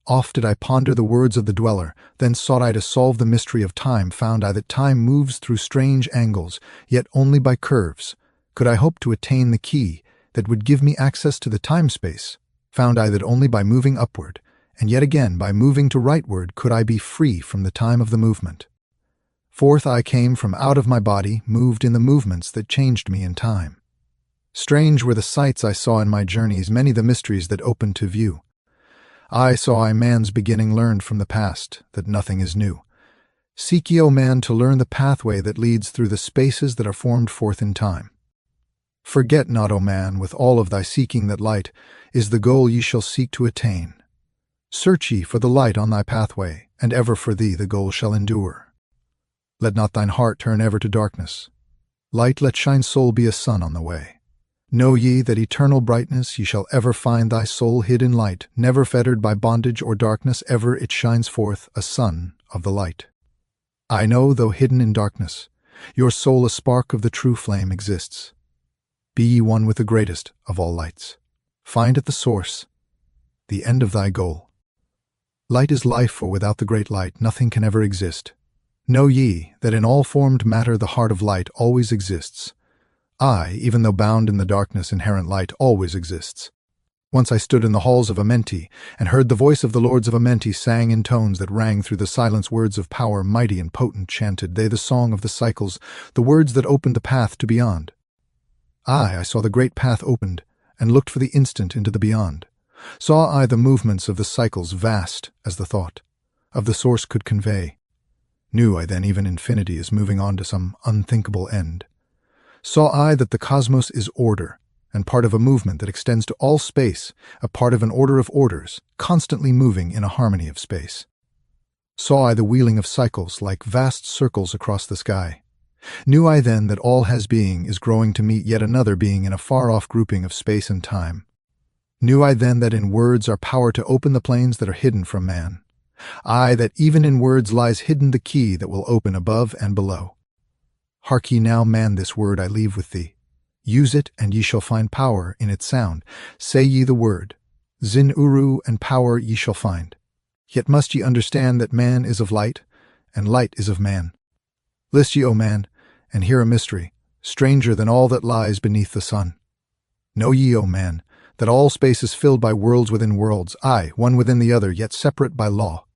Oft did I ponder the words of the dweller, then sought I to solve the mystery of time, found I that time moves through strange angles, yet only by curves. Could I hope to attain the key that would give me access to the time-space, found I that only by moving upward, and yet again by moving to rightward, could I be free from the time of the movement. Forth I came from out of my body, moved in the movements that changed me in time. Strange were the sights I saw in my journeys, many the mysteries that opened to view. I saw man's beginning, learned from the past that nothing is new. Seek ye, O man, to learn the pathway that leads through the spaces that are formed forth in time. Forget not, O man, with all of thy seeking, that light is the goal ye shall seek to attain. Search ye for the light on thy pathway, and ever for thee the goal shall endure. Let not thine heart turn ever to darkness. Light let shine, soul be a sun on the way. Know ye that eternal brightness ye shall ever find thy soul hid in light, never fettered by bondage or darkness, ever it shines forth, a sun of the light. I know, though hidden in darkness, your soul a spark of the true flame exists. Be ye one with the greatest of all lights. Find at the source, the end of thy goal. Light is life, for without the great light nothing can ever exist. Know ye that in all formed matter the heart of light always exists. Even though bound in the darkness, inherent light always exists. Once I stood in the halls of Amenti, and heard the voice of the lords of Amenti sang in tones that rang through the silence, words of power, mighty and potent, chanted they the song of the cycles, the words that opened the path to beyond. I saw the great path opened, and looked for the instant into the beyond. Saw I the movements of the cycles, vast as the thought of the source could convey. Knew I then even infinity is moving on to some unthinkable end. Saw I that the cosmos is order, and part of a movement that extends to all space, a part of an order of orders, constantly moving in a harmony of space. Saw I the wheeling of cycles like vast circles across the sky. Knew I then that all has being is growing to meet yet another being in a far-off grouping of space and time. Knew I then that in words are power to open the planes that are hidden from man. That even in words lies hidden the key that will open above and below. Hark ye now, man, this word I leave with thee. Use it, and ye shall find power in its sound. Say ye the word, Zin Uru, and power ye shall find. Yet must ye understand that man is of light, and light is of man. List ye, O man, and hear a mystery, stranger than all that lies beneath the sun. Know ye, O man, that all space is filled by worlds within worlds, aye, one within the other, yet separate by law.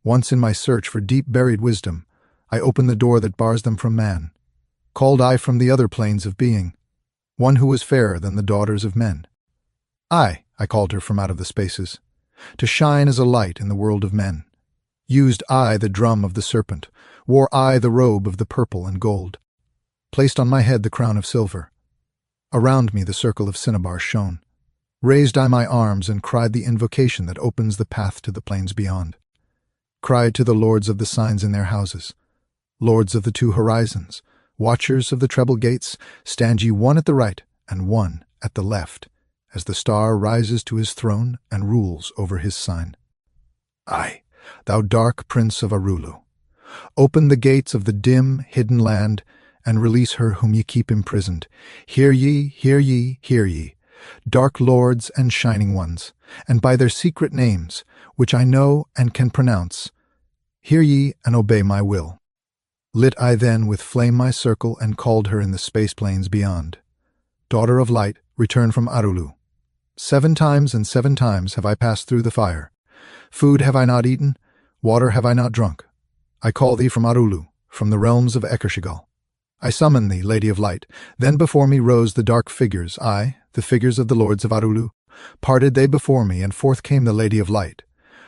Once in my search for deep-buried wisdom, I opened the door that bars them from man. Called I from the other planes of being, one who was fairer than the daughters of men. I called her from out of the spaces, to shine as a light in the world of men. Used I the drum of the serpent, wore I the robe of the purple and gold. Placed on my head the crown of silver. Around me the circle of cinnabar shone. Raised I my arms and cried the invocation that opens the path to the plains beyond. Cried to the lords of the signs in their houses, lords of the two horizons, watchers of the treble gates, stand ye one at the right and one at the left, as the star rises to his throne and rules over his sign. Aye, thou dark prince of Arulu, open the gates of the dim, hidden land, and release her whom ye keep imprisoned. Hear ye, hear ye, hear ye, dark lords and shining ones, and by their secret names, which I know and can pronounce, hear ye and obey my will. Lit I then with flame my circle and called her in the space plains beyond. Daughter of light, return from Arulu. 7 times and 7 times have I passed through the fire. Food have I not eaten, water have I not drunk. I call thee from Arulu, from the realms of Ekershigal. I summon thee, Lady of Light. Then before me rose the dark figures, aye, the figures of the lords of Arulu. Parted they before me, and forth came the Lady of Light.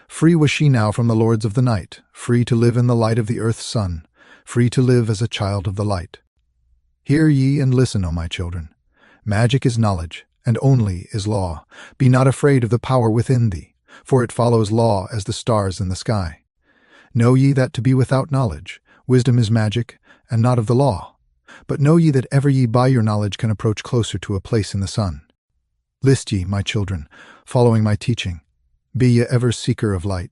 Free was she now from the lords of the night, free to live in the light of the earth's sun, free to live as a child of the light. Hear ye and listen, O my children. Magic is knowledge, and only is law. Be not afraid of the power within thee, for it follows law as the stars in the sky. Know ye that to be without knowledge, wisdom is magic, and not of the law. But know ye that ever ye by your knowledge can approach closer to a place in the sun. List ye, my children, following my teaching. Be ye ever seeker of light.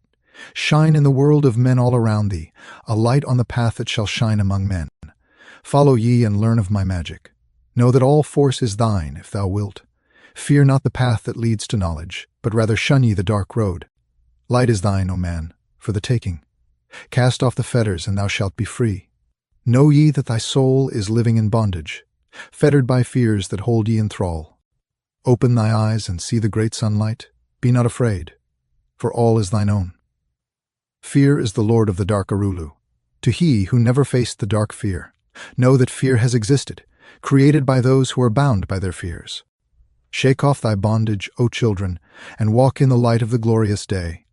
Shine in the world of men all around thee, a light on the path that shall shine among men. Follow ye and learn of my magic. Know that all force is thine, if thou wilt. Fear not the path that leads to knowledge, but rather shun ye the dark road. Light is thine, O man, for the taking. Cast off the fetters, and thou shalt be free. Know ye that thy soul is living in bondage, fettered by fears that hold ye in thrall. Open thy eyes and see the great sunlight. Be not afraid, for all is thine own. Fear is the lord of the dark Arulu. To he who never faced the dark fear, know that fear has existed, created by those who are bound by their fears. Shake off thy bondage, O children, and walk in the light of the glorious day.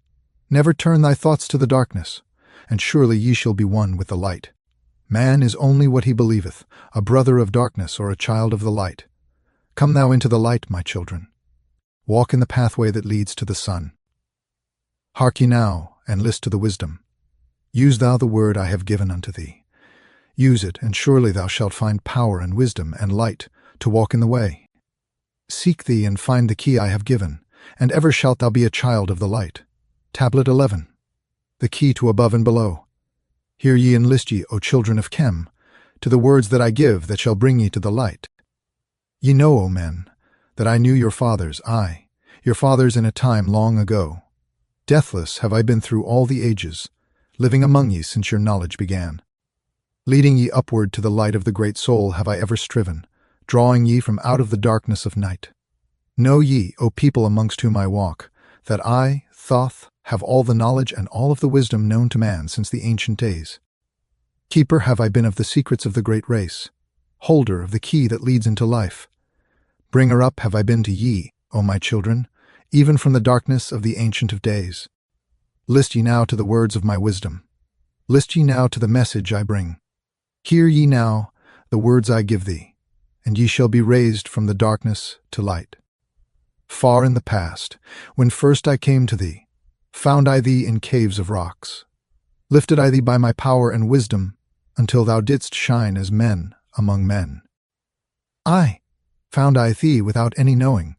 Never turn thy thoughts to the darkness, and surely ye shall be one with the light. Man is only what he believeth, a brother of darkness or a child of the light. Come thou into the light, my children. Walk in the pathway that leads to the sun. Hark ye now, and list to the wisdom. Use thou the word I have given unto thee. Use it, and surely thou shalt find power and wisdom and light to walk in the way. Seek thee and find the key I have given, and ever shalt thou be a child of the light. Tablet 11. The key to above and below. Hear ye and list ye, O children of Chem, to the words that I give that shall bring ye to the light. Ye know, O men, that I knew your fathers, aye, your fathers in a time long ago. Deathless have I been through all the ages, living among ye since your knowledge began. Leading ye upward to the light of the great soul have I ever striven, drawing ye from out of the darkness of night. Know ye, O people amongst whom I walk, that I, Thoth, have all the knowledge and all of the wisdom known to man since the ancient days. Keeper have I been of the secrets of the great race, holder of the key that leads into life. Bringer up have I been to ye, O my children, even from the darkness of the Ancient of Days. List ye now to the words of my wisdom. List ye now to the message I bring. Hear ye now the words I give thee, and ye shall be raised from the darkness to light. Far in the past, when first I came to thee, found I thee in caves of rocks. Lifted I thee by my power and wisdom, until thou didst shine as men among men. Aye, found I thee without any knowing.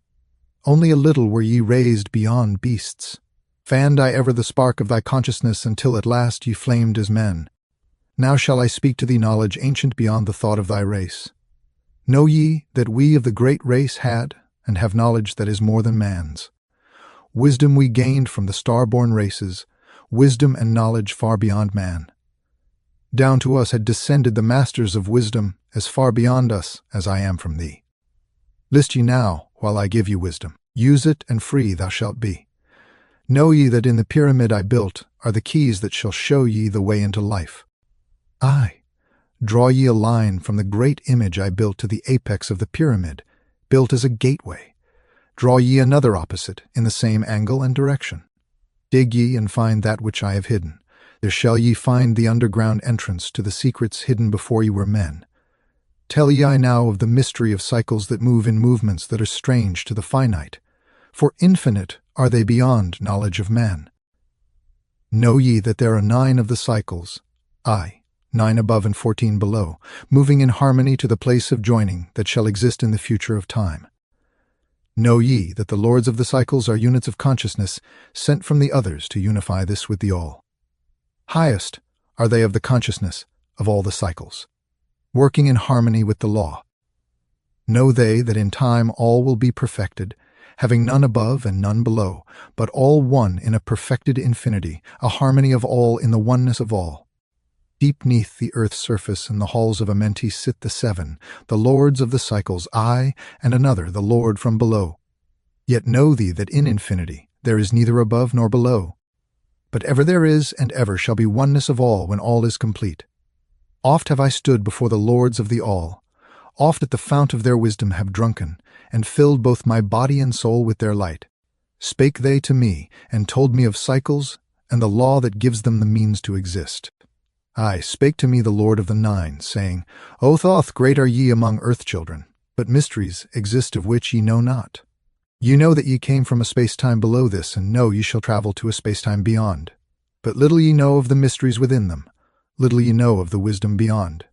Only a little were ye raised beyond beasts. Fanned I ever the spark of thy consciousness until at last ye flamed as men. Now shall I speak to thee knowledge ancient beyond the thought of thy race. Know ye that we of the great race had, and have knowledge that is more than man's. Wisdom we gained from the star-born races, wisdom and knowledge far beyond man. Down to us had descended the masters of wisdom, as far beyond us as I am from thee. List ye now, while I give you wisdom. Use it, and free thou shalt be. Know ye that in the pyramid I built are the keys that shall show ye the way into life. Aye, draw ye a line from the great image I built to the apex of the pyramid, built as a gateway. Draw ye another opposite, in the same angle and direction. Dig ye and find that which I have hidden. There shall ye find the underground entrance to the secrets hidden before ye were men. Tell ye I now of the mystery of cycles that move in movements that are strange to the finite, for infinite are they beyond knowledge of man. Know ye that there are 9 of the cycles, aye, 9 above and 14 below, moving in harmony to the place of joining that shall exist in the future of time. Know ye that the lords of the cycles are units of consciousness sent from the others to unify this with the all. Highest are they of the consciousness of all the cycles, working in harmony with the law. Know they that in time all will be perfected, having none above and none below, but all one in a perfected infinity, a harmony of all in the oneness of all. Deep neath the earth's surface in the halls of Amenti sit the 7, the lords of the cycles, I, and another, the Lord from below. Yet know thee that in infinity there is neither above nor below, but ever there is and ever shall be oneness of all when all is complete. Oft have I stood before the lords of the all, oft at the fount of their wisdom have drunken, and filled both my body and soul with their light. Spake they to me, and told me of cycles, and the law that gives them the means to exist. Aye, spake to me the Lord of the 9, saying, O Thoth, great are ye among earth-children, but mysteries exist of which ye know not. Ye know that ye came from a space-time below this, and know ye shall travel to a space-time beyond. But little ye know of the mysteries within them, little ye know of the wisdom beyond.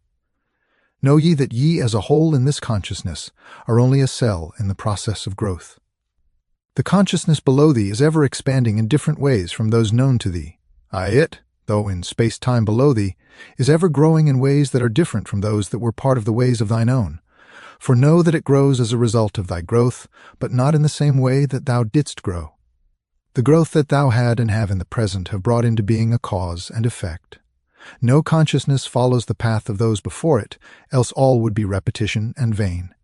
Know ye that ye as a whole in this consciousness are only a cell in the process of growth. The consciousness below thee is ever expanding in different ways from those known to thee. Aye, it, though in space-time below thee, is ever growing in ways that are different from those that were part of the ways of thine own. For know that it grows as a result of thy growth, but not in the same way that thou didst grow. The growth that thou had and have in the present have brought into being a cause and effect. No consciousness follows the path of those before it, else all would be repetition and vain.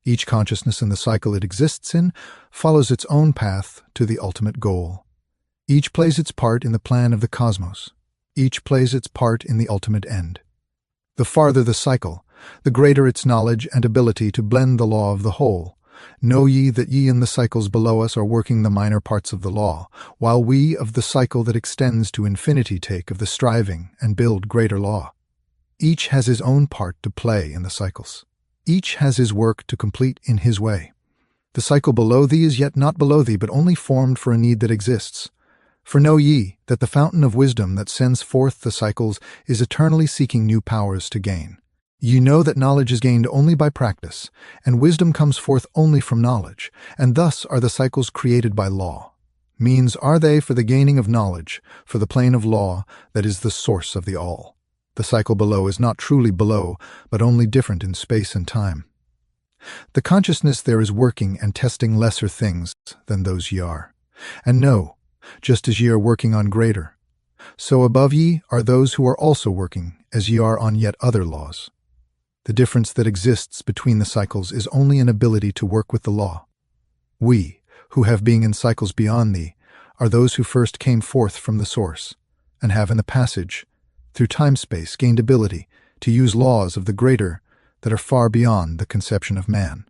Each consciousness in the cycle it exists in follows its own path to the ultimate goal. Each plays its part in the plan of the cosmos. Each plays its part in the ultimate end. The farther the cycle, the greater its knowledge and ability to blend the law of the whole. Know ye that ye in the cycles below us are working the minor parts of the law, while we of the cycle that extends to infinity take of the striving and build greater law. Each has his own part to play in the cycles. Each has his work to complete in his way. The cycle below thee is yet not below thee, but only formed for a need that exists. For know ye that the fountain of wisdom that sends forth the cycles is eternally seeking new powers to gain. Ye know that knowledge is gained only by practice, and wisdom comes forth only from knowledge, and thus are the cycles created by law. Means are they for the gaining of knowledge, for the plane of law that is the source of the all. The cycle below is not truly below, but only different in space and time. The consciousness there is working and testing lesser things than those ye are. And know, just as ye are working on greater, so above ye are those who are also working as ye are on yet other laws. The difference that exists between the cycles is only an ability to work with the law. We, who have being in cycles beyond thee, are those who first came forth from the source, and have in the passage, through time-space, gained ability to use laws of the greater that are far beyond the conception of man.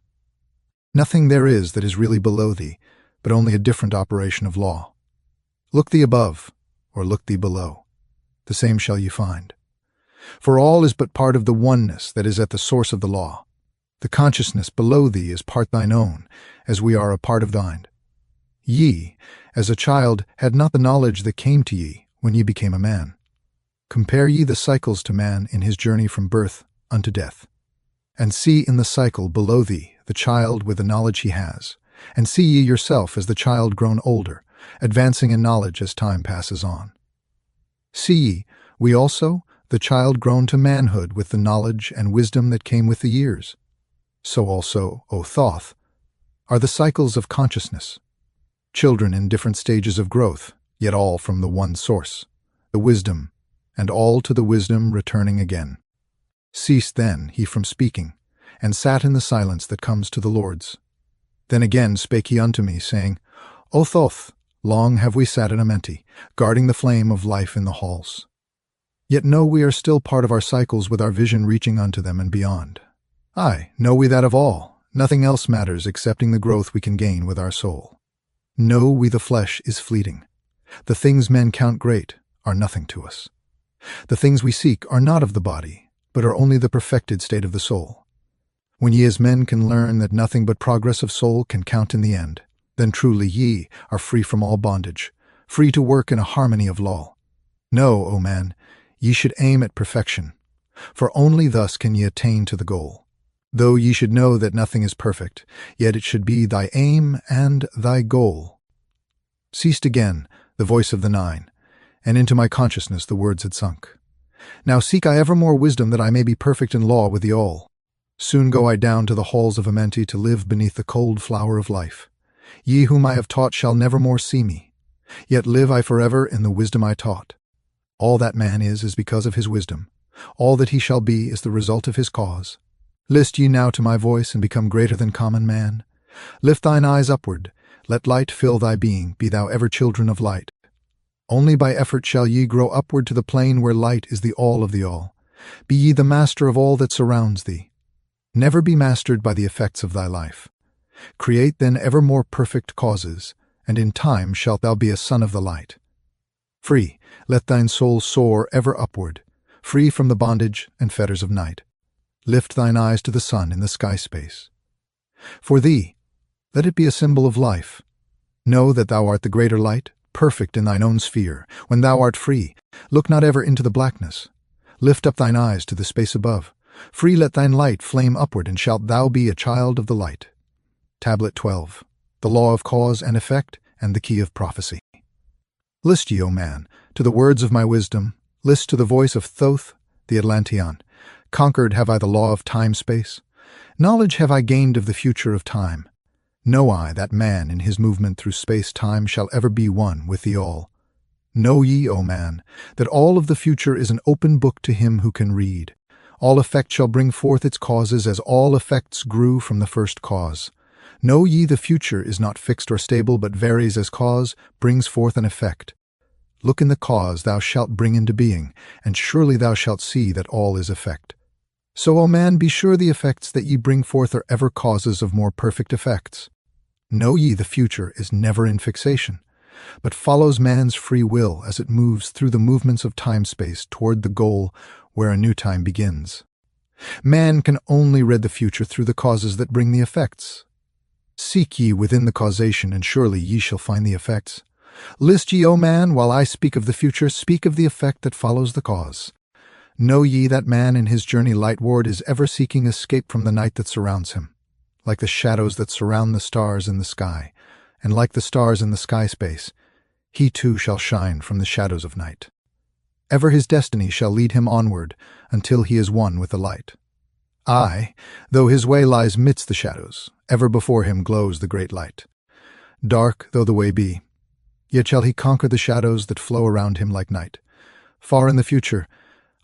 Nothing there is that is really below thee, but only a different operation of law. Look thee above, or look thee below. The same shall ye find. For all is but part of the oneness that is at the source of the law. The consciousness below thee is part thine own, as we are a part of thine. Ye, as a child, had not the knowledge that came to ye when ye became a man. Compare ye the cycles to man in his journey from birth unto death. And see in the cycle below thee the child with the knowledge he has, and see ye yourself as the child grown older, advancing in knowledge as time passes on. See ye, we also, the child grown to manhood with the knowledge and wisdom that came with the years. So also, O Thoth, are the cycles of consciousness. Children in different stages of growth, yet all from the one source, the wisdom, and all to the wisdom returning again. Ceased then he from speaking, and sat in the silence that comes to the Lord's. Then again spake he unto me, saying, O Thoth, long have we sat in Amenti, guarding the flame of life in the halls. Yet know we are still part of our cycles with our vision reaching unto them and beyond. Aye, know we that of all, nothing else matters excepting the growth we can gain with our soul. Know we the flesh is fleeting. The things men count great are nothing to us. The things we seek are not of the body, but are only the perfected state of the soul. When ye as men can learn that nothing but progress of soul can count in the end, then truly ye are free from all bondage, free to work in a harmony of law. Know, O man, ye should aim at perfection, for only thus can ye attain to the goal. Though ye should know that nothing is perfect, yet it should be thy aim and thy goal. Ceased again the voice of the nine, and into my consciousness the words had sunk. Now seek I ever more wisdom that I may be perfect in law with the all. Soon go I down to the halls of Amenti to live beneath the cold flower of life. Ye whom I have taught shall never more see me, yet live I forever in the wisdom I taught. All that man is because of his wisdom. All that he shall be is the result of his cause. List ye now to my voice and become greater than common man. Lift thine eyes upward, let light fill thy being, be thou ever children of light. Only by effort shall ye grow upward to the plane where light is the all of the all. Be ye the master of all that surrounds thee. Never be mastered by the effects of thy life. Create then ever more perfect causes, and in time shalt thou be a son of the light. Free, let thine soul soar ever upward, free from the bondage and fetters of night. Lift thine eyes to the sun in the sky space. For thee, let it be a symbol of life. Know that thou art the greater light, perfect in thine own sphere. When thou art free, look not ever into the blackness. Lift up thine eyes to the space above. Free let thine light flame upward, and shalt thou be a child of the light. Tablet 12. The law of cause and effect, and the key of prophecy. List ye, O man, to the words of my wisdom. List to the voice of Thoth the Atlantean. Conquered have I the law of time-space. Knowledge have I gained of the future of time. Know I that man in his movement through space-time shall ever be one with the all. Know ye, O man, that all of the future is an open book to him who can read. All effect shall bring forth its causes as all effects grew from the first cause. Know ye the future is not fixed or stable, but varies as cause brings forth an effect. Look in the cause thou shalt bring into being, and surely thou shalt see that all is effect. So, O man, be sure the effects that ye bring forth are ever causes of more perfect effects. Know ye the future is never in fixation, but follows man's free will as it moves through the movements of time-space toward the goal where a new time begins. Man can only read the future through the causes that bring the effects. Seek ye within the causation, and surely ye shall find the effects. List ye, O man, while I speak of the future, speak of the effect that follows the cause. Know ye that man in his journey lightward is ever seeking escape from the night that surrounds him, like the shadows that surround the stars in the sky, and like the stars in the sky space, he too shall shine from the shadows of night. Ever his destiny shall lead him onward until he is one with the light. Aye, though his way lies midst the shadows, ever before him glows the great light. Dark though the way be, yet shall he conquer the shadows that flow around him like night. Far in the future,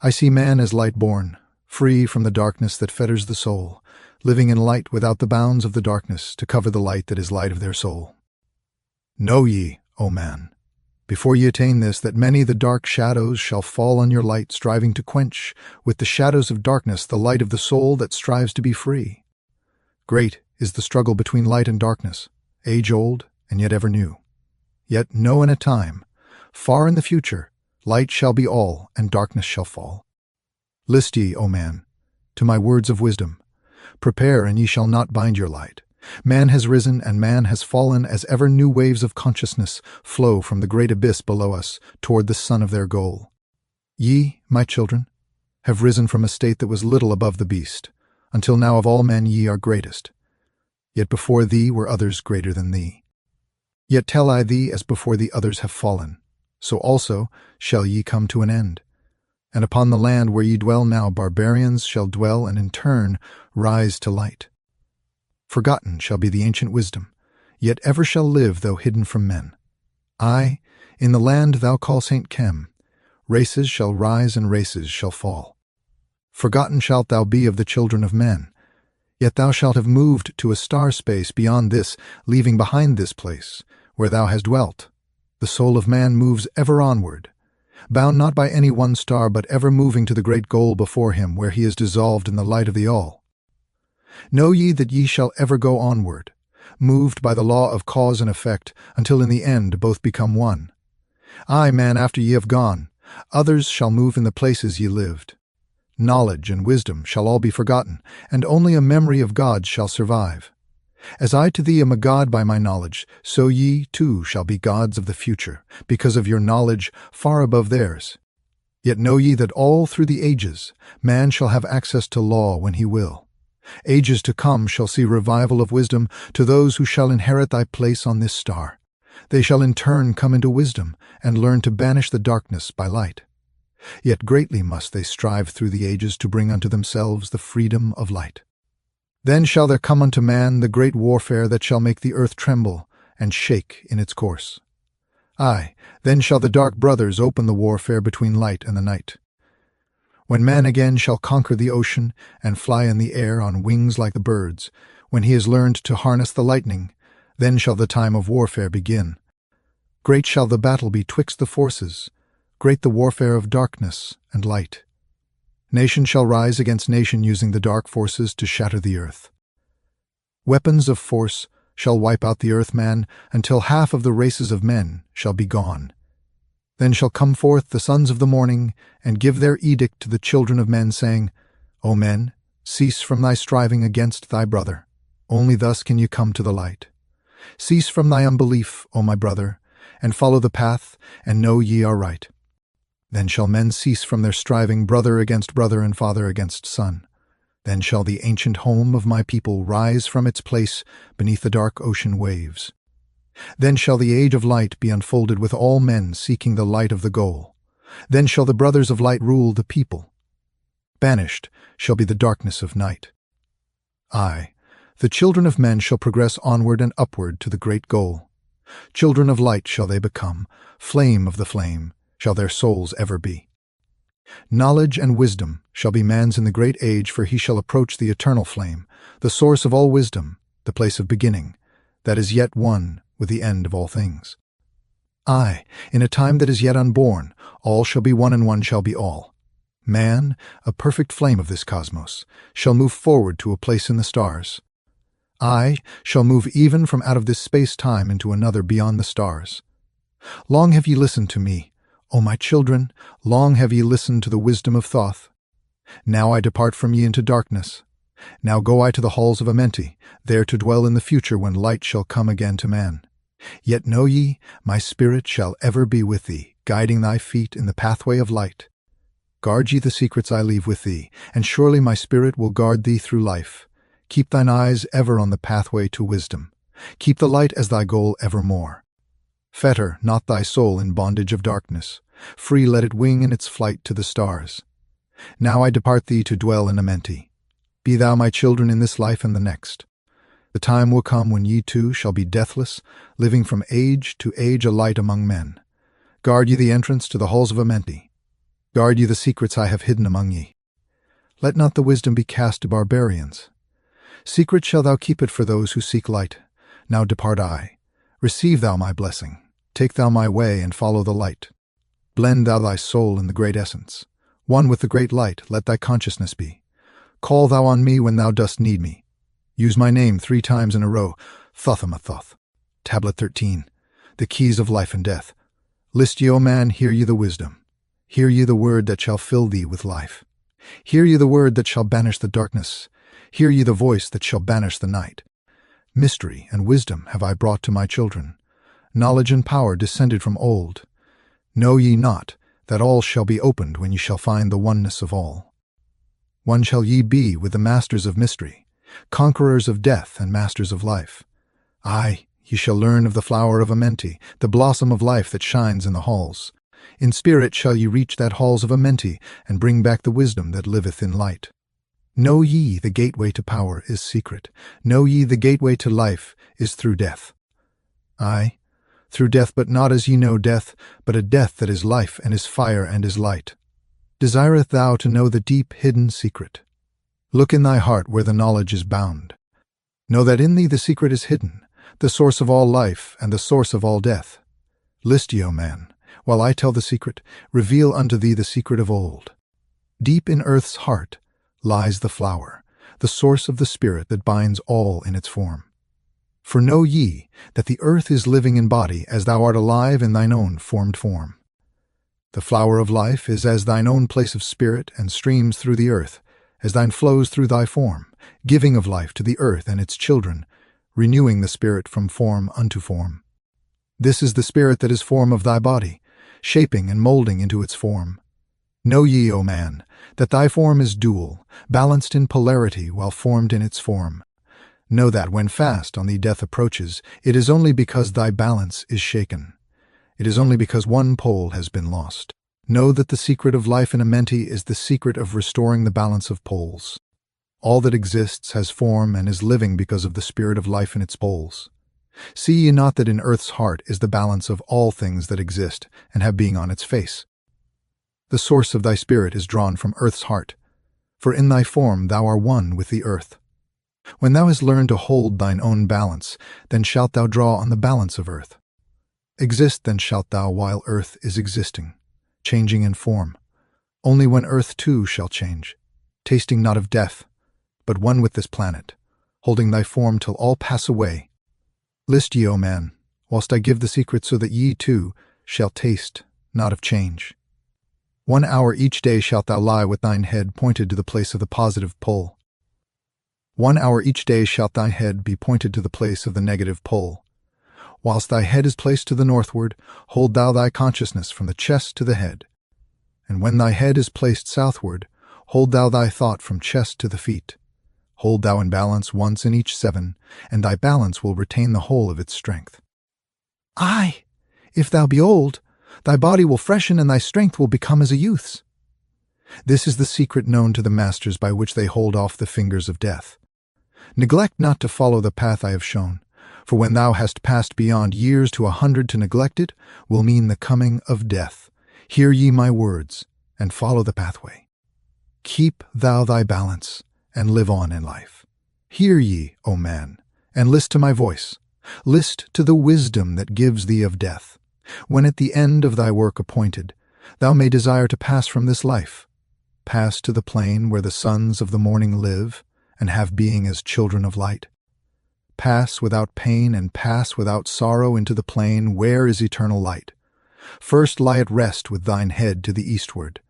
I see man as light-born, free from the darkness that fetters the soul, living in light without the bounds of the darkness to cover the light that is light of their soul. Know ye, O man, before ye attain this, that many the dark shadows shall fall on your light, striving to quench with the shadows of darkness the light of the soul that strives to be free. Great is the struggle between light and darkness, age-old and yet ever new. Yet know in a time, far in the future, light shall be all, and darkness shall fall. List ye, O man, to my words of wisdom. Prepare, and ye shall not bind your light. Man has risen, and man has fallen, as ever new waves of consciousness flow from the great abyss below us toward the sun of their goal. Ye, my children, have risen from a state that was little above the beast, until now of all men ye are greatest. Yet before thee were others greater than thee. Yet tell I thee, as before thee others have fallen, so also shall ye come to an end. and upon the land where ye dwell now barbarians shall dwell and in turn rise to light. Forgotten shall be the ancient wisdom, yet ever shall live though hidden from men. Aye, in the land thou call St. Chem, races shall rise and races shall fall. Forgotten shalt thou be of the children of men, yet thou shalt have moved to a star space beyond this, leaving behind this place, where thou hast dwelt. The soul of man moves ever onward, bound not by any one star, but ever moving to the great goal before him, where he is dissolved in the light of the all. Know ye that ye shall ever go onward, moved by the law of cause and effect, until in the end both become one. Aye, man, after ye have gone, others shall move in the places ye lived. Knowledge and wisdom shall all be forgotten, and only a memory of God shall survive. As I to thee am a god by my knowledge, so ye too shall be gods of the future, because of your knowledge far above theirs. Yet know ye that all through the ages man shall have access to law when he will. Ages to come shall see revival of wisdom to those who shall inherit thy place on this star. They shall in turn come into wisdom and learn to banish the darkness by light. Yet greatly must they strive through the ages to bring unto themselves the freedom of light. Then shall there come unto man the great warfare that shall make the earth tremble and shake in its course. Aye, then shall the dark brothers open the warfare between light and the night. When man again shall conquer the ocean and fly in the air on wings like the birds, when he has learned to harness the lightning, then shall the time of warfare begin. Great shall the battle be twixt the forces, great the warfare of darkness and light. Nation shall rise against nation using the dark forces to shatter the earth. Weapons of force shall wipe out the earth, man, until half of the races of men shall be gone. Then shall come forth the sons of the morning, and give their edict to the children of men, saying, O men, cease from thy striving against thy brother. Only thus can you come to the light. Cease from thy unbelief, O my brother, and follow the path, and know ye are right. Then shall men cease from their striving, brother against brother and father against son. Then shall the ancient home of my people rise from its place beneath the dark ocean waves. Then shall the age of light be unfolded with all men seeking the light of the goal. Then shall the brothers of light rule the people. Banished shall be the darkness of night. Aye, the children of men shall progress onward and upward to the great goal. Children of light shall they become, flame of the flame shall their souls ever be. Knowledge and wisdom shall be man's in the great age, for he shall approach the eternal flame, the source of all wisdom, the place of beginning, that is yet one with the end of all things. Aye, in a time that is yet unborn, all shall be one and one shall be all. Man, a perfect flame of this cosmos, shall move forward to a place in the stars. I shall move even from out of this space-time into another beyond the stars. Long have ye listened to me, O my children, long have ye listened to the wisdom of Thoth. Now I depart from ye into darkness. Now go I to the halls of Amenti, there to dwell in the future when light shall come again to man. Yet know ye, my spirit shall ever be with thee, guiding thy feet in the pathway of light. Guard ye the secrets I leave with thee, and surely my spirit will guard thee through life. Keep thine eyes ever on the pathway to wisdom. Keep the light as thy goal evermore. Fetter not thy soul in bondage of darkness. Free let it wing in its flight to the stars. Now I depart thee to dwell in Amenti. Be thou my children in this life and the next. The time will come when ye too shall be deathless, living from age to age a light among men. Guard ye the entrance to the halls of Amenti. Guard ye the secrets I have hidden among ye. Let not the wisdom be cast to barbarians. Secret shall thou keep it for those who seek light. Now depart I. Receive thou my blessing. Take thou my way and follow the light. Blend thou thy soul in the great essence. One with the great light let thy consciousness be. Call thou on me when thou dost need me. Use my name 3 times in a row. Thoth. Tablet 13. The keys of life and death. List ye, O man, hear ye the wisdom. Hear ye the word that shall fill thee with life. Hear ye the word that shall banish the darkness. Hear ye the voice that shall banish the night. Mystery and wisdom have I brought to my children. Knowledge and power descended from old. Know ye not that all shall be opened when ye shall find the oneness of all? One shall ye be with the masters of mystery, conquerors of death and masters of life. Aye, ye shall learn of the flower of Amenti, the blossom of life that shines in the halls. In spirit shall ye reach that halls of Amenti, and bring back the wisdom that liveth in light. Know ye the gateway to power is secret. Know ye the gateway to life is through death. Aye, through death, but not as ye know death, but a death that is life, and is fire, and is light. Desireth thou to know the deep hidden secret? Look in thy heart where the knowledge is bound. Know that in thee the secret is hidden, the source of all life, and the source of all death. List ye, O man, while I tell the secret, reveal unto thee the secret of old. Deep in earth's heart lies the flower, the source of the spirit that binds all in its form. For know ye that the earth is living in body, as thou art alive in thine own formed form. The flower of life is as thine own place of spirit, and streams through the earth, as thine flows through thy form, giving of life to the earth and its children, renewing the spirit from form unto form. This is the spirit that is form of thy body, shaping and molding into its form. Know ye, O man, that thy form is dual, balanced in polarity while formed in its form. Know that when fast on thee death approaches, it is only because thy balance is shaken. It is only because one pole has been lost. Know that the secret of life in Amenti is the secret of restoring the balance of poles. All that exists has form and is living because of the spirit of life in its poles. See ye not that in earth's heart is the balance of all things that exist and have being on its face? The source of thy spirit is drawn from earth's heart, for in thy form thou art one with the earth. When thou hast learned to hold thine own balance, then shalt thou draw on the balance of earth. Exist then shalt thou while earth is existing, changing in form. Only when earth too shall change, tasting not of death, but one with this planet, holding thy form till all pass away. List ye, O man, whilst I give the secret, so that ye too shall taste not of change. 1 hour each day shalt thou lie with thine head pointed to the place of the positive pole. 1 hour each day shalt thy head be pointed to the place of the negative pole. Whilst thy head is placed to the northward, hold thou thy consciousness from the chest to the head. And when thy head is placed southward, hold thou thy thought from chest to the feet. Hold thou in balance once in each 7, and thy balance will retain the whole of its strength. Aye, if thou be old, thy body will freshen and thy strength will become as a youth's. This is the secret known to the masters by which they hold off the fingers of death. Neglect not to follow the path I have shown, for when thou hast passed beyond years to 100, to neglect it will mean the coming of death. Hear ye my words, and follow the pathway. Keep thou thy balance, and live on in life. Hear ye, O man, and list to my voice. List to the wisdom that gives thee of death. When at the end of thy work appointed, thou may desire to pass from this life, pass to the plane where the sons of the morning live, and have being as children of light. Pass without pain and pass without sorrow into the plane where is eternal light. First lie at rest with thine head to the eastward.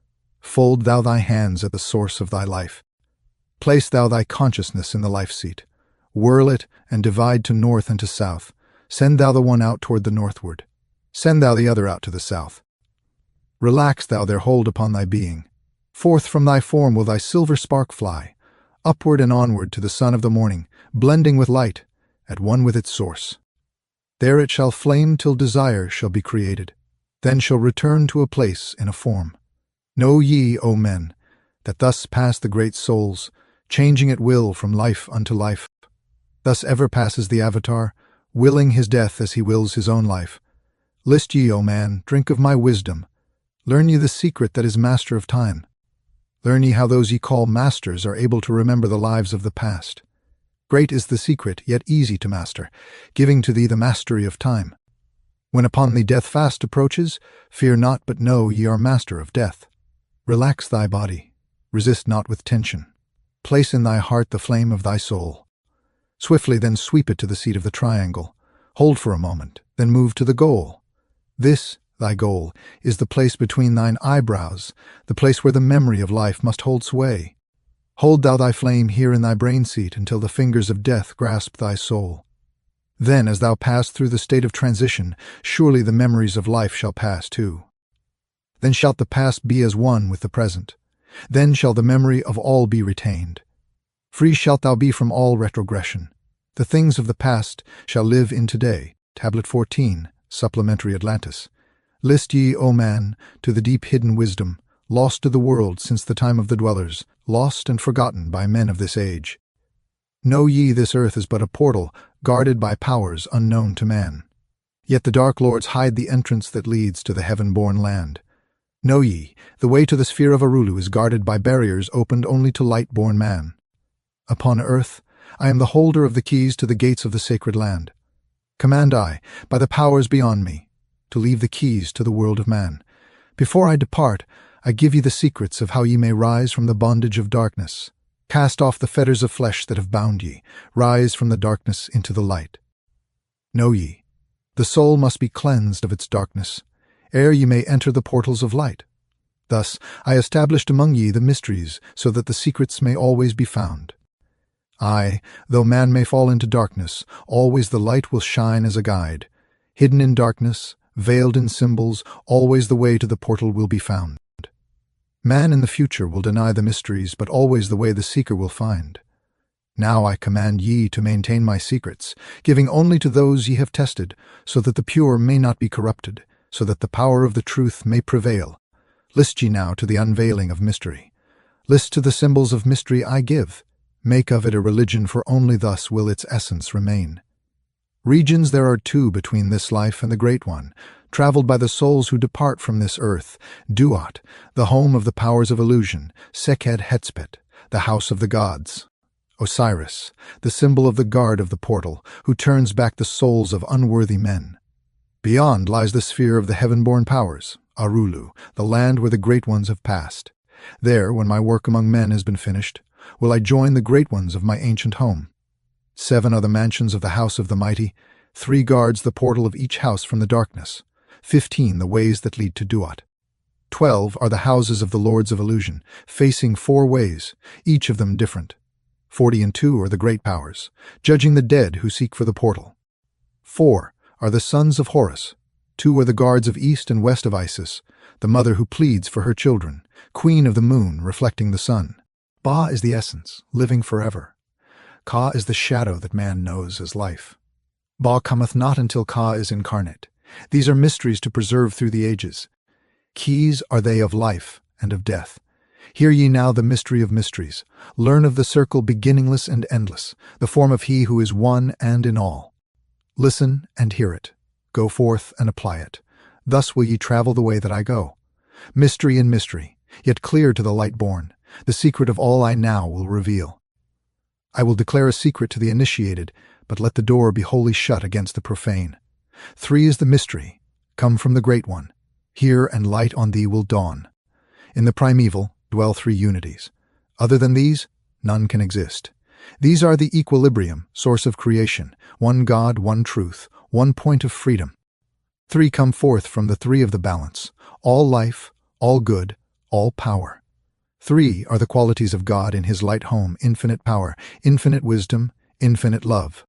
Fold thou thy hands at the source of thy life. Place thou thy consciousness in the life seat. Whirl it and divide to north and to south. Send thou the one out toward the northward. Send thou the other out to the south. Relax thou their hold upon thy being. Forth from thy form will thy silver spark fly, upward and onward to the sun of the morning, blending with light, at one with its source. There it shall flame till desire shall be created, then shall return to a place in a form. Know ye, O men, that thus pass the great souls, changing at will from life unto life. Thus ever passes the Avatar, willing his death as he wills his own life. List ye, O man, drink of my wisdom. Learn ye the secret that is master of time. Learn ye how those ye call masters are able to remember the lives of the past. Great is the secret, yet easy to master, giving to thee the mastery of time. When upon thee death fast approaches, fear not, but know ye are master of death. Relax thy body, resist not with tension. Place in thy heart the flame of thy soul. Swiftly then sweep it to the seat of the triangle. Hold for a moment, then move to the goal. This, thy goal, is the place between thine eyebrows, the place where the memory of life must hold sway. Hold thou thy flame here in thy brain seat until the fingers of death grasp thy soul. Then, as thou pass through the state of transition, surely the memories of life shall pass too. Then shalt the past be as one with the present. Then shall the memory of all be retained. Free shalt thou be from all retrogression. The things of the past shall live in today. Tablet 14, Supplementary Atlantis. List ye, O man, to the deep hidden wisdom, lost to the world since the time of the dwellers, lost and forgotten by men of this age. Know ye this earth is but a portal, guarded by powers unknown to man. Yet the dark lords hide the entrance that leads to the heaven-born land. Know ye, the way to the sphere of Arulu is guarded by barriers opened only to light-born man. Upon earth, I am the holder of the keys to the gates of the sacred land. Command I, by the powers beyond me, to leave the keys to the world of man. Before I depart, I give ye the secrets of how ye may rise from the bondage of darkness. Cast off the fetters of flesh that have bound ye, rise from the darkness into the light. Know ye, the soul must be cleansed of its darkness, ere ye may enter the portals of light. Thus I established among ye the mysteries, so that the secrets may always be found. Aye, though man may fall into darkness, always the light will shine as a guide. Hidden in darkness, veiled in symbols, always the way to the portal will be found. Man in the future will deny the mysteries, but always the way the seeker will find. Now I command ye to maintain my secrets, giving only to those ye have tested, so that the pure may not be corrupted, so that the power of the truth may prevail. List ye now to the unveiling of mystery. List to the symbols of mystery I give. Make of it a religion, for only thus will its essence remain. Regions there are two between this life and the great one, traveled by the souls who depart from this earth. Duat, the home of the powers of illusion. Sekhed Hetspet, the house of the gods. Osiris, the symbol of the guard of the portal, who turns back the souls of unworthy men. Beyond lies the sphere of the heaven-born powers, Arulu, the land where the great ones have passed. There, when my work among men has been finished, will I join the great ones of my ancient home. 7 are the mansions of the house of the mighty, 3 guards the portal of each house from the darkness, 15 the ways that lead to Duat. 12 are the houses of the lords of illusion, facing 4 ways, each of them different. 42 are the great powers, judging the dead who seek for the portal. 4 are the sons of Horus. 2 are the guards of east and west of Isis, the mother who pleads for her children, queen of the moon reflecting the sun. Ba is the essence, living forever. Ka is the shadow that man knows as life. Ba cometh not until Ka is incarnate. These are mysteries to preserve through the ages. Keys are they of life and of death. Hear ye now the mystery of mysteries. Learn of the circle beginningless and endless, the form of he who is one and in all. Listen and hear it. Go forth and apply it. Thus will ye travel the way that I go. Mystery in mystery, yet clear to the light born. The secret of all I now will reveal. I will declare a secret to the initiated, but let the door be wholly shut against the profane. 3 is the mystery, come from the Great One. Hear, and light on thee will dawn. In the primeval dwell 3 unities. Other than these, none can exist. These are the equilibrium, source of creation, one God, one truth, one point of freedom. 3 come forth from the 3 of the balance, all life, all good, all power. 3 are the qualities of God in his light home, infinite power, infinite wisdom, infinite love.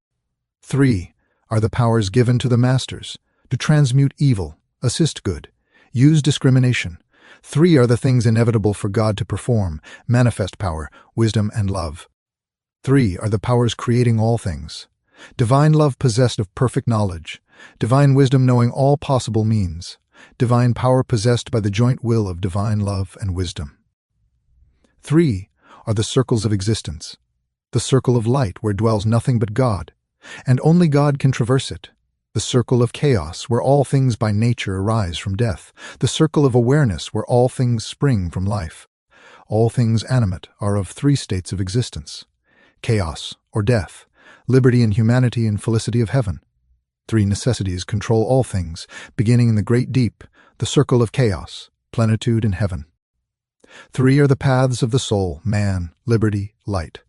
3 are the powers given to the masters, to transmute evil, assist good, use discrimination. 3 are the things inevitable for God to perform, manifest power, wisdom, and love. 3 are the powers creating all things. Divine love possessed of perfect knowledge, divine wisdom knowing all possible means, divine power possessed by the joint will of divine love and wisdom. 3 are the circles of existence, the circle of light where dwells nothing but God, and only God can traverse it, the circle of chaos where all things by nature arise from death, the circle of awareness where all things spring from life. All things animate are of 3 states of existence: chaos or death, liberty and humanity, and felicity of heaven. 3 necessities control all things, beginning in the great deep, the circle of chaos, plenitude, and heaven. 3 are the paths of the soul, man, liberty, light.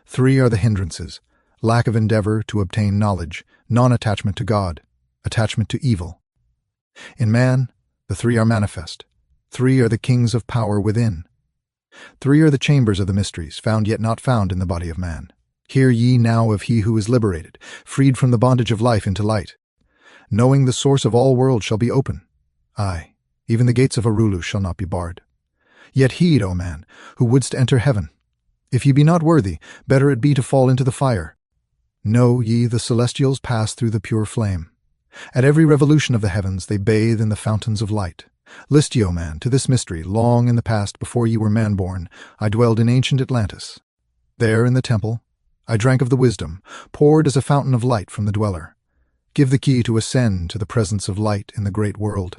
3 are the hindrances: lack of endeavor to obtain knowledge, non-attachment to God, attachment to evil. In man, the 3 are manifest. 3 are the kings of power within. 3 are the chambers of the mysteries, found yet not found in the body of man. Hear ye now of he who is liberated, freed from the bondage of life into light. Knowing the source of all worlds shall be open. Aye, even the gates of Arulu shall not be barred. Yet heed, O man, who wouldst enter heaven. If ye be not worthy, better it be to fall into the fire. Know ye the celestials pass through the pure flame. At every revolution of the heavens they bathe in the fountains of light. List ye, O man, to this mystery. Long in the past, before ye were man-born, I dwelled in ancient Atlantis. There in the temple I drank of the wisdom, poured as a fountain of light from the dweller. Give the key to ascend to the presence of light in the great world.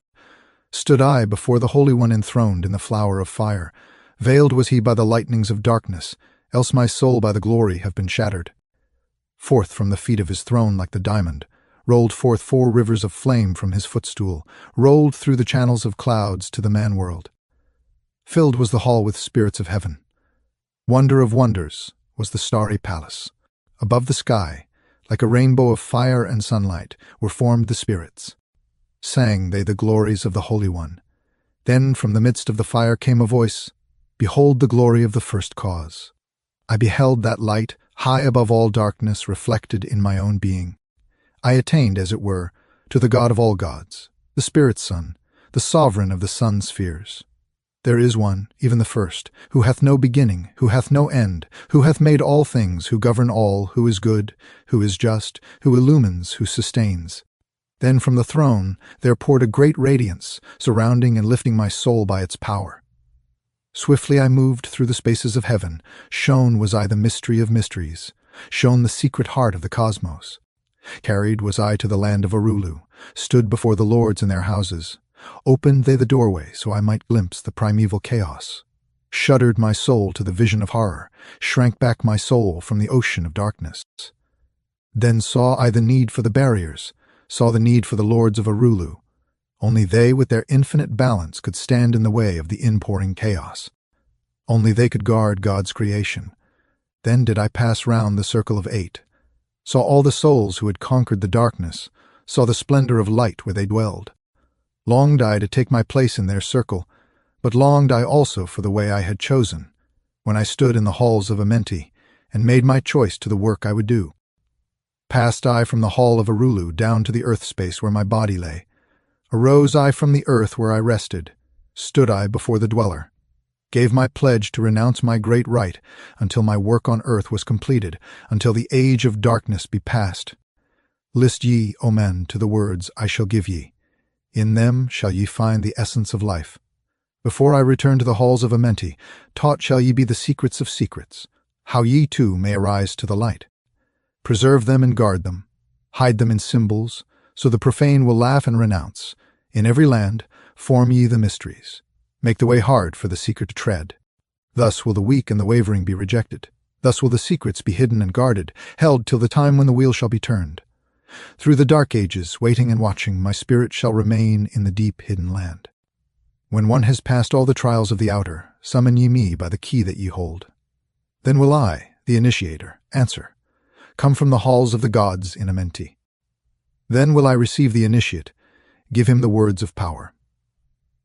Stood I before the Holy One enthroned in the flower of fire. Veiled was he by the lightnings of darkness, else my soul by the glory have been shattered. Forth from the feet of his throne like the diamond, rolled forth 4 rivers of flame from his footstool, rolled through the channels of clouds to the man-world. Filled was the hall with spirits of heaven. Wonder of wonders was the starry palace. Above the sky, like a rainbow of fire and sunlight, were formed the spirits. Sang they the glories of the Holy One. Then from the midst of the fire came a voice, "Behold the glory of the first cause." I beheld that light, high above all darkness, reflected in my own being. I attained, as it were, to the God of all gods, the Spirit's Son, the sovereign of the sun spheres. There is one, even the first, who hath no beginning, who hath no end, who hath made all things, who govern all, who is good, who is just, who illumines, who sustains. Then from the throne there poured a great radiance, surrounding and lifting my soul by its power. Swiftly I moved through the spaces of heaven. Shown was I the mystery of mysteries, shown the secret heart of the cosmos. Carried was I to the land of Arulu, stood before the lords in their houses. Opened they the doorway so I might glimpse the primeval chaos. Shuddered my soul to the vision of horror, shrank back my soul from the ocean of darkness. Then saw I the need for the barriers, saw the need for the lords of Arulu. Only they with their infinite balance could stand in the way of the inpouring chaos. Only they could guard God's creation. Then did I pass round the circle of 8, saw all the souls who had conquered the darkness, saw the splendor of light where they dwelled. Longed I to take my place in their circle, but longed I also for the way I had chosen, when I stood in the halls of Amenti, and made my choice to the work I would do. Passed I from the hall of Arulu down to the earth space where my body lay. Arose I from the earth where I rested, stood I before the dweller, gave my pledge to renounce my great right until my work on earth was completed, until the age of darkness be past. List ye, O men, to the words I shall give ye. In them shall ye find the essence of life. Before I return to the halls of Amenti, taught shall ye be the secrets of secrets, how ye too may arise to the light. Preserve them and guard them, hide them in symbols, so the profane will laugh and renounce. In every land form ye the mysteries. Make the way hard for the seeker to tread. Thus will the weak and the wavering be rejected. Thus will the secrets be hidden and guarded, held till the time when the wheel shall be turned. Through the dark ages, waiting and watching, my spirit shall remain in the deep hidden land. When one has passed all the trials of the outer, summon ye me by the key that ye hold. Then will I, the initiator, answer, come from the halls of the gods in Amenti. Then will I receive the initiate, give him the words of power.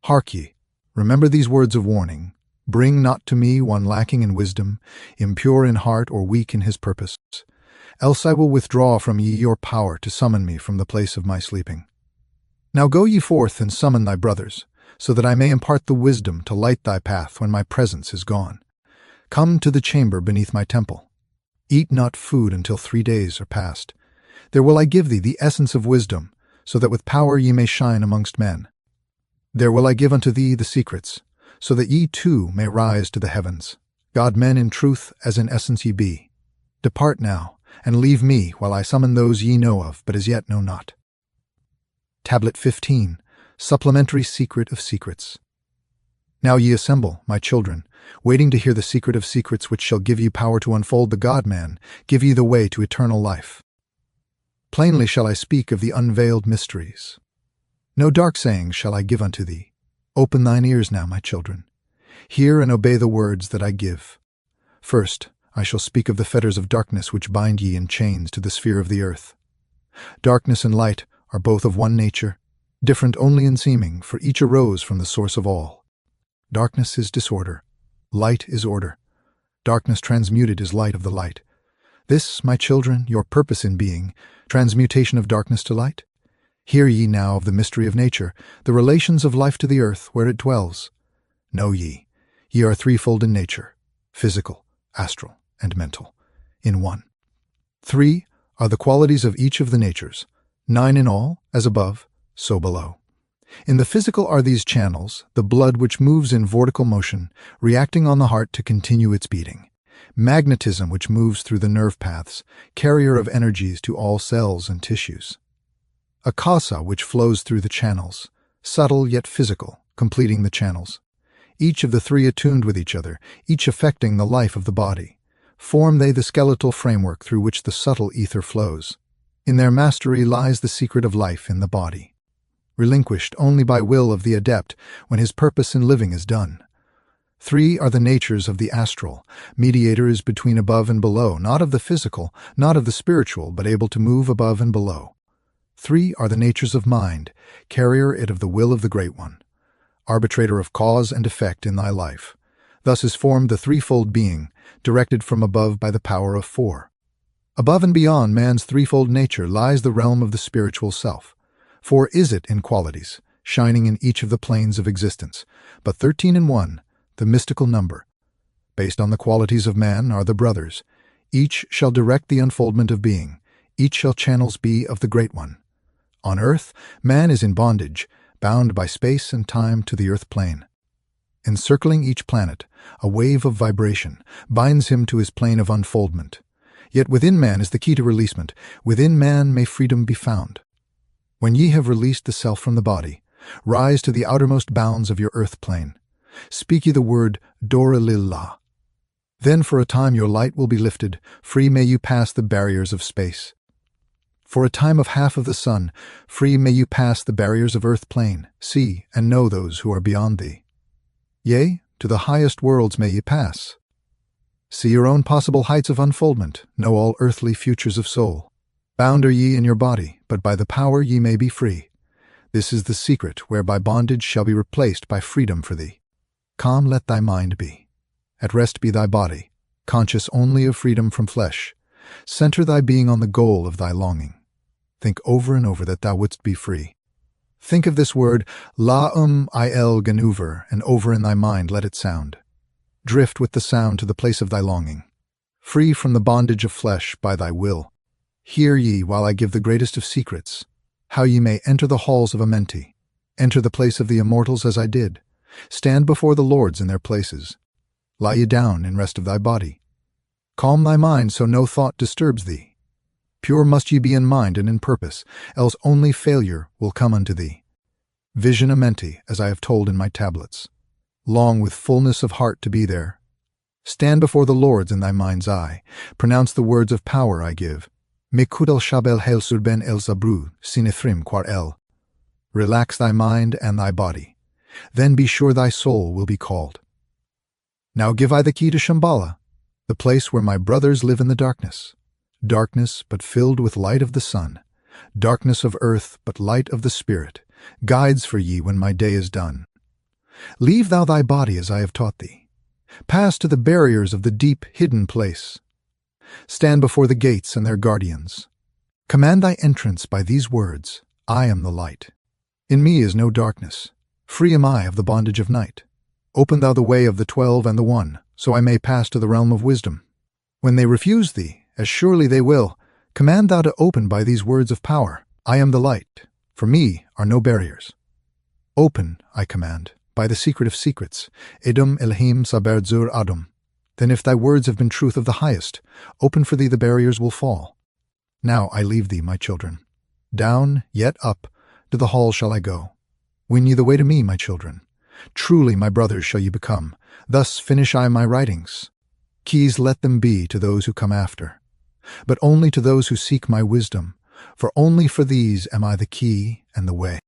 Hark ye, remember these words of warning. Bring not to me one lacking in wisdom, impure in heart or weak in his purpose. Else I will withdraw from ye your power to summon me from the place of my sleeping. Now go ye forth and summon thy brothers, so that I may impart the wisdom to light thy path when my presence is gone. Come to the chamber beneath my temple. Eat not food until 3 days are past. There will I give thee the essence of wisdom, so that with power ye may shine amongst men. There will I give unto thee the secrets, so that ye too may rise to the heavens, God-men in truth as in essence ye be. Depart now, and leave me while I summon those ye know of, but as yet know not. Tablet 15, Supplementary Secret of Secrets. Now ye assemble, my children, waiting to hear the secret of secrets which shall give you power to unfold the God-man, give ye the way to eternal life. Plainly shall I speak of the unveiled mysteries. No dark sayings shall I give unto thee. Open thine ears now, my children. Hear and obey the words that I give. First, I shall speak of the fetters of darkness which bind ye in chains to the sphere of the earth. Darkness and light are both of one nature, different only in seeming, for each arose from the source of all. Darkness is disorder, light is order. Darkness transmuted is light of the light. This, my children, your purpose in being, transmutation of darkness to light. Hear ye now of the mystery of nature, the relations of life to the earth where it dwells. Know ye, ye are threefold in nature, physical, astral, and mental, in one. 3 are the qualities of each of the natures, 9 in all, as above, so below. In the physical are these channels, the blood which moves in vortical motion, reacting on the heart to continue its beating. Magnetism which moves through the nerve paths, carrier of energies to all cells and tissues. Akasa which flows through the channels, subtle yet physical, completing the channels. Each of the three attuned with each other, each affecting the life of the body. Form they the skeletal framework through which the subtle ether flows. In their mastery lies the secret of life in the body, relinquished only by will of the adept when his purpose in living is done. 3 are the natures of the astral, mediators between above and below, not of the physical, not of the spiritual, but able to move above and below. 3 are the natures of mind, carrier it of the will of the Great One, arbitrator of cause and effect in thy life. Thus is formed the threefold being, directed from above by the power of 4. Above and beyond man's threefold nature lies the realm of the spiritual self. 4 is it in qualities, shining in each of the planes of existence, but 13 in 1, the mystical number. Based on the qualities of man are the brothers. Each shall direct the unfoldment of being. Each shall channels be of the Great One. On earth, man is in bondage, bound by space and time to the earth plane. Encircling each planet, a wave of vibration binds him to his plane of unfoldment. Yet within man is the key to releasement. Within man may freedom be found. When ye have released the self from the body, rise to the outermost bounds of your earth plane. Speak ye the word Dora Lillah. Then for a time your light will be lifted, free may you pass the barriers of space. For a time of half of the sun, free may you pass the barriers of earth plane, see and know those who are beyond thee. Yea, to the highest worlds may ye pass. See your own possible heights of unfoldment, know all earthly futures of soul. Bound are ye in your body, but by the power ye may be free. This is the secret whereby bondage shall be replaced by freedom for thee. Calm let thy mind be. At rest be thy body, conscious only of freedom from flesh. Center thy being on the goal of thy longing. Think over and over that thou wouldst be free. Think of this word, il ganuver, and over in thy mind let it sound. Drift with the sound to the place of thy longing. Free from the bondage of flesh by thy will. Hear ye while I give the greatest of secrets, how ye may enter the halls of Amenti, enter the place of the immortals as I did, stand before the lords in their places. Lie ye down in rest of thy body. Calm thy mind so no thought disturbs thee. Pure must ye be in mind and in purpose, else only failure will come unto thee. Vision Amenti, as I have told in my tablets. Long with fullness of heart to be there. Stand before the lords in thy mind's eye. Pronounce the words of power I give. Mekud el shabel hel surben el zabru, sinithrim quar el. Relax thy mind and thy body. Then be sure thy soul will be called. Now give I the key to Shambhala, the place where my brothers live in the darkness. Darkness, but filled with light of the sun. Darkness of earth, but light of the spirit. Guides for ye when my day is done. Leave thou thy body as I have taught thee. Pass to the barriers of the deep, hidden place. Stand before the gates and their guardians. Command thy entrance by these words, I am the light. In me is no darkness. Free am I of the bondage of night. Open thou the way of the 12 and the 1, so I may pass to the realm of wisdom. When they refuse thee, as surely they will, command thou to open by these words of power, I am the light. For me are no barriers. Open, I command, by the secret of secrets, Edom Elhim Saber Zur Adom. Then if thy words have been truth of the highest, open for thee the barriers will fall. Now I leave thee, my children. Down, yet up, to the hall shall I go. Win ye the way to me, my children. Truly my brothers shall ye become. Thus finish I my writings. Keys let them be to those who come after. But only to those who seek my wisdom, for only for these am I the key and the way.